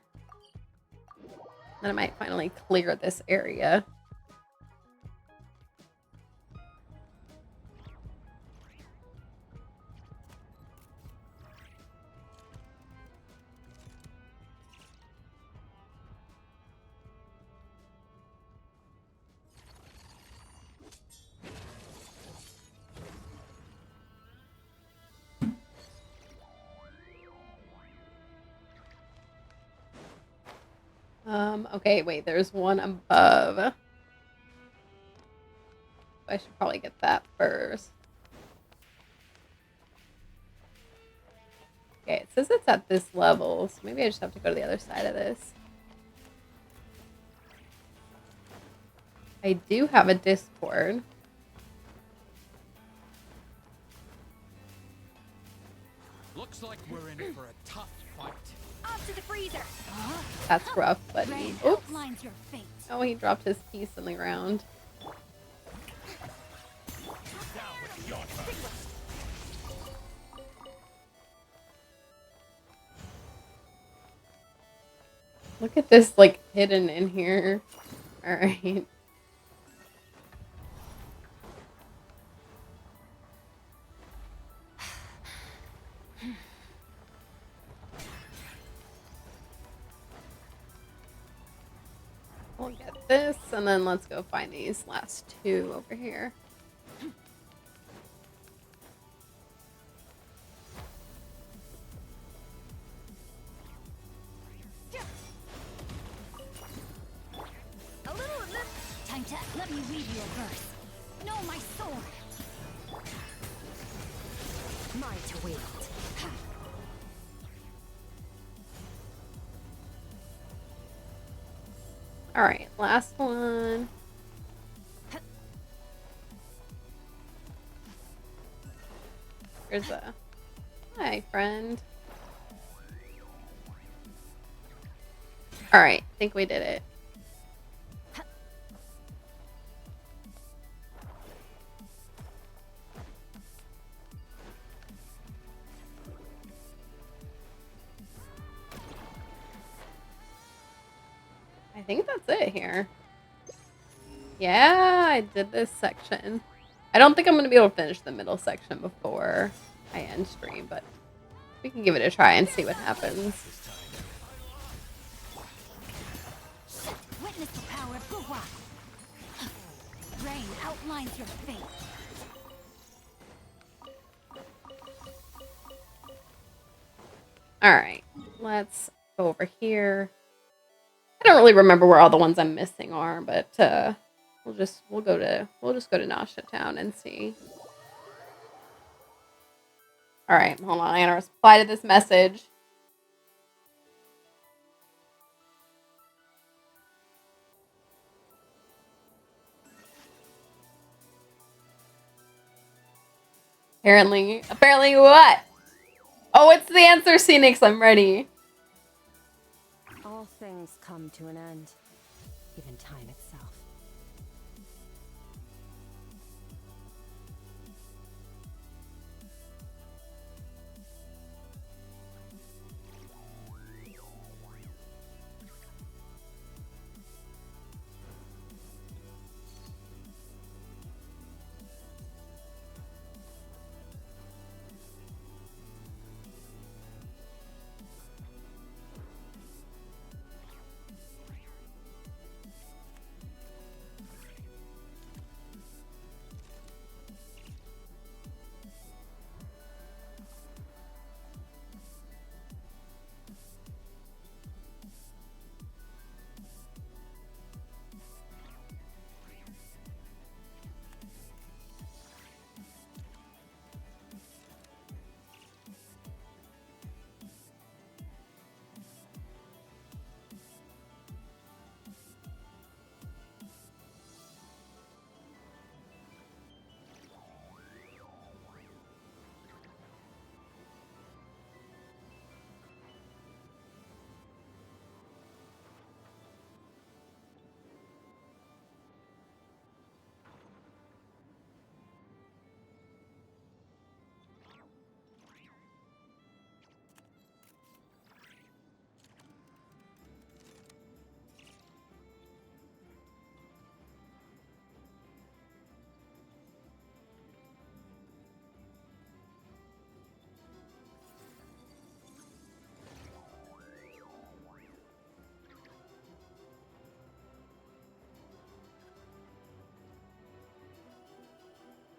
Then I might finally clear this area. Okay, wait, there's one above. I should probably get that first. Okay, it says it's at this level, so maybe I just have to go to the other side of this. I do have a Discord. Looks like we're in for a tough fight. Off to the freezer. That's rough, but Rain oops. outlines your fate. Oh, he dropped his piece on the ground. Look at this, like, hidden in here. Alright. We'll get this, and then let's go find these last two over here. A little of this. Time to let me read you a verse. Know my sword. Mine to wield. Alright, last one. Here's a... Hi, friend. Alright, I think we did it. I think that's it here. Yeah, I did this section. I don't think I'm going to be able to finish the middle section before I end stream, but we can give it a try and see what happens. Witness the power of Guwa. Rain outlines your fate. Alright, let's go over here. I don't really remember where all the ones I'm missing are, but we'll just go to Nasha Town and see. All right, hold on. I gotta reply to this message. Apparently what? Oh, it's the answer, Phoenix. I'm ready. All things come to an end, even time itself.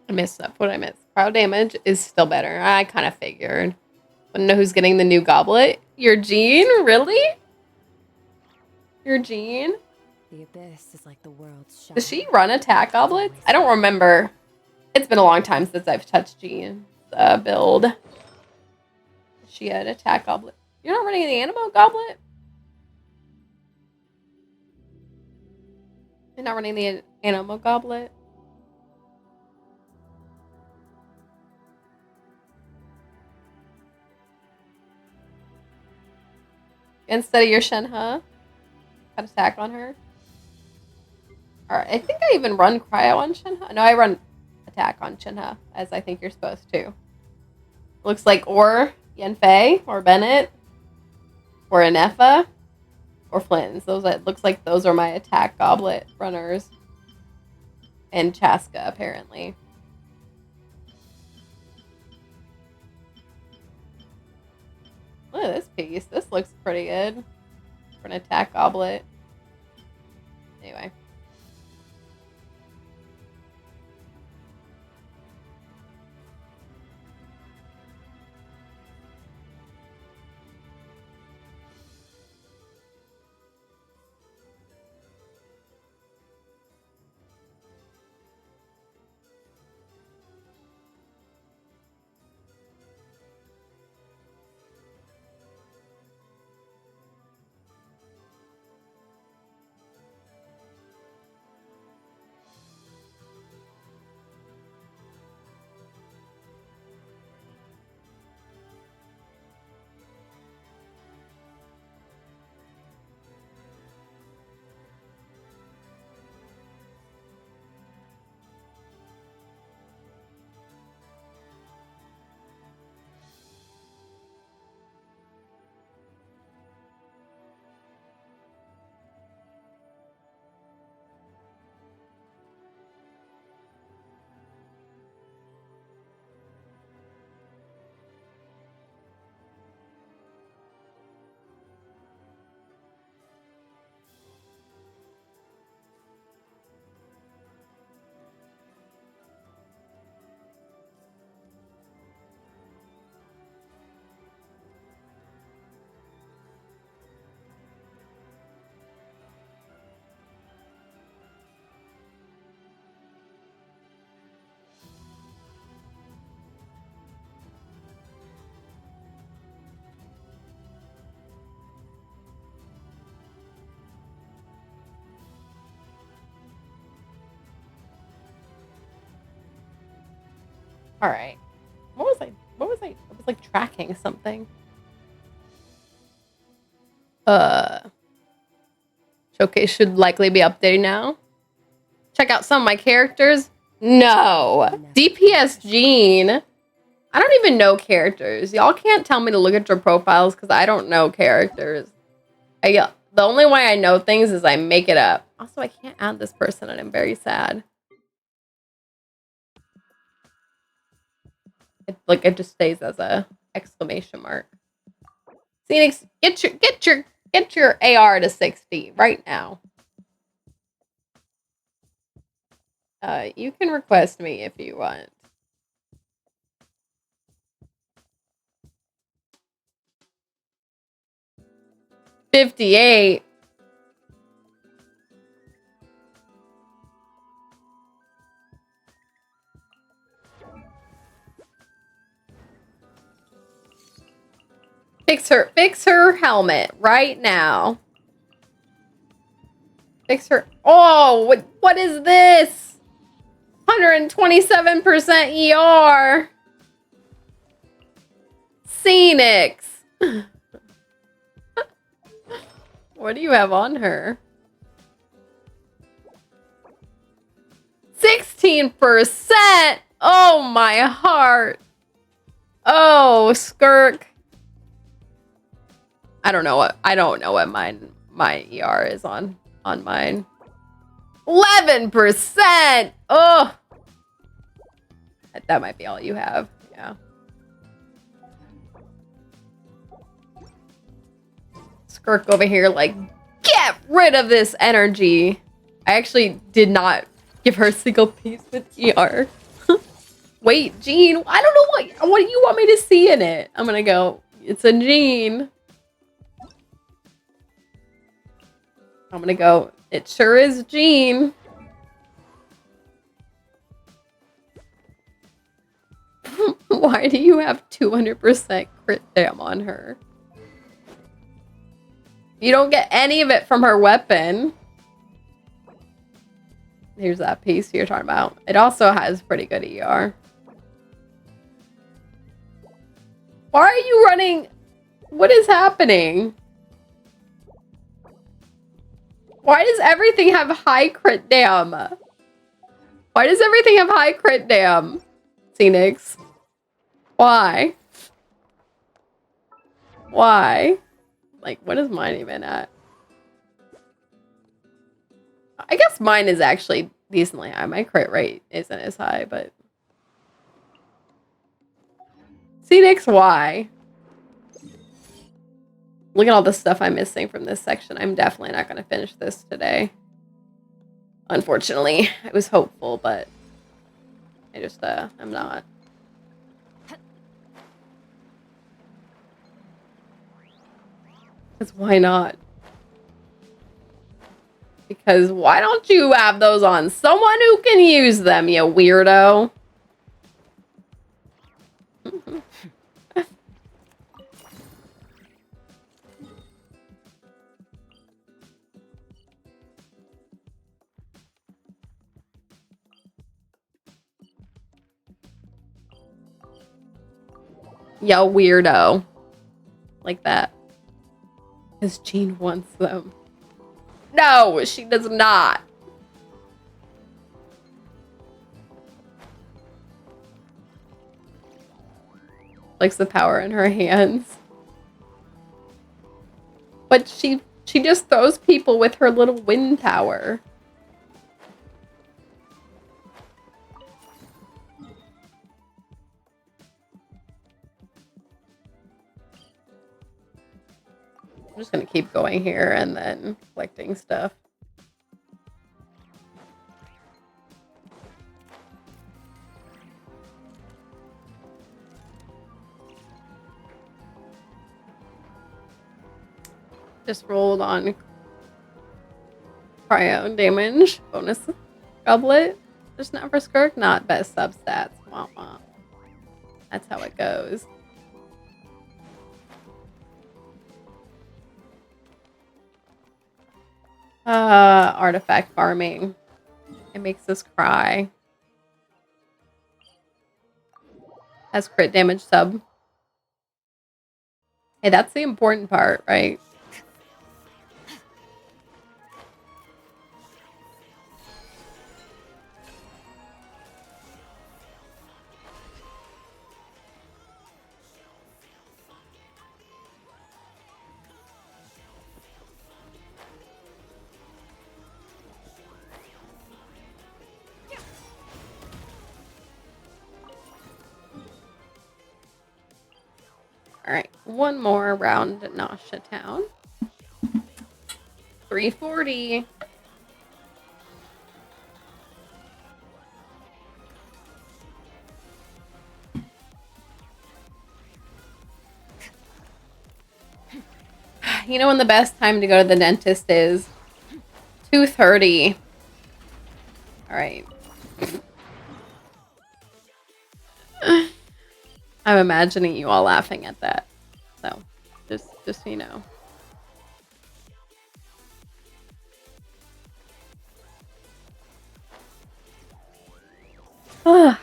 I messed up. What I missed? Crowd damage is still better. I kind of figured. Wanna know who's getting the new goblet? Your Jean? Really? Your Jean? The abyss is like the world's shadow. Does she run attack goblets? I don't remember. It's been a long time since I've touched Jean's build. she an attack goblet? You're not running the animal goblet? You're not running the animal goblet? Instead of your Shenhe? Got attack on her? Alright, I think I even run cryo on Shenhe. No, I run attack on Shenhe, as I think you're supposed to. Looks like or Yanfei, or Bennett, or Anefa, or Flynn's. Those it looks like those are my attack goblet runners. And Chaska, apparently. Look at this piece. This looks pretty good for an attack goblet. Anyway. Alright. What was I? I was like tracking something. Showcase should likely be updated now. Check out some of my characters. No. DPS Jean. I don't even know characters. Y'all can't tell me to look at your profiles because I don't know characters. The only way I know things is I make it up. Also, I can't add this person and I'm very sad. It just stays as a exclamation mark. Phoenix, get your AR to 60 right now. You can request me if you want. $58. Fix her helmet right now. Fix her. Oh, what is this? 127% ER. Phoenix. What do you have on her? 16%. Oh my heart. Oh, Skirk. I don't know what my ER is on mine. 11%. Oh. That might be all you have. Yeah. Skirk over here like, get rid of this energy. I actually did not give her a single piece with ER. Wait, Jean, I don't know what do you want me to see in it? I'm gonna go, it's a Jean. I'm gonna go, it sure is Jean. Why do you have 200% crit dam on her? You don't get any of it from her weapon. Here's that piece you're talking about. It also has pretty good ER. Why are you running? What is happening? Why does everything have high crit dam? Why does everything have high crit dam? Phoenix. Why? Why? Like, what is mine even at? I guess mine is actually decently high. My crit rate isn't as high, but... Phoenix, why? Look at all the stuff I'm missing from this section. I'm definitely not going to finish this today. Unfortunately. I was hopeful, but... I just, I'm not. Because why not? Because why don't you have those on someone who can use them, you weirdo? Yo, weirdo. Like that. Because Jean wants them. No, she does not. Likes the power in her hands. But she just throws people with her little wind power. I'm just gonna keep going here and then collecting stuff. Just rolled on cryo damage bonus goblet. Just not for Skirk, not best substats. Wah, wah. That's how it goes. Artifact farming. It makes us cry. Has crit damage sub. Hey, that's the important part, right? Alright, one more round at Nasha Town. 340. You know when the best time to go to the dentist is? 2:30. Alright. I'm imagining you all laughing at that. So, just so you know. Ah.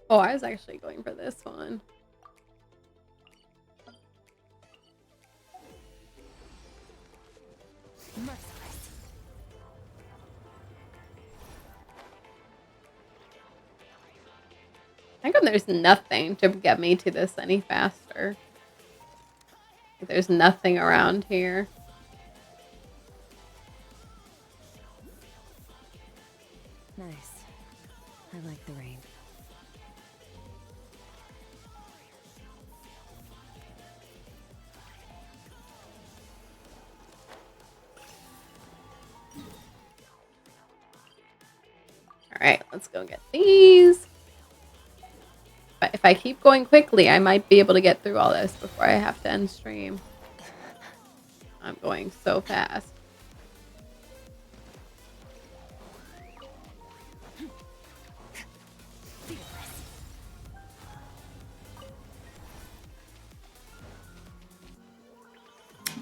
Oh, I was actually going for this one. How come there's nothing to get me to this any faster? There's nothing around here. Nice. I like the rain. Alright, let's go get these. But if I keep going quickly, I might be able to get through all this before I have to end stream. I'm going so fast.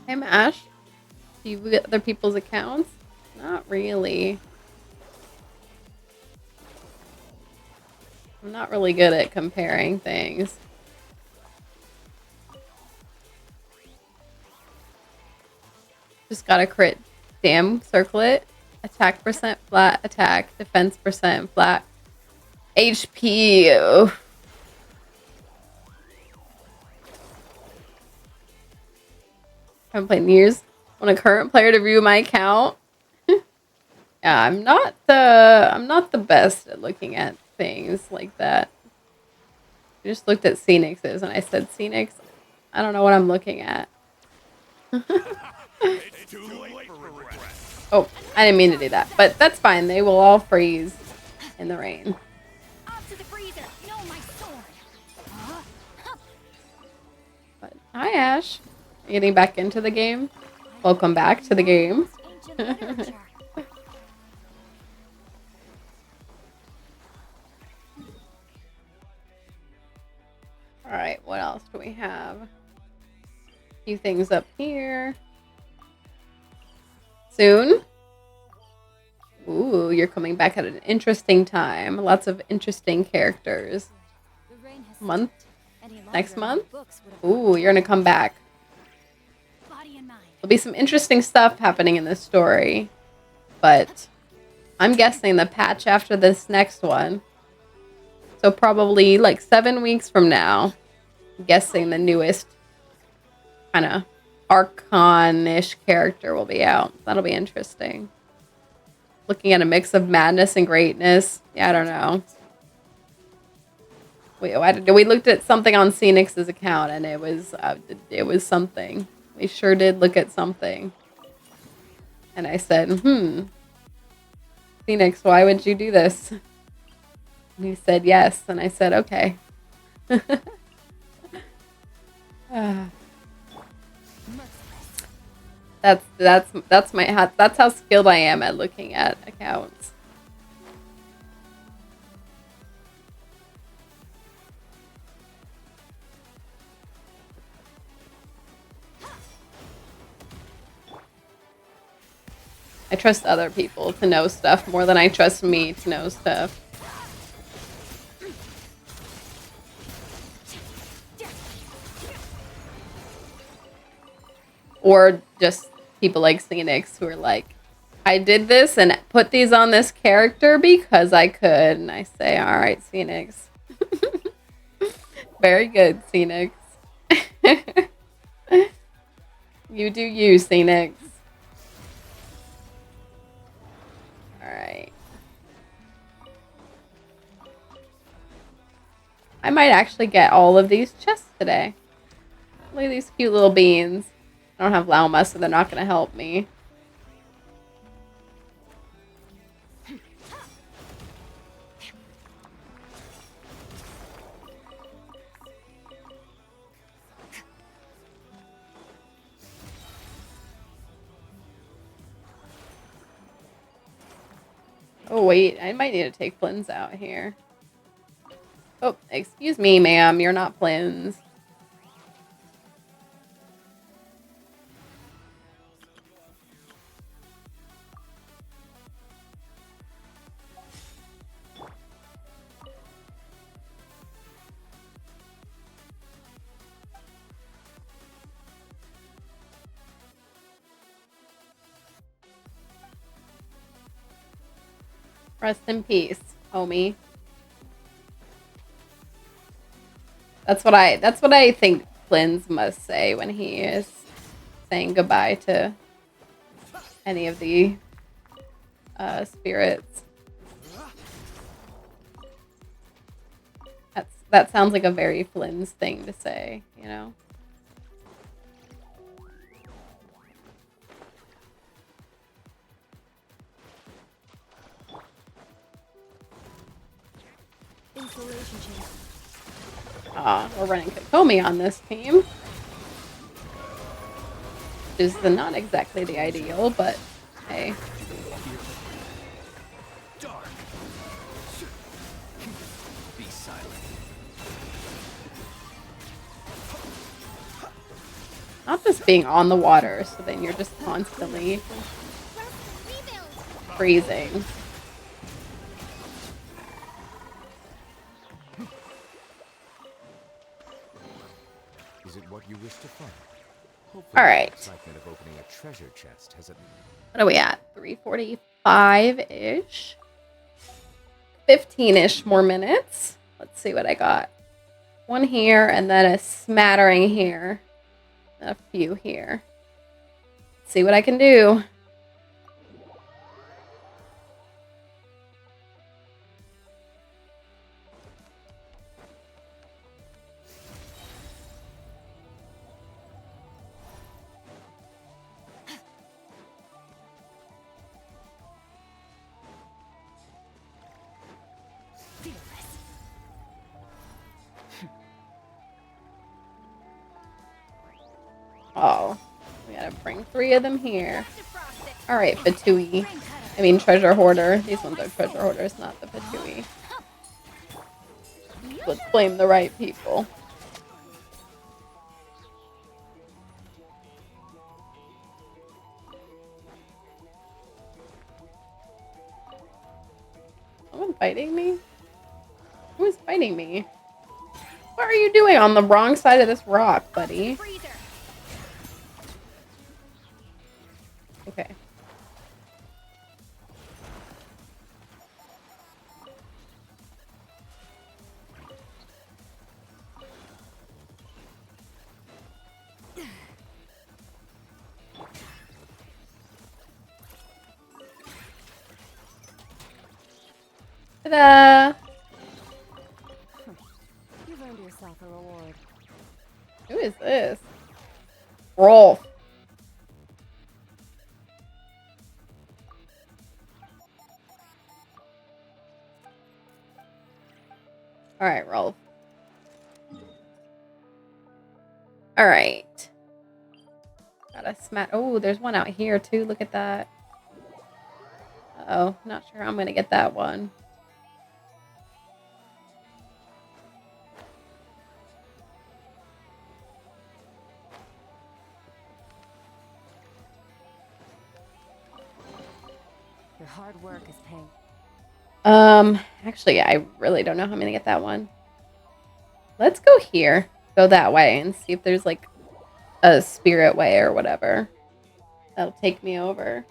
Hey, Mash. Do you get other people's accounts? Not really. I'm not really good at comparing things. Just got a crit. Damn, circlet. Attack percent flat. Attack. Defense percent flat. HP. Oof. Haven't played in years. Want a current player to view my account? Yeah, I'm not the best at looking at things like that. I just looked at Scenics's and I said, Scenics, I don't know what I'm looking at. Oh, I didn't mean to do that, but that's fine. They will all freeze in the rain. Off to the freezer. No, my sword. But hi, Ash. Getting back into the game. Welcome back to the game. All right, what else do we have? A few things up here. Soon? Ooh, you're coming back at an interesting time. Lots of interesting characters. Month? Next month? Ooh, you're gonna come back. There'll be some interesting stuff happening in this story. But I'm guessing the patch after this next one. So probably like 7 weeks from now. I'm guessing the newest kind of Archon-ish character will be out. That'll be interesting. Looking at a mix of madness and greatness. Yeah, I don't know. We looked at something on Scenics's account, and it was something. We sure did look at something. And I said, Scenics, why would you do this? And he said yes, and I said, okay. That's how skilled I am at looking at accounts. I trust other people to know stuff more than I trust me to know stuff. Or just people like Scenics who are like, I did this and put these on this character because I could. And I say, all right, Scenics. Very good, Scenics. You do you, Scenics. Alright. I might actually get all of these chests today. Look at these cute little beans. I don't have Lauma, so they're not going to help me. Oh, wait. I might need to take Flynn's out here. Oh, excuse me, ma'am. You're not Flynn's. Rest in peace, homie. That's what I think Flynn's must say when he is saying goodbye to any of the spirits. That sounds like a very Flynn's thing to say, you know? We're running Kokomi on this team. is not exactly the ideal, but hey. Dark. Be silent. Not just being on the water, so then you're just constantly freezing. Is it what you wish to find? All right. The excitement of opening a treasure chest has What are we at? 3:45-ish. 15-ish more minutes. Let's see what I got. One here, and then a smattering here. A few here. Let's see what I can do. Oh, we gotta bring 3 of them here. All right, Fatui. I mean, treasure hoarder. These ones are treasure hoarders, not the Fatui. Let's blame the right people. Someone fighting me? Who is fighting me? What are you doing on the wrong side of this rock, buddy? Okay. Ta-da! You've earned yourself a reward. Who is this? Rolf. Alright, Rolf. Alright. Gotta smack. Oh, there's one out here too. Look at that. Uh-oh. Not sure how I'm gonna get that one. Your hard work is paying. Actually, I really don't know how I'm gonna get that one. Let's go here. Go that way and see if there's like a spirit way or whatever. That'll take me over.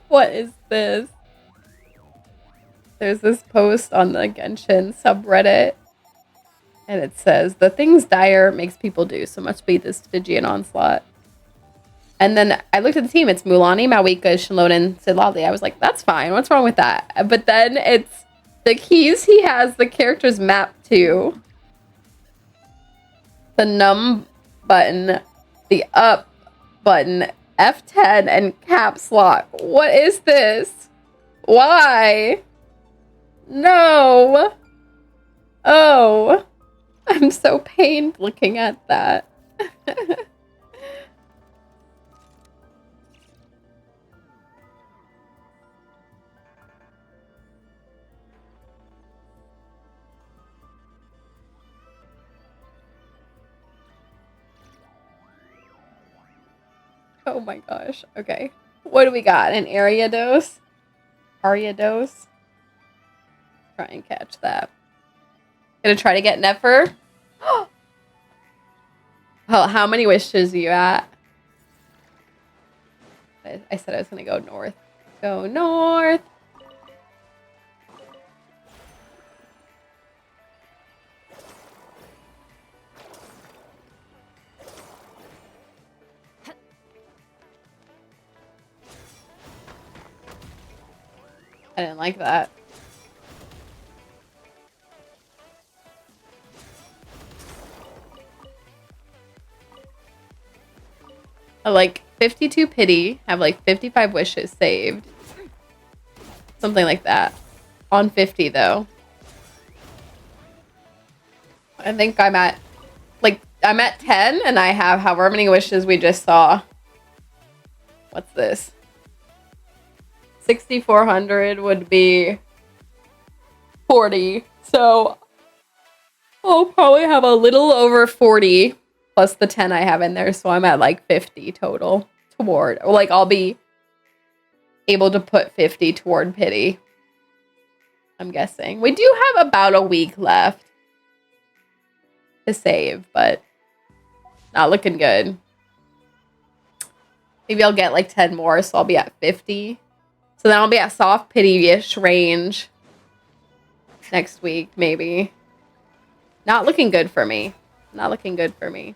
What is this? There's this post on the Genshin subreddit, and it says, "The things Dire makes people do, so must be this Stygian onslaught." And then I looked at the team. It's Mulani, Mawika, Shallonen, Sidlali. I was like, that's fine. What's wrong with that? But then it's the keys he has the characters mapped to. The num button, the up button, F10, and caps lock. What is this? Why? No. Oh. I'm so pained looking at that. Oh my gosh. Okay. What do we got? An area dose? Aria dose? Try and catch that. Gonna try to get Nefer. Well, how many wishes are you at? I said I was gonna go north. Go north. I didn't like that. I like 52 pity, have like 55 wishes saved. Something like that. On 50 though. I think I'm at 10 and I have however many wishes we just saw. What's this? 6,400 would be 40. So I'll probably have a little over 40 plus the 10 I have in there. So I'm at like 50 total toward, or like I'll be able to put 50 toward pity. I'm guessing. We do have about a week left to save, but not looking good. Maybe I'll get like 10 more, so I'll be at 50. So then I'll be at soft pity-ish range next week, maybe. Not looking good for me. Not looking good for me.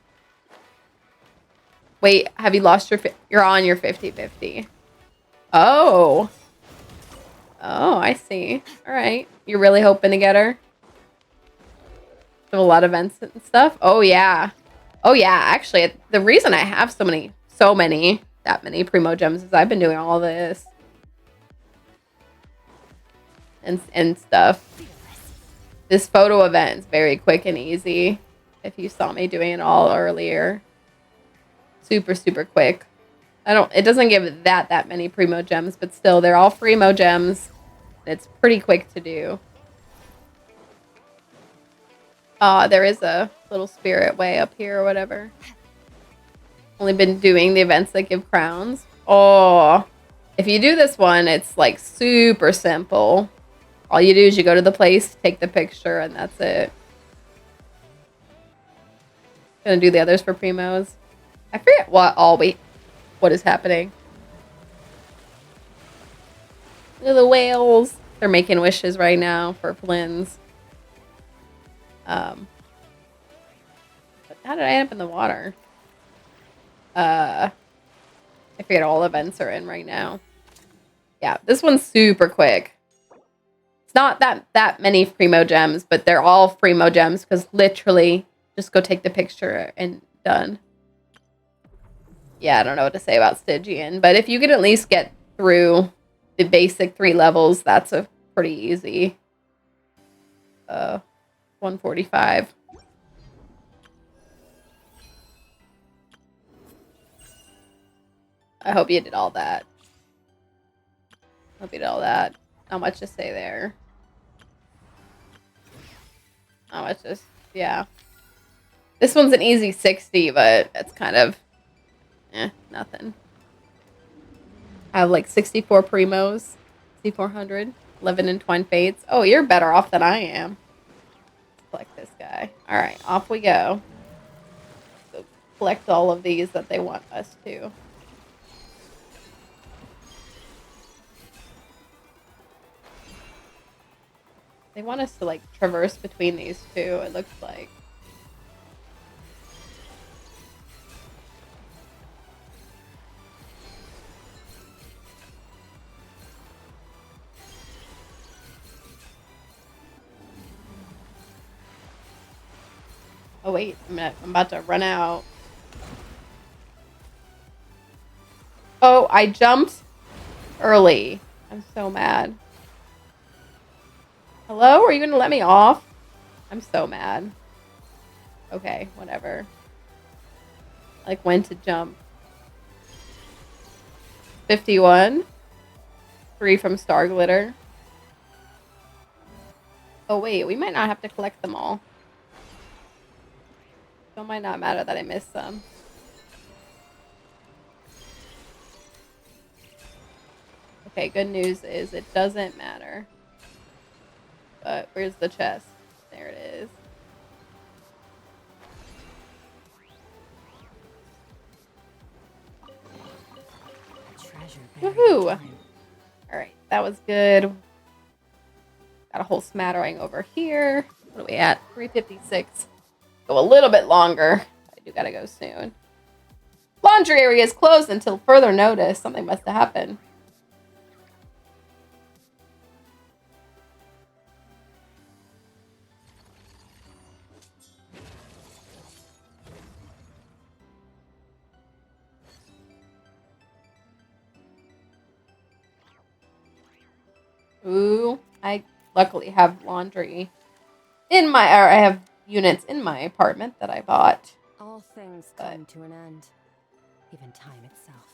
Wait, have you lost your... You're on your 50-50. Oh. Oh, I see. All right. You're really hoping to get her? Have a lot of events and stuff? Oh, yeah. Oh, yeah. Actually, the reason I have that many Primo Gems is I've been doing all this. And stuff. This photo event is very quick and easy. If you saw me doing it all earlier. Super, super quick. It doesn't give that many Primo Gems, but still, they're all Primo Gems. It's pretty quick to do. There is a little spirit way up here or whatever. Only been doing the events that give crowns. Oh, if you do this one, it's like super simple. All you do is you go to the place, take the picture, and that's it. Gonna do the others for Primos. I forget what is happening. Look at the whales. They're making wishes right now for Flynn's. How did I end up in the water? I forget all events are in right now. Yeah, this one's super quick. It's not that many Primo Gems, but they're all Primo Gems because literally just go take the picture and done. Yeah, I don't know what to say about Stygian, but if you can at least get through the basic 3 levels, that's a pretty easy 145. I hope you did all that. Hope you did all that. Not much to say there. Not much just, yeah. This one's an easy 60, but it's kind of, nothing. I have like 64 Primos, 6,400, 11 Entwined Fates. Oh, you're better off than I am. Let's collect this guy. All right, off we go. So collect all of these that they want us to. They want us to like traverse between these two, it looks like. Oh wait, I'm about to run out. Oh, I jumped early. I'm so mad. Hello? Are you gonna let me off? I'm so mad. Okay, whatever. Like when to jump. 51. 3 from Star Glitter. Oh wait, we might not have to collect them all. So it might not matter that I missed some. Okay, good news is it doesn't matter. But where's the chest? There it is. Woohoo! Alright, that was good. Got a whole smattering over here. What are we at? 356. Go a little bit longer. I do gotta go soon. Laundry area is closed until further notice. Something must have happened. Ooh, I luckily have laundry in my, or I have units in my apartment that I bought. All things But come to an end, even time itself.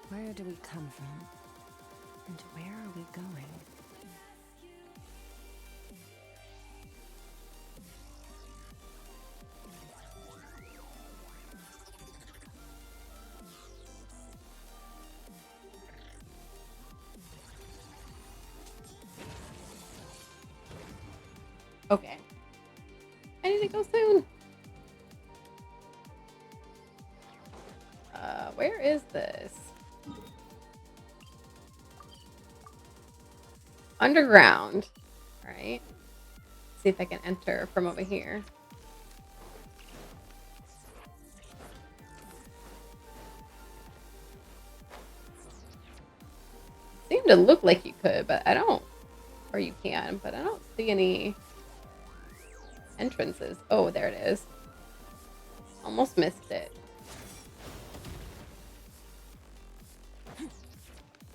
Where do we come from? And where are we going? okay. I need to go soon. Where is this? Underground. All right. See if I can enter from over here. Seemed to look like you could, but I don't. Or you can, but I don't see any entrances. Oh, there it is. Almost missed it.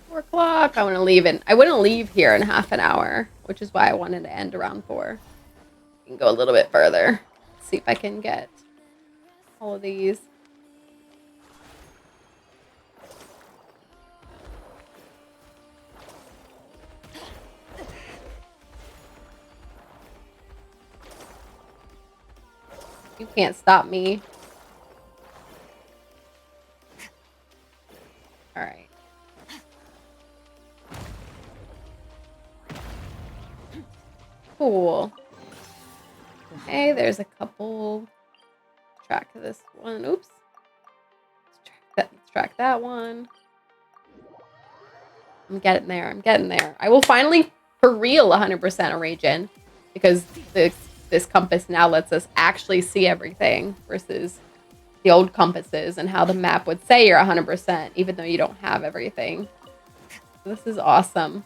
4 o'clock. I want to leave it. I wouldn't leave here in half an hour, which is why I wanted to end around 4. I can go a little bit further. See if I can get all of these. You can't stop me. All right. Cool. Okay, there's a couple. Track this one. Oops. Let's track that one. I'm getting there. I'm getting there. I will finally, for real, 100% a region, because this compass now lets us actually see everything versus the old compasses and how the map would say you're 100% even though you don't have everything. This is awesome.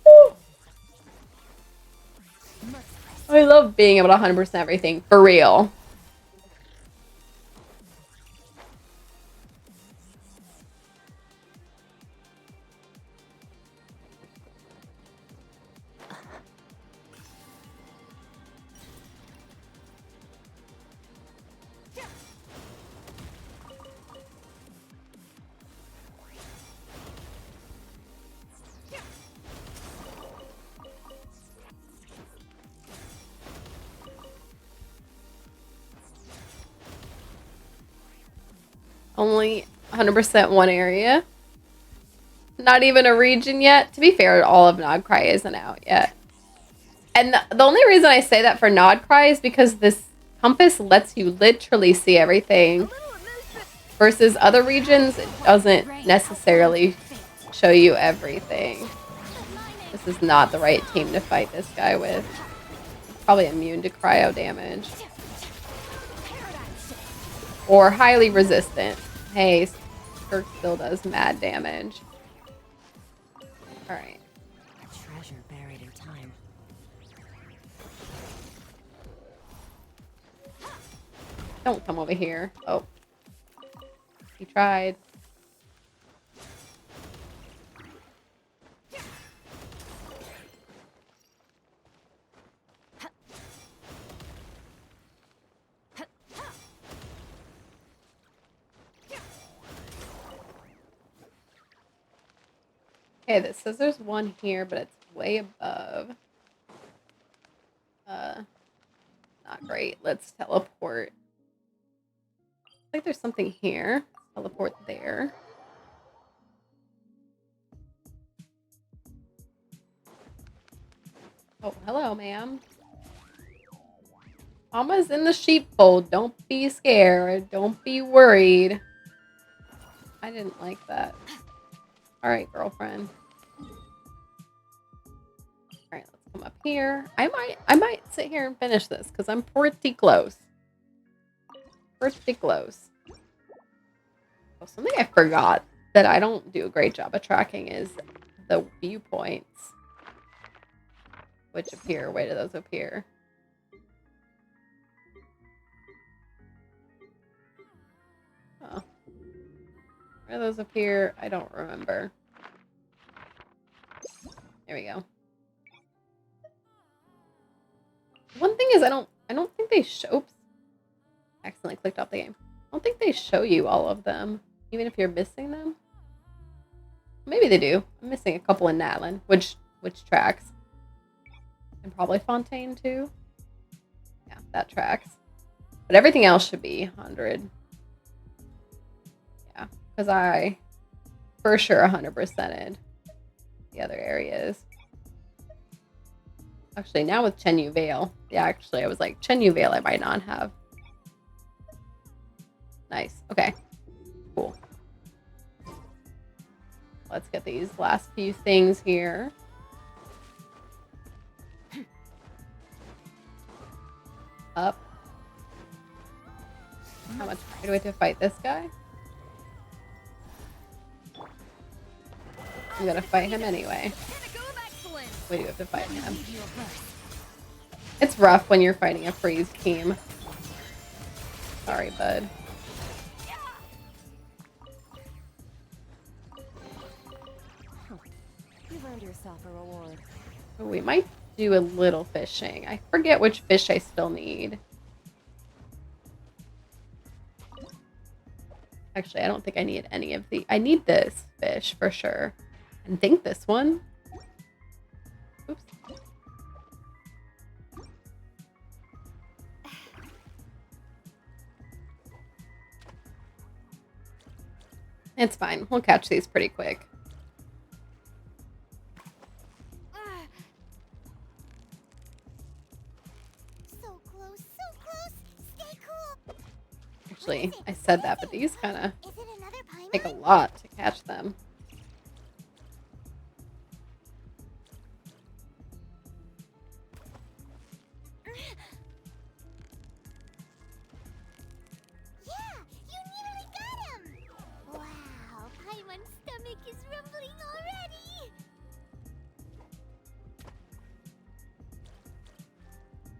Woo. I love being able to 100% everything for real. Only 100% one area. Not even a region yet. To be fair, all of Nodcry isn't out yet. And the only reason I say that for Nodcry is because this compass lets you literally see everything. Versus other regions, it doesn't necessarily show you everything. This is not the right team to fight this guy with. Probably immune to cryo damage. Or highly resistant. Hey, Skirk still does mad damage. Alright. Treasure buried in time. Don't come over here. Oh. He tried. Okay, this says there's one here, but it's way above. Not great. Let's teleport. Looks like there's something here. Teleport there. Oh, hello, ma'am. Mama's in the sheepfold. Don't be scared. Don't be worried. I didn't like that. Alright, girlfriend. Alright, let's come up here. I might sit here and finish this because I'm pretty close. Pretty close. Oh, something I forgot that I don't do a great job of tracking is the viewpoints. Which appear. Where do those appear? Oh. Where do those appear? I don't remember. There we go. One thing is I don't think they show. Oops. Accidentally clicked off the game. I don't think they show you all of them, even if you're missing them. Maybe they do. I'm missing a couple in Natlin, which tracks. And probably Fontaine too. Yeah, that tracks. But everything else should be 100. Yeah, because I for sure 100%ed the other areas. Actually, now with Chen Yu Vale. Yeah, actually, I was like, Chen Yu Vale I might not have. Nice. Okay. Cool. Let's get these last few things here. Up. How much do we have to fight this guy? We gotta fight him anyway. We do have to fight him. It's rough when you're fighting a freeze team. Sorry, bud. You've earned yourself a reward. We might do a little fishing. I forget which fish I still need. Actually, I don't think I need any of the... I need this fish for sure. And think this one. Oops. It's fine. We'll catch these pretty quick. So close, so close. Stay cool. Actually, I said that, but these kind of Is it another Paimon? take a lot to catch them. Yeah, you nearly got him. Wow, Paimon's stomach is rumbling already.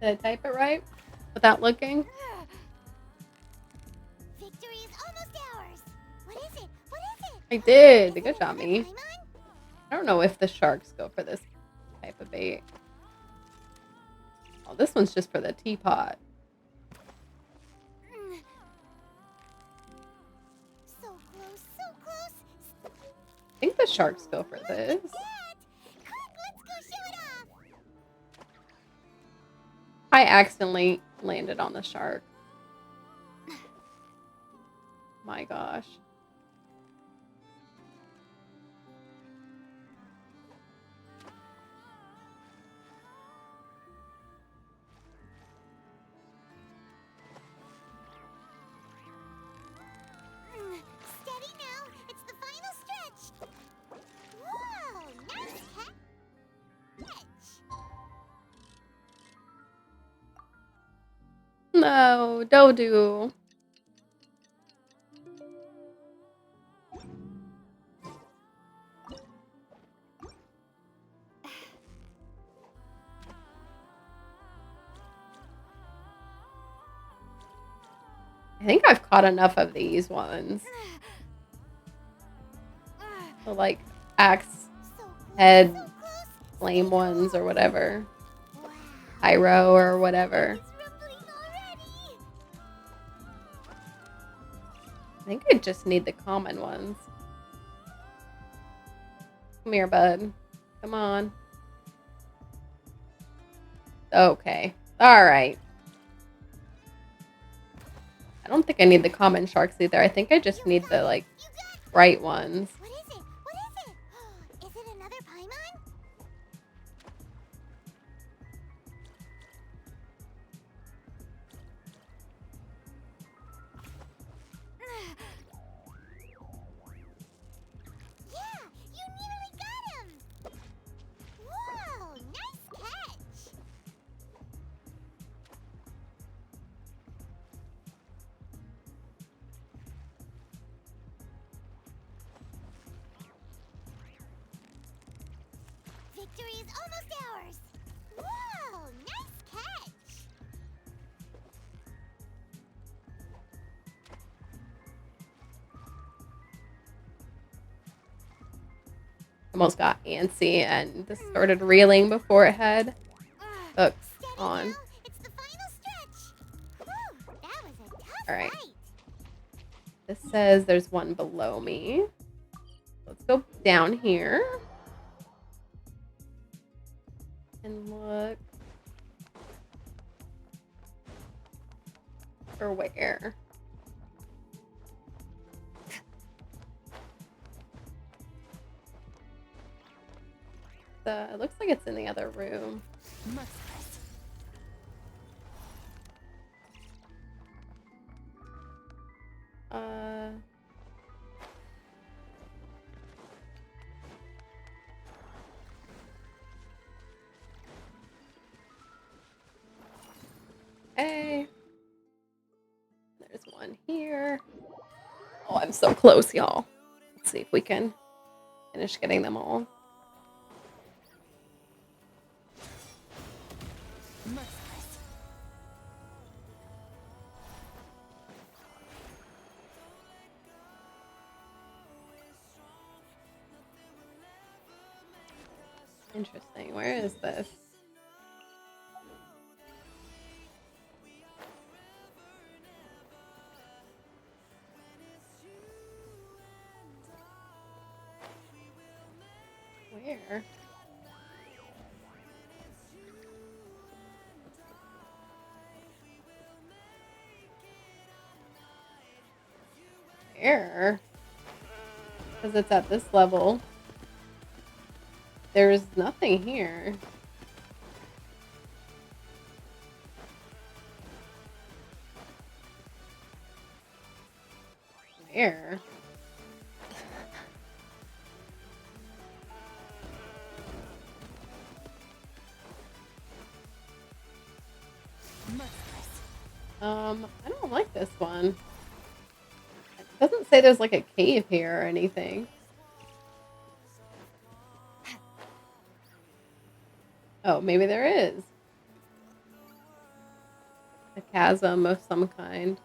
Did I type it right? Without looking? Victory is almost ours. What is it? What is it? I did. Good job, Another me. Paimon? I don't know if the sharks go for this type of bait. Oh, this one's just for the teapot. So close, so close. I think the sharks go for this. Quick, let's go show it off. I accidentally landed on the shark. My gosh. Steady now. It's the final stretch. Whoa, nice catch. No, don't do. I think I've caught enough of these ones. The like axe head flame ones or whatever. Pyro or whatever. I think I just need the common ones. Come here, bud. Come on. Okay. Alright. I don't think I need the common sharks either. I think I just need the, like, bright ones. What is it? What is it? Is it another Paimon? Yeah, you nearly got him. Whoa, nice catch. Victory is almost ours! Whoa! Nice catch! Almost got antsy and just started reeling before it had hooks on. Now, it's the final stretch! Whew, that was a tough Alright. fight! This says there's one below me. Let's go down here. And look. For where? It looks like it's in the other room. Hey. There's one here. Oh, I'm so close, y'all. Let's see if we can finish getting them all. Interesting. Where is this? Where? Where? Because it's at this level. There's nothing here. Where? I don't like this one. It doesn't say there's like a cave here or anything. Oh, maybe there is. A chasm of some kind.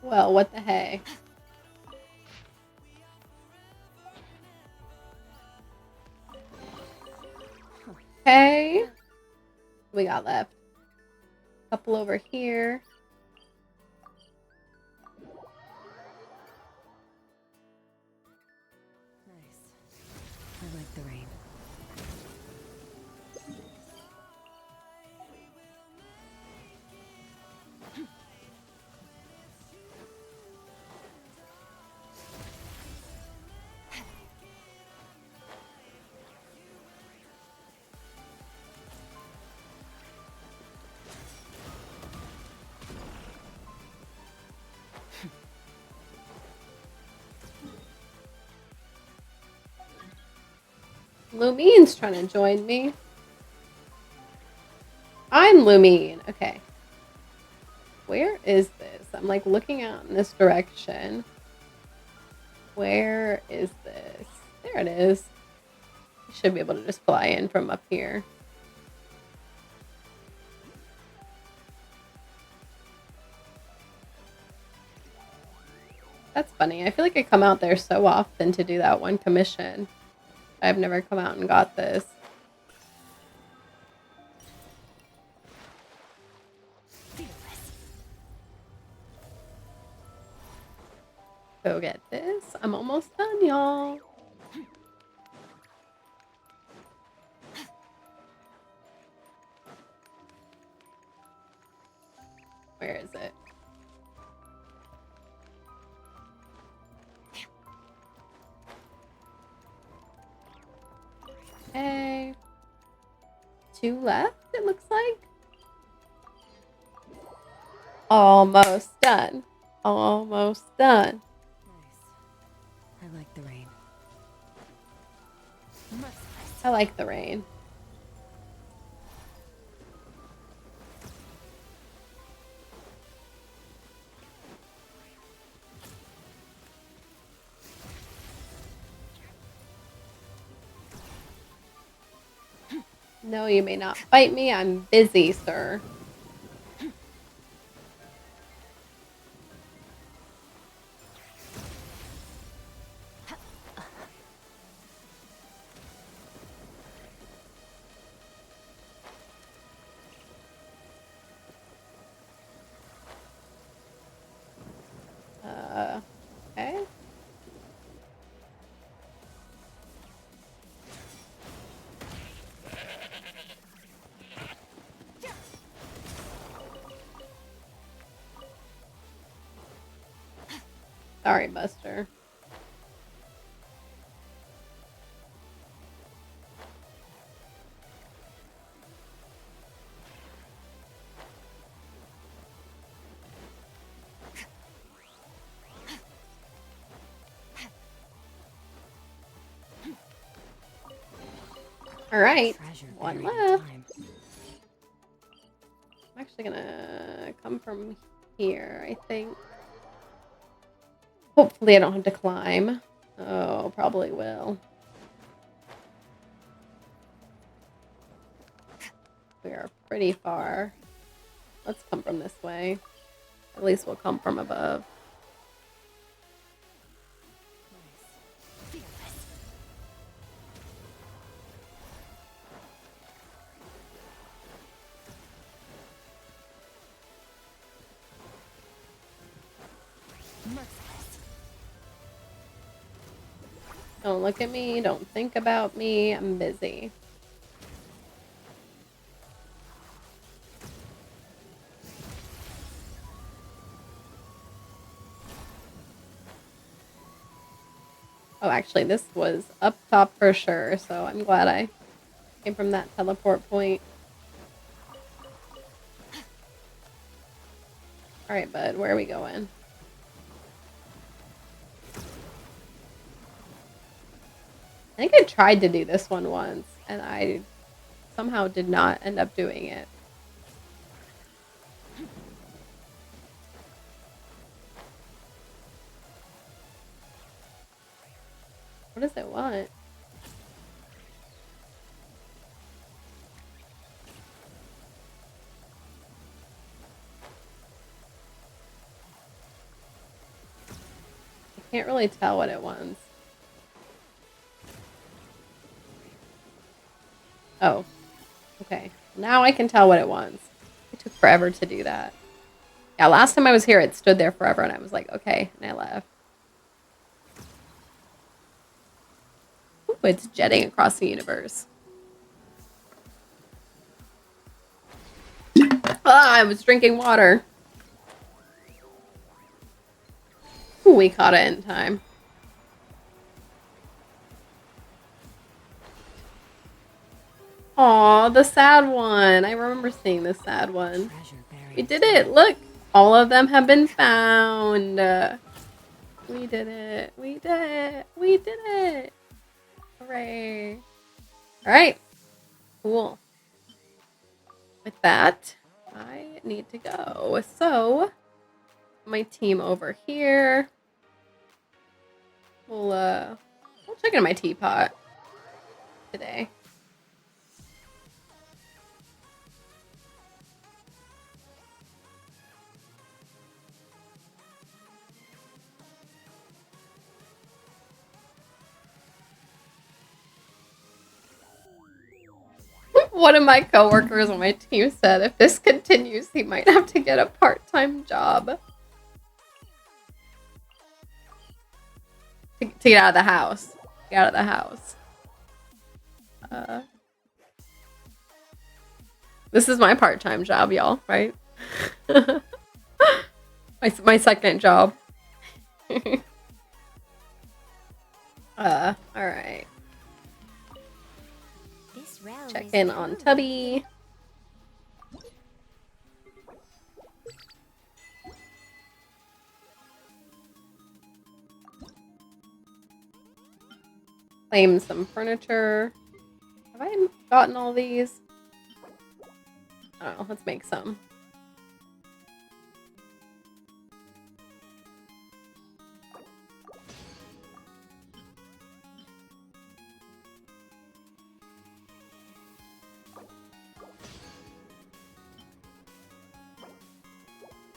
Well, what the heck? Okay. What we got left? Couple over here. Nice. I like the rain. Lumine's trying to join me. I'm Lumine. Okay. Where is this? I'm like looking out in this direction. Where is this? There it is. I should be able to just fly in from up here. That's funny. I feel like I come out there so often to do that one commission. I've never come out and got this. Go get this. I'm almost done, y'all. Where is it? Okay. 2 left, it looks like. Almost done. Almost done. Nice. I like the rain. I like the rain. No, you may not fight me. I'm busy, sir. Okay. Sorry, Buster. All right, one left. I'm actually gonna come from here, I think. Hopefully I don't have to climb. Oh, probably will. We are pretty far. Let's come from this way. At least we'll come from above. Don't look at me. Don't think about me. I'm busy. Oh, actually, this was up top for sure, so I'm glad I came from that teleport point. Alright, bud, where are we going? I think I tried to do this one once, and I somehow did not end up doing it. What does it want? I can't really tell what it wants. Oh, okay. Now I can tell what it wants. It took forever to do that. Yeah, last time I was here, it stood there forever, and I was like, okay, and I left. Ooh, it's jetting across the universe. Ah, I was drinking water. Ooh, we caught it in time. Aw, the sad one. I remember seeing the sad one. We did it. Look, all of them have been found. We did it. We did it. We did it. Hooray. All right. Cool. With that, I need to go. So, my team over here. We'll check in my teapot today. One of my coworkers on my team said if this continues, he might have to get a part-time job to get out of the house. Get out of the house. This is my part-time job, y'all, right? my second job. All right. Check in on Tubby. Claim some furniture. Have I gotten all these? I don't know. Let's make some.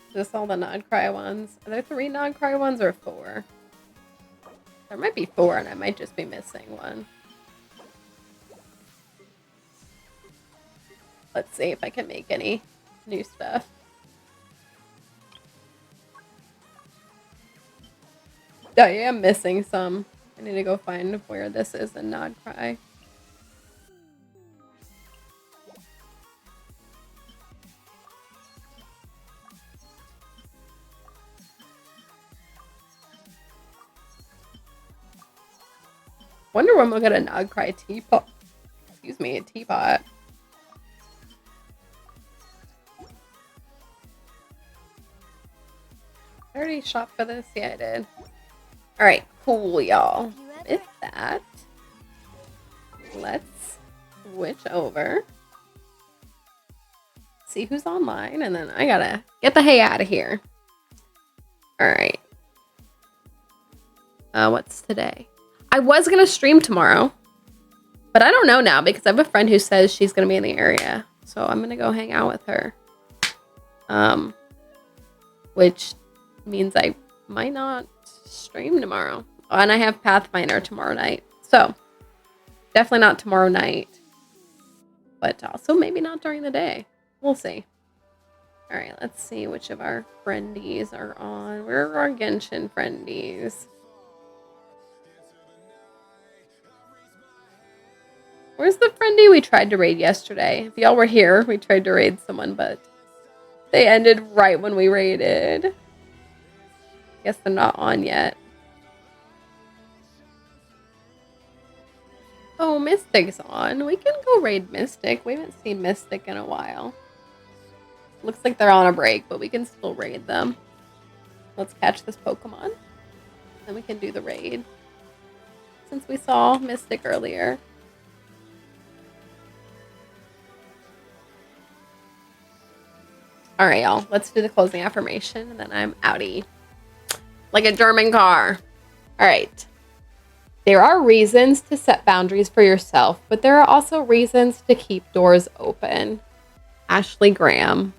Is this all the non-cry ones? Are there 3 non-cry ones or 4? There might be 4 and I might just be missing one. Let's see if I can make any new stuff. I am missing some. I need to go find where this is in non-cry. Wonder when we'll get a non-cry teapot. Excuse me, a teapot. I already shopped for this? Yeah, I did. Alright, cool, y'all. With that, let's switch over. See who's online, and then I gotta get the hay out of here. Alright. What's today? I was gonna stream tomorrow, but I don't know now because I have a friend who says she's gonna be in the area. So I'm gonna go hang out with her. Which means I might not stream tomorrow. Oh, and I have Pathfinder tomorrow night. So definitely not tomorrow night. But also maybe not during the day. We'll see. Alright, let's see which of our friendies are on. Where are our Genshin friendies? Where's the friendie we tried to raid yesterday? If y'all were here, we tried to raid someone, but they ended right when we raided. Guess they're not on yet. Oh, Mystic's on. We can go raid Mystic. We haven't seen Mystic in a while. Looks like they're on a break, but we can still raid them. Let's catch this Pokemon. Then we can do the raid. Since we saw Mystic earlier. Alright, y'all. Let's do the closing affirmation, and then I'm outie. Like a German car. Alright. There are reasons to set boundaries for yourself, but there are also reasons to keep doors open. Ashley Graham.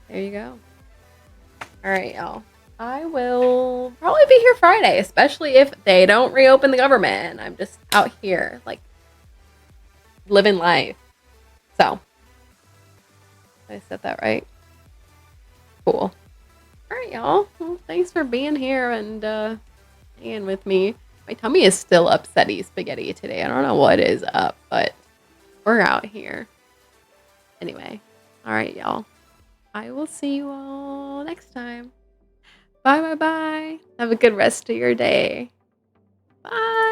There you go. Alright, y'all. I will probably be here Friday, especially if they don't reopen the government. I'm just out here, like, living life. So. Did I said that right? Cool. Alright, y'all. Well, thanks for being here and hanging with me. My tummy is still upsetty spaghetti today. I don't know what is up, but we're out here. Anyway. Alright, y'all. I will see you all next time. Bye, bye, bye. Have a good rest of your day. Bye.